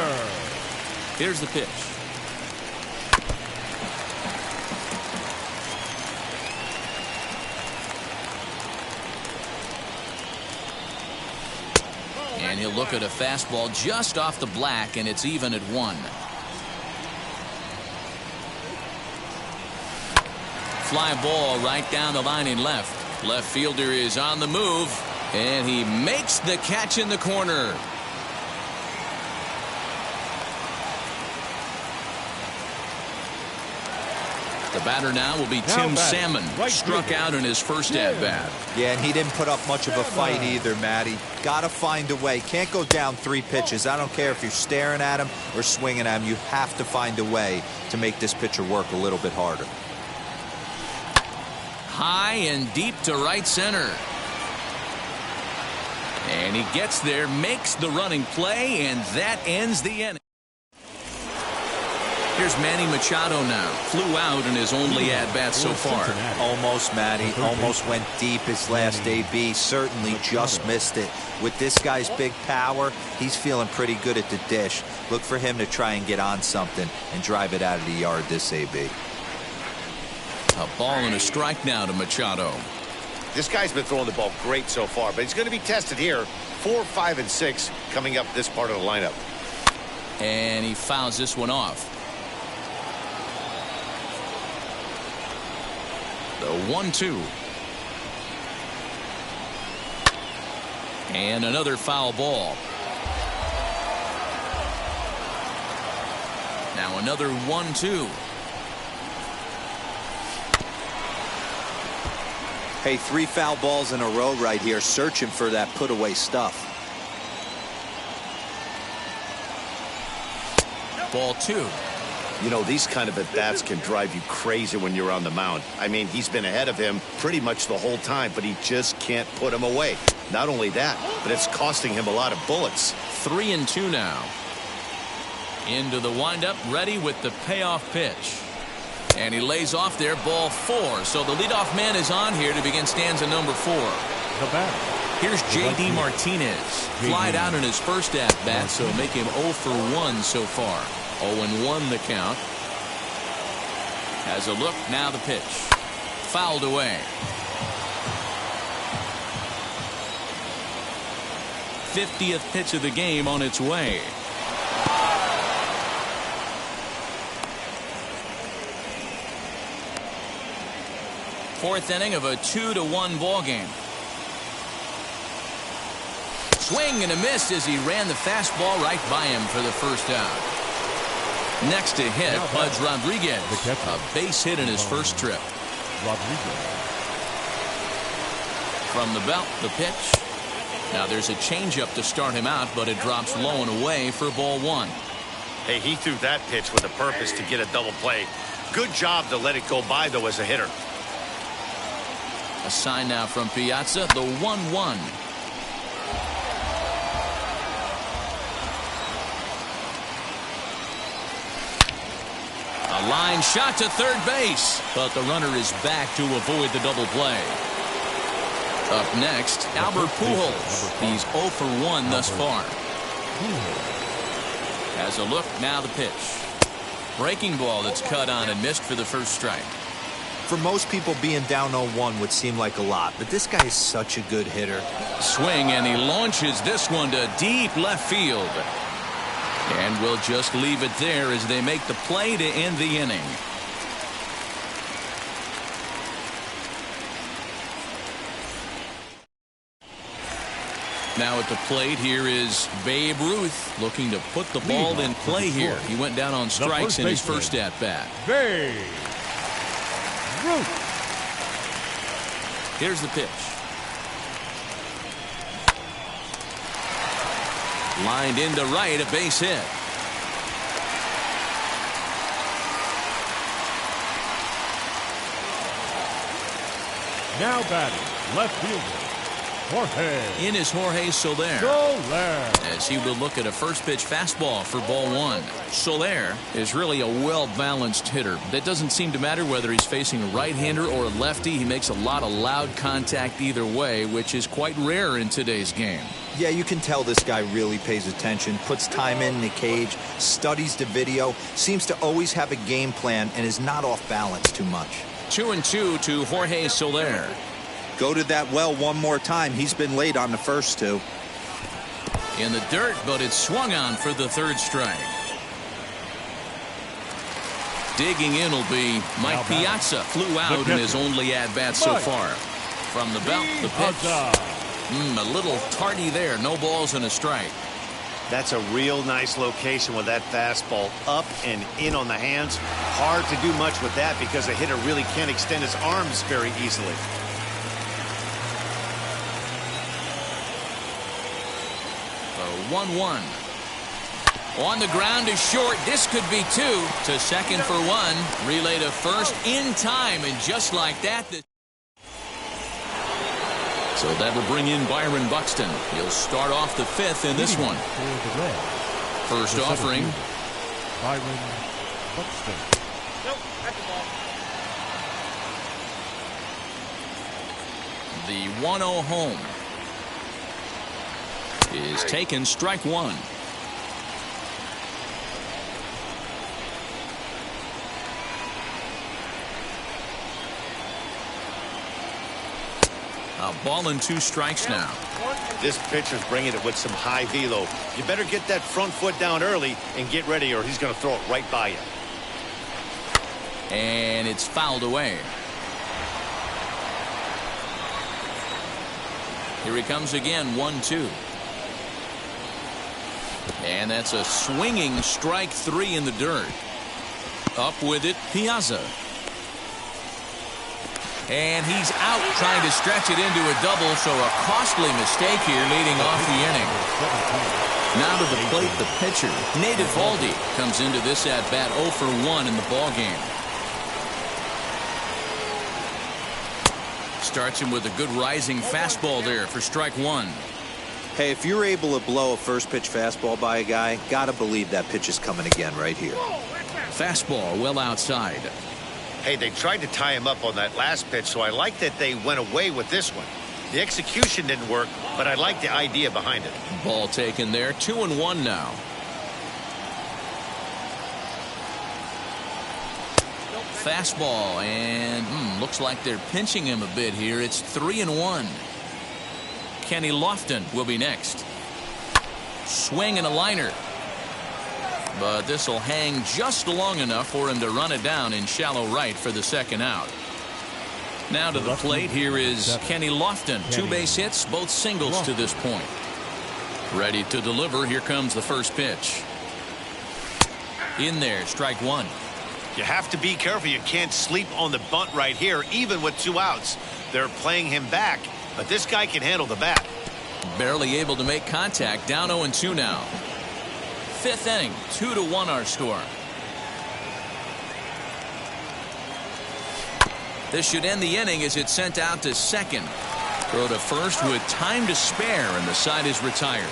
Speaker 1: Here's the pitch. And he'll look at a fastball just off the black, and it's even at 1. Fly ball right down the line in left. Left fielder is on the move, and he makes the catch in the corner. The batter now will be Tim Salmon. Struck out in his first at-bat.
Speaker 4: Yeah, and he didn't put up much of a fight either, Matty. Got to find a way. Can't go down 3 pitches. I don't care if you're staring at him or swinging at him. You have to find a way to make this pitcher work a little bit harder.
Speaker 1: High and deep to right center. And he gets there, makes the running play, and that ends the inning. Here's Manny Machado now. Flew out in his only at-bat so far.
Speaker 4: Almost, Matty. Almost went deep his last AB. Certainly just missed it. With this guy's big power, he's feeling pretty good at the dish. Look for him to try and get on something and drive it out of the yard this AB.
Speaker 1: A ball and a strike now to Machado.
Speaker 3: This guy's been throwing the ball great so far, but he's going to be tested here. 4, 5, and 6 coming up this part of the lineup.
Speaker 1: And he fouls this one off. The 1-2. And another foul ball. Now another 1-2.
Speaker 4: Hey, 3 foul balls in a row right here, searching for that put-away stuff.
Speaker 1: Ball 2.
Speaker 3: You know, these kind of at-bats can drive you crazy when you're on the mound. I mean, he's been ahead of him pretty much the whole time, but he just can't put him away. Not only that, but it's costing him a lot of bullets.
Speaker 1: 3-2 now. Into the windup, ready with the payoff pitch. And he lays off there, ball 4. So the leadoff man is on here to begin stanza number 4. Here's J.D. Martinez. Flied out in his first at-bat, so make him 0 for 1 so far. 0-1 the count. Has a look, now the pitch. Fouled away. 50th pitch of the game on its way. Fourth inning of a 2-1 ball game. Swing and a miss as he ran the fastball right by him for the first out. Next to hit, Pudge Rodriguez. A base hit in his first trip. From the belt, the pitch. Now there's a changeup to start him out, but it drops low and away for ball 1.
Speaker 3: Hey, he threw that pitch with a purpose to get a double play. Good job to let it go by, though, as a hitter.
Speaker 1: A sign now from Piazza, the 1-1. A line shot to third base, but the runner is back to avoid the double play. Up next, Albert Pujols. He's 0 for 1 thus far. Has a look, now the pitch. Breaking ball that's cut on and missed for the first strike.
Speaker 4: For most people, being down 0-1 would seem like a lot, but this guy is such a good hitter.
Speaker 1: Swing, and he launches this one to deep left field. And we'll just leave it there as they make the play to end the inning. Now at the plate here is Babe Ruth looking to put the ball in play here. He went down on strikes in his first at-bat.
Speaker 2: Babe Ruth.
Speaker 1: Here's the pitch. Lined into right, a base hit.
Speaker 2: Now batting, left fielder, Jorge.
Speaker 1: In is Jorge Soler. As he will look at a first pitch fastball for ball one. Soler is really a well-balanced hitter. That doesn't seem to matter whether he's facing a right-hander or a lefty. He makes a lot of loud contact either way, which is quite rare in today's game.
Speaker 4: Yeah, you can tell this guy really pays attention, puts time in the cage, studies the video, seems to always have a game plan, and is not off balance too much.
Speaker 1: 2-2 to Jorge Soler.
Speaker 4: Go to that well one more time. He's been late on the first two.
Speaker 1: In the dirt, but it's swung on for the third strike. Digging in will be Mike Piazza. Flew out in his only at-bat so far. From the belt, the pitch. A little tardy there. No balls and a strike.
Speaker 3: That's a real nice location with that fastball up and in on the hands. Hard to do much with that because a hitter really can't extend his arms very easily.
Speaker 1: The 1-1. On the ground is short. This could be two. To second for one. Relay to first in time. And just like that. So that will bring in Byron Buxton. He'll start off the fifth in this one. First offering.
Speaker 2: Byron Buxton.
Speaker 1: The 1-0 home is taken, strike one. A ball and two strikes now.
Speaker 3: This pitcher's bringing it with some high velo. You better get that front foot down early and get ready, or he's going to throw it right by you.
Speaker 1: And it's fouled away. Here he comes again, 1-2. And that's a swinging strike three in the dirt. Up with it, Piazza. And he's out trying to stretch it into a double, so a costly mistake here leading off the inning. Now to the plate, the pitcher, Nate Eovaldi, comes into this at-bat 0 for 1 in the ballgame. Starts him with a good rising fastball there for strike one.
Speaker 4: Hey, if you're able to blow a first pitch fastball by a guy, gotta believe that pitch is coming again right here.
Speaker 1: Fastball well outside.
Speaker 3: Hey, they tried to tie him up on that last pitch, so I like that they went away with this one. The execution didn't work, but I like the idea behind it.
Speaker 1: Ball taken there, 2-1 now. Fastball, and looks like they're pinching him a bit here. It's 3-1. Kenny Lofton will be next. Swing and a liner. But this will hang just long enough for him to run it down in shallow right for the second out. Now to the plate, here is Kenny Lofton. 2 base hits, both singles to this point. Ready to deliver. Here comes the first pitch. In there, strike one.
Speaker 3: You have to be careful. You can't sleep on the bunt right here, even with 2 outs. They're playing him back, but this guy can handle the bat.
Speaker 1: Barely able to make contact. Down 0-2 now. 5th inning, 2-1 our score. This should end the inning as it's sent out to second. Throw to first with time to spare, and the side is retired.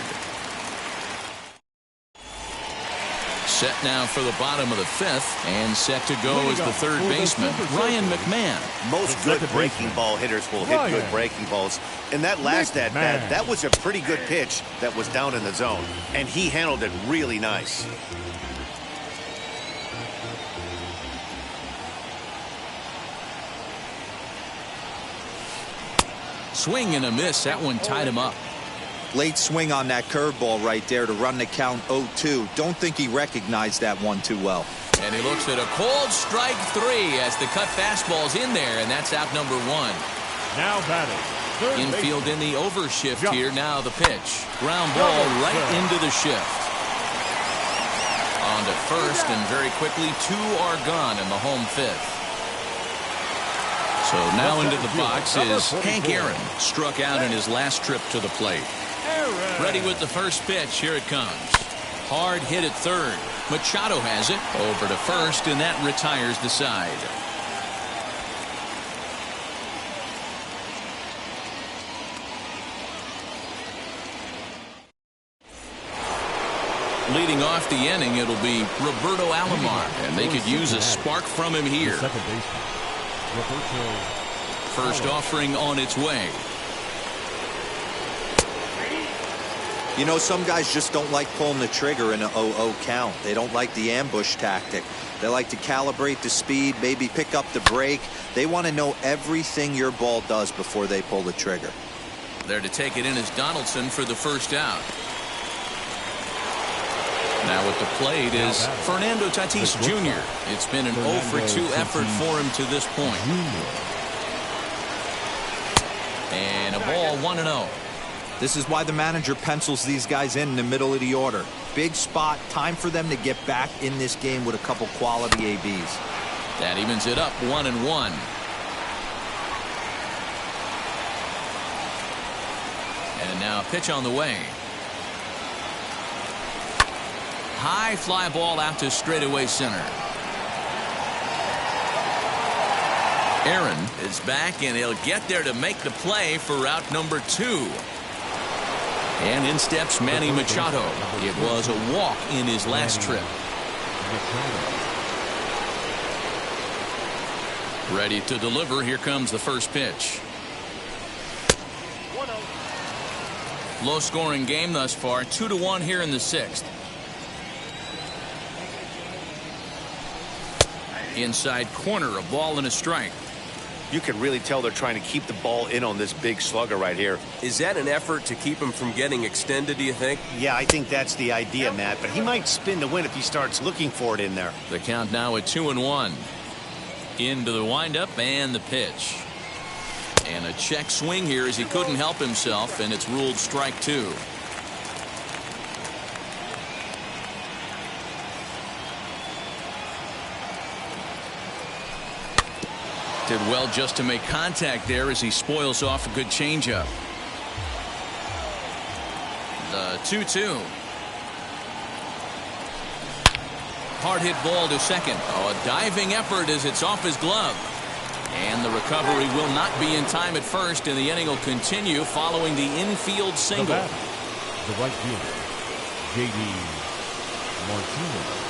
Speaker 1: Set now for the bottom of the fifth, and set to go is the third baseman, Ryan McMahon.
Speaker 3: Most good breaking ball hitters will hit good breaking balls. And that last at-bat, that was a pretty good pitch that was down in the zone. And he handled it really nice.
Speaker 1: Swing and a miss. That one tied him up.
Speaker 4: Late swing on that curveball right there to run the count 0-2. Don't think he recognized that one too well.
Speaker 1: And he looks at a cold strike 3 as the cut fastball's in there, and that's out number 1.
Speaker 2: Now batting.
Speaker 1: Infield in the overshift here. Now the pitch. Ground ball right into the shift. On to first, and very quickly 2 are gone in the home fifth. So now into the box is Hank Aaron. Struck out in his last trip to the plate. Ready with the first pitch. Here it comes. Hard hit at third. Machado has it. Over to first, and that retires the side. Leading off the inning, it'll be Roberto Alomar, and they could use a spark from him here. First offering on its way.
Speaker 4: You know, some guys just don't like pulling the trigger in an 0-0 count. They don't like the ambush tactic. They like to calibrate the speed, maybe pick up the brake. They want to know everything your ball does before they pull the trigger.
Speaker 1: There to take it in is Donaldson for the first out. Now at the plate is Fernando Tatis Jr. It's been an 0-for-2 effort for him to this point. And a ball 1-0.
Speaker 4: This is why the manager pencils these guys in the middle of the order. Big spot. Time for them to get back in this game with a couple quality ABs.
Speaker 1: That evens it up 1-1. And now a pitch on the way. High fly ball out to straightaway center. Aaron is back, and he'll get there to make the play for route number 2. And in steps Manny Machado. It was a walk in his last trip. Ready to deliver. Here comes the first pitch. Low scoring game thus far. 2-1 here in the 6th. Inside corner, a ball and a strike.
Speaker 3: You can really tell they're trying to keep the ball in on this big slugger right here.
Speaker 5: Is that an effort to keep him from getting extended, do you think?
Speaker 3: Yeah, I think that's the idea, Matt. But he might spin to win if he starts looking for it in there.
Speaker 1: The count now at 2-1. Into the windup and the pitch. And a check swing here as he couldn't help himself, and it's ruled strike 2. Did well just to make contact there as he spoils off a good changeup. The 2-2. Hard hit ball to second. Oh, a diving effort as it's off his glove. And the recovery will not be in time at first, and the inning will continue following the infield single.
Speaker 2: The right fielder, J.D. Martinez.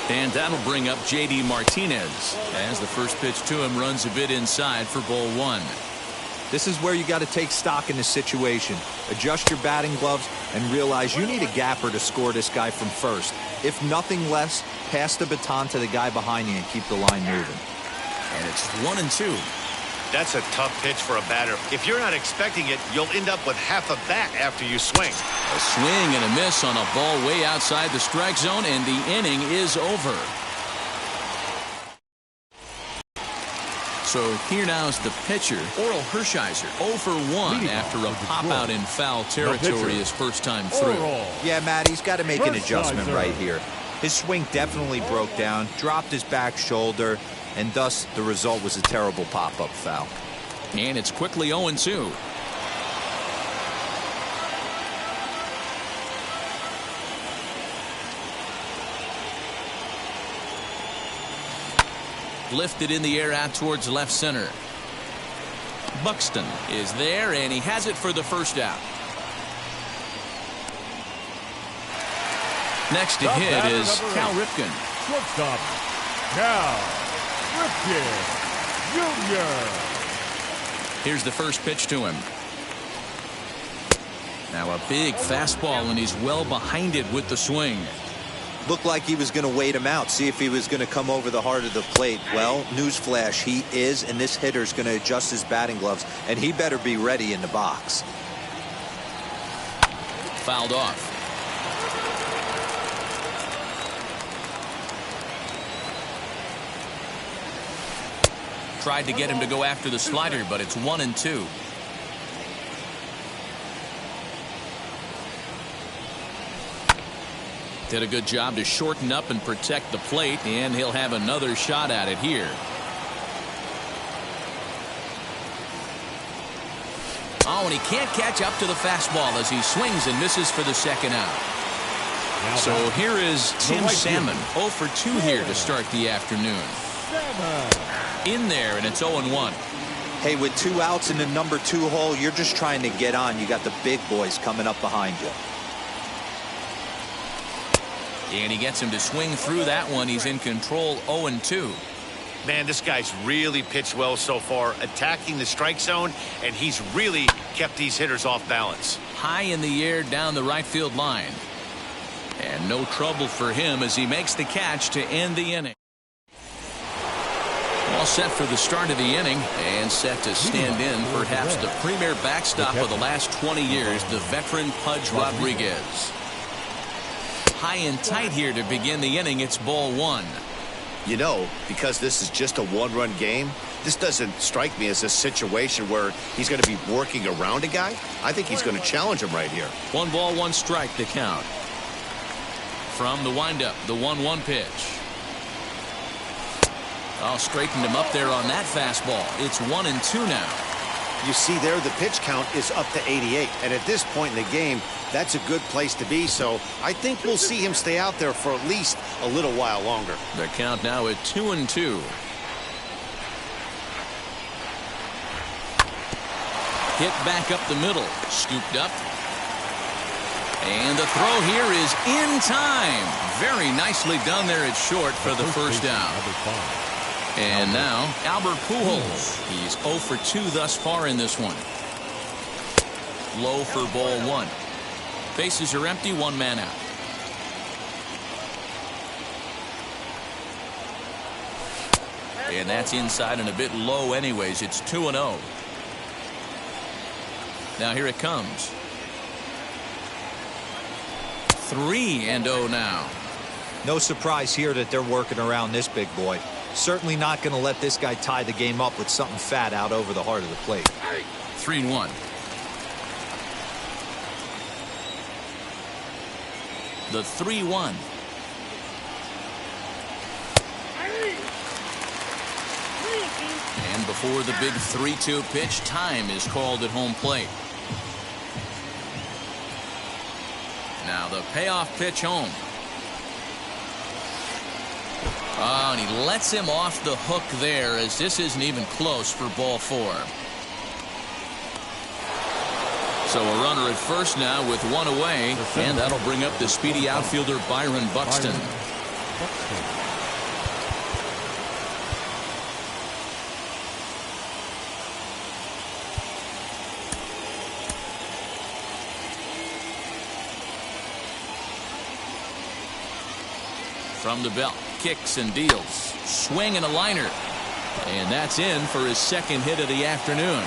Speaker 1: And that'll bring up J.D. Martinez as the first pitch to him runs a bit inside for ball 1.
Speaker 4: This is where you got to take stock in the situation. Adjust your batting gloves and realize you need a gapper to score this guy from first. If nothing less, pass the baton to the guy behind you and keep the line moving.
Speaker 1: And it's 1-2.
Speaker 3: That's a tough pitch for a batter. If you're not expecting it, you'll end up with half a bat after you swing.
Speaker 1: A swing and a miss on a ball way outside the strike zone, and the inning is over. So here now is the pitcher, Oral Hershiser, 0 for 1 after a pop-out in foul territory his first time through.
Speaker 4: Yeah, Matt, he's got to make an adjustment right here. His swing definitely broke down, dropped his back shoulder, and thus the result was a terrible pop-up foul.
Speaker 1: And it's quickly 0-2. Lifted in the air out towards left center. Buxton is there, and he has it for the first out. Next to hit is Cal Ripken.
Speaker 2: Shortstop, Cal Ripken Jr.
Speaker 1: Here's the first pitch to him. Now a big fastball, and he's well behind it with the swing.
Speaker 4: Looked like he was going to wait him out, see if he was going to come over the heart of the plate. Well, newsflash, he is, and this hitter's going to adjust his batting gloves, and he better be ready in the box.
Speaker 1: Fouled off. Tried to get him to go after the slider, but it's 1-2. Did a good job to shorten up and protect the plate, and he'll have another shot at it here. Oh, and he can't catch up to the fastball as he swings and misses for the second out. So here is Tim Salmon, 0 for 2 here to start the afternoon. In there, and it's 0-1.
Speaker 4: Hey, with 2 outs in the number 2 hole, you're just trying to get on. You got the big boys coming up behind you.
Speaker 1: And he gets him to swing through that one. He's in control, 0-2.
Speaker 3: Man, this guy's really pitched well so far, attacking the strike zone, and he's really kept these hitters off balance.
Speaker 1: High in the air down the right field line. And no trouble for him as he makes the catch to end the inning. All set for the start of the inning and set to stand in perhaps the premier backstop of the last 20 years, the veteran Pudge Rodriguez. High and tight here to begin the inning. It's ball 1.
Speaker 3: You know, because this is just a one-run game, this doesn't strike me as a situation where he's going to be working around a guy. I think he's going to challenge him right here.
Speaker 1: 1 ball, 1 strike to count. From the windup, the 1-1 pitch. Oh, straightened him up there on that fastball. It's 1-2 now.
Speaker 3: You see there, the pitch count is up to 88. And at this point in the game, that's a good place to be. So I think we'll see him stay out there for at least a little while longer.
Speaker 1: The count now at 2-2. Hit back up the middle. Scooped up. And the throw here is in time. Very nicely done there at short for the first down. And now, Albert Pujols. He's 0 for 2 thus far in this one. Low for ball 1. Bases are empty, 1 man out. And that's inside and a bit low anyways. It's 2-0. Now here it comes. 3-0 now.
Speaker 4: No surprise here that they're working around this big boy. Certainly not going to let this guy tie the game up with something fat out over the heart of the plate.
Speaker 1: 3-1. The 3-1. And before the big 3-2 pitch, time is called at home plate. Now the payoff pitch home. Oh, and he lets him off the hook there as this isn't even close for ball 4. So a runner at first now with 1 away, and that'll bring up the speedy outfielder Byron Buxton. From the belt, kicks and deals. Swing and a liner. And that's in for his second hit of the afternoon.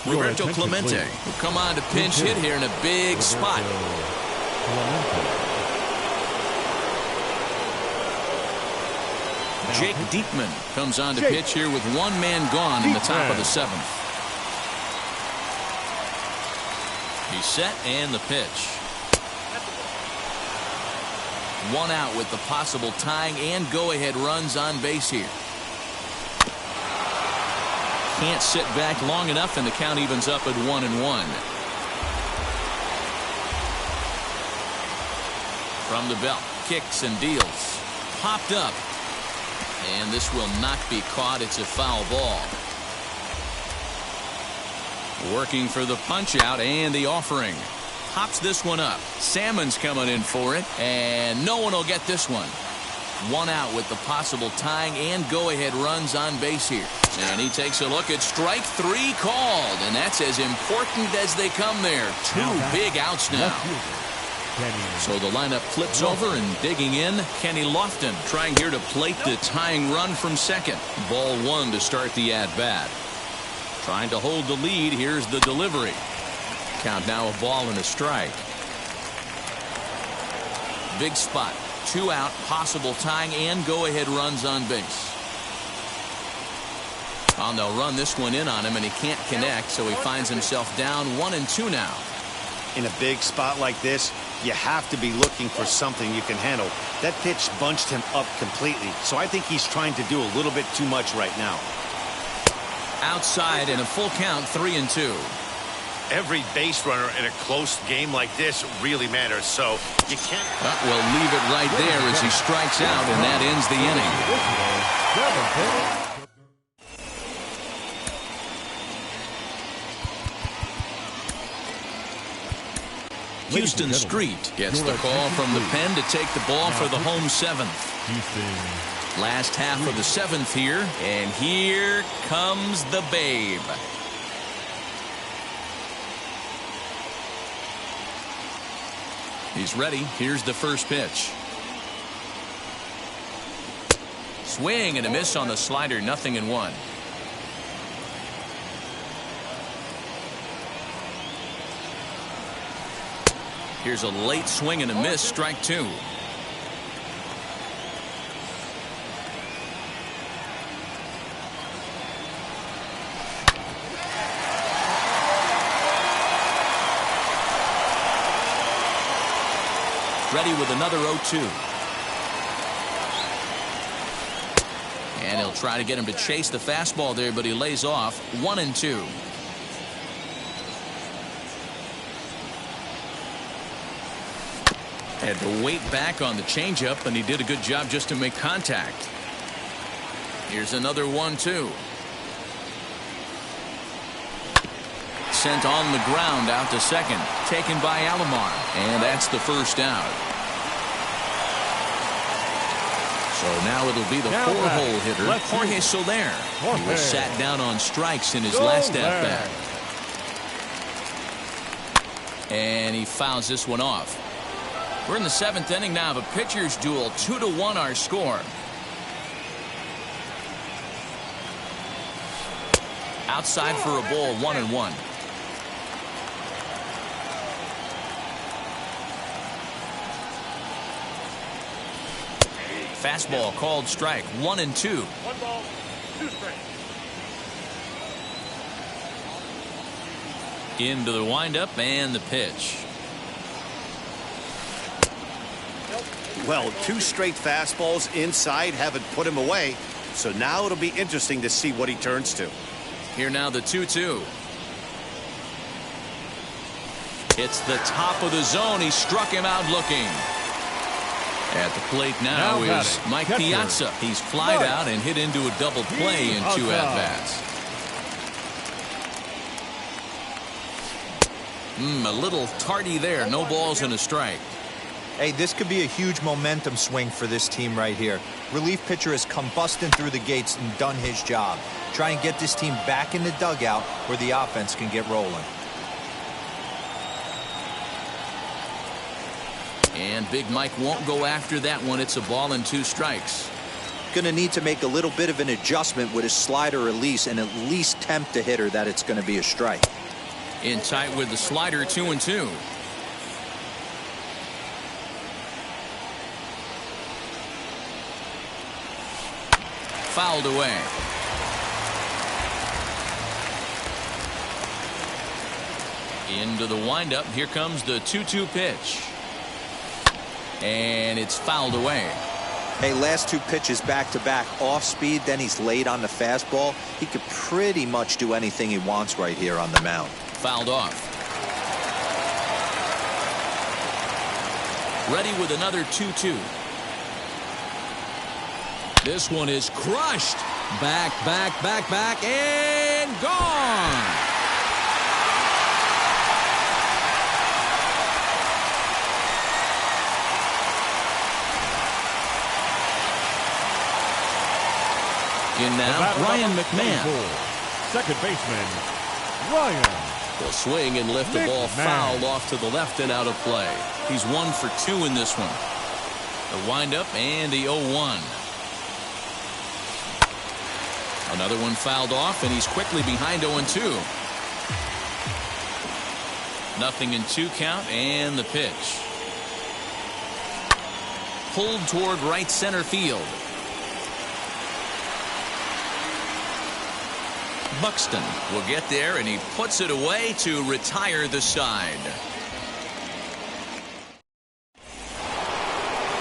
Speaker 1: Roberto Clemente will come on to pinch hit here in a big spot. Jake Diekman comes on to pitch here with 1 man gone in the top of the 7th. He's set and the pitch. One out with the possible tying and go-ahead runs on base here. Can't sit back long enough, and the count evens up at 1-1. From the belt, kicks and deals. Popped up. And this will not be caught. It's a foul ball. Working for the punch out and the offering. Pops this one up. Salmon's coming in for it, and no one will get this one. One out with the possible tying and go-ahead runs on base here. And he takes a look at strike three called, and that's as important as they come there. Two big outs now. So the lineup flips over, and digging in, Kenny Lofton trying here to plate the tying run from second. Ball one to start the at-bat. Trying to hold the lead. Here's the delivery. Count now, a ball and a strike. Big spot. Two out, possible tying and go-ahead runs on base. Well, they'll run this one in on him, and he can't connect, so he finds himself down 1-2 now.
Speaker 3: In a big spot like this, you have to be looking for something you can handle. That pitch bunched him up completely, so I think he's trying to do a little bit too much right now.
Speaker 1: Outside in a full count, 3-2.
Speaker 3: Every base runner in a close game like this really matters, so you can't.
Speaker 1: We'll leave it right there as he strikes out, and that ends the inning. Houston Street gets the call from the pen to take the ball for the home seventh. Last half of the seventh here, and here comes the Babe. He's ready. Here's the first pitch. Swing and a miss on the slider, 0-1. Here's a late swing and a miss, strike two. Ready with another 0-2. And he'll try to get him to chase the fastball there, but he lays off. 1-2. Had to wait back on the changeup, and he did a good job just to make contact. Here's another 1-2. Sent on the ground out to second. Taken by Alomar. And that's the first out. So now it'll be the four-hole hitter, Jorge Soler. He was sat down on strikes in his last at-bat. And he fouls this one off. We're in the seventh inning now of a pitcher's duel. 2-1 our score. Outside for a ball, 1-1. Fastball called strike, 1-2.
Speaker 2: 1 ball, 2 strikes.
Speaker 1: Into the windup and the pitch.
Speaker 3: Well, 2 straight fastballs inside haven't put him away. So now it'll be interesting to see what he turns to.
Speaker 1: Here now the 2-2. It's the top of the zone. He struck him out looking. At the plate now is Mike Piazza. He's flied out and hit into a double play in 2 at-bats. A little tardy there. No balls and a strike.
Speaker 4: Hey, this could be a huge momentum swing for this team right here. Relief pitcher has come busting through the gates and done his job. Try and get this team back in the dugout where the offense can get rolling.
Speaker 1: And Big Mike won't go after that one. It's a ball and 2 strikes.
Speaker 4: Gonna need to make a little bit of an adjustment with his slider release and at least tempt the hitter that it's gonna be a strike.
Speaker 1: In tight with the slider, 2-2. Fouled away. Into the windup. Here comes the 2-2 pitch. And it's fouled away.
Speaker 4: Hey, last two pitches back-to-back, off speed, then he's late on the fastball. He could pretty much do anything he wants right here on the mound.
Speaker 1: Fouled off. Ready with another 2-2. This one is crushed. Back, and gone. In now, Ryan McMahon.
Speaker 2: Second baseman, Ryan.
Speaker 1: Will swing and lift the ball foul off to the left and out of play. He's 1 for 2 in this one. The windup and the 0-1. Another one fouled off, and he's quickly behind 0-2. Nothing in 2 count, and the pitch. Pulled toward right center field. Buxton will get there, and he puts it away to retire the side.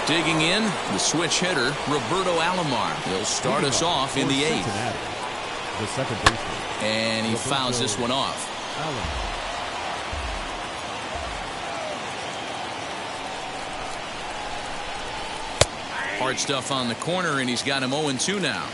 Speaker 1: Digging in, the switch hitter, Roberto Alomar. He'll start us off in the 8th.
Speaker 2: The second baseman.
Speaker 1: And he fouls this one off. Hard stuff on the corner, and he's got him 0-2 now.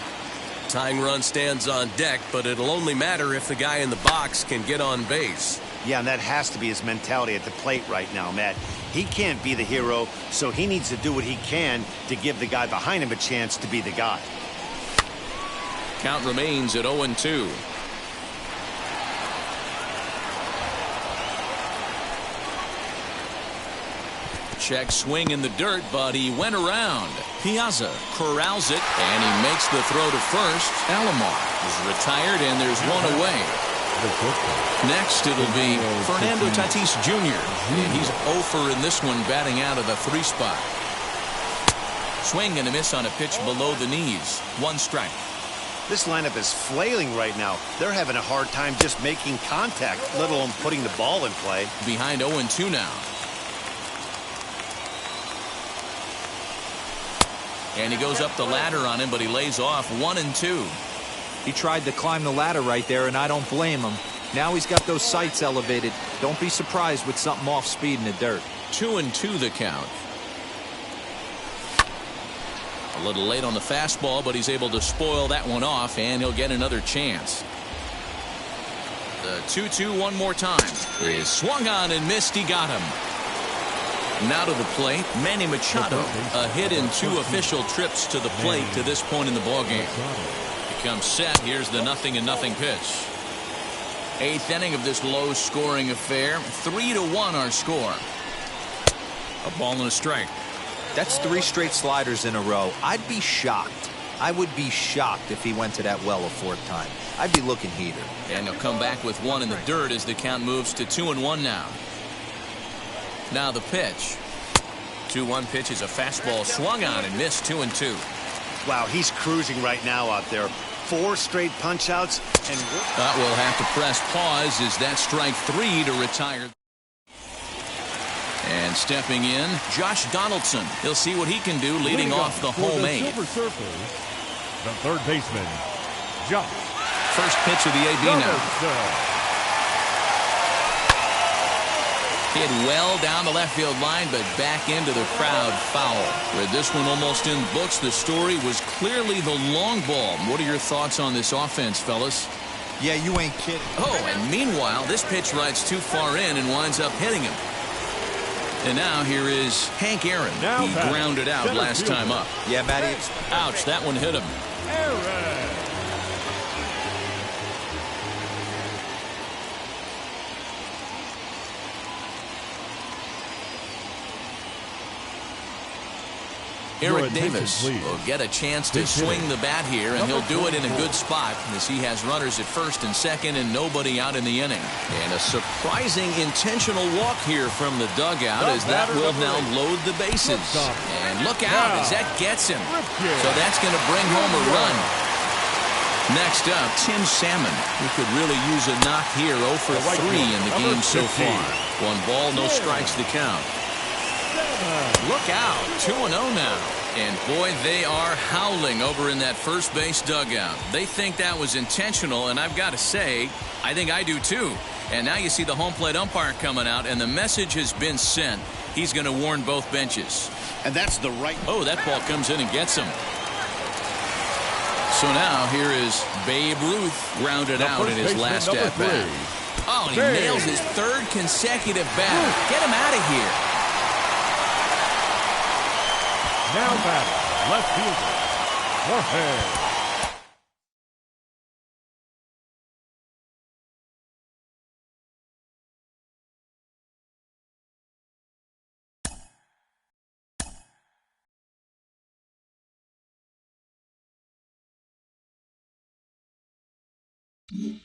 Speaker 5: Tying run stands on deck, but it'll only matter if the guy in the box can get on base.
Speaker 3: Yeah, and that has to be his mentality at the plate right now, Matt. He can't be the hero, so he needs to do what he can to give the guy behind him a chance to be the guy.
Speaker 1: Count remains at 0-2. Check swing in the dirt, but he went around. Piazza corrals it, and he makes the throw to first. Alomar is retired, and there's one away. Next, it'll be Fernando Tatis Jr. And he's 0 in this one, batting out of the 3 spot. Swing and a miss on a pitch below the knees. 1 strike.
Speaker 3: This lineup is flailing right now. They're having a hard time just making contact, let alone putting the ball in play.
Speaker 1: Behind 0-2 now. And he goes up the ladder on him, but he lays off 1-2.
Speaker 4: He tried to climb the ladder right there, and I don't blame him. Now he's got those sights elevated. Don't be surprised with something off speed in the dirt.
Speaker 1: 2-2 the count. A little late on the fastball, but he's able to spoil that one off, and he'll get another chance. The 2-2 one more time. He swung on and missed. He got him. Now to the plate, Manny Machado. A hit in 2 official trips to the plate to this point in the ballgame. He comes set. Here's the 0-0 pitch. 8th inning of this low-scoring affair. 3-1 our score. A ball and a strike.
Speaker 4: That's 3 straight sliders in a row. I'd be shocked. I would be shocked if he went to that well a 4th time. I'd be looking heater.
Speaker 1: And he'll come back with 1 in the dirt as the count moves to 2-1 now. Now the pitch. 2-1 pitch is a fastball swung on and missed. 2-2.
Speaker 3: Wow, he's cruising right now out there. 4 straight punch outs, and
Speaker 1: we'll have to press pause as that strike 3 to retire. And stepping in, Josh Donaldson. He'll see what he can do leading off the home 8.
Speaker 2: The third baseman, Josh.
Speaker 1: First pitch of the AB now. Hit well down the left field line, but back into the crowd foul. With this one almost in books, the story was clearly the long ball. What are your thoughts on this offense, fellas?
Speaker 4: Yeah, you ain't kidding.
Speaker 1: Oh, and meanwhile, this pitch rides too far in and winds up hitting him. And now here is Hank Aaron. He grounded out last time up.
Speaker 4: Yeah, Matty.
Speaker 1: Ouch, that one hit him.
Speaker 2: Aaron.
Speaker 1: Eric Davis will get a chance to swing the bat here, and he'll do it in a good spot as he has runners at first and second and nobody out in the inning. And a surprising intentional walk here from the dugout as that will now load the bases. And look out as that gets him. So that's going to bring home a run. Next up, Tim Salmon, who could really use a knock here. 0 for 3 in the game so far. 1 ball, no strikes to count. Look out, 2-0 now. And boy, they are howling over in that first base dugout. They think that was intentional, and I've got to say, I think I do too. And now you see the home plate umpire coming out, and the message has been sent. He's going to warn both benches.
Speaker 3: And that's the right.
Speaker 1: Oh, that ball comes in and gets him. So now here is Babe Ruth grounded out in his last at-bat. Oh, and he nails his third consecutive batter. Get him out of here.
Speaker 2: Now batting, left fielder, Jorge.
Speaker 7: Mm-hmm.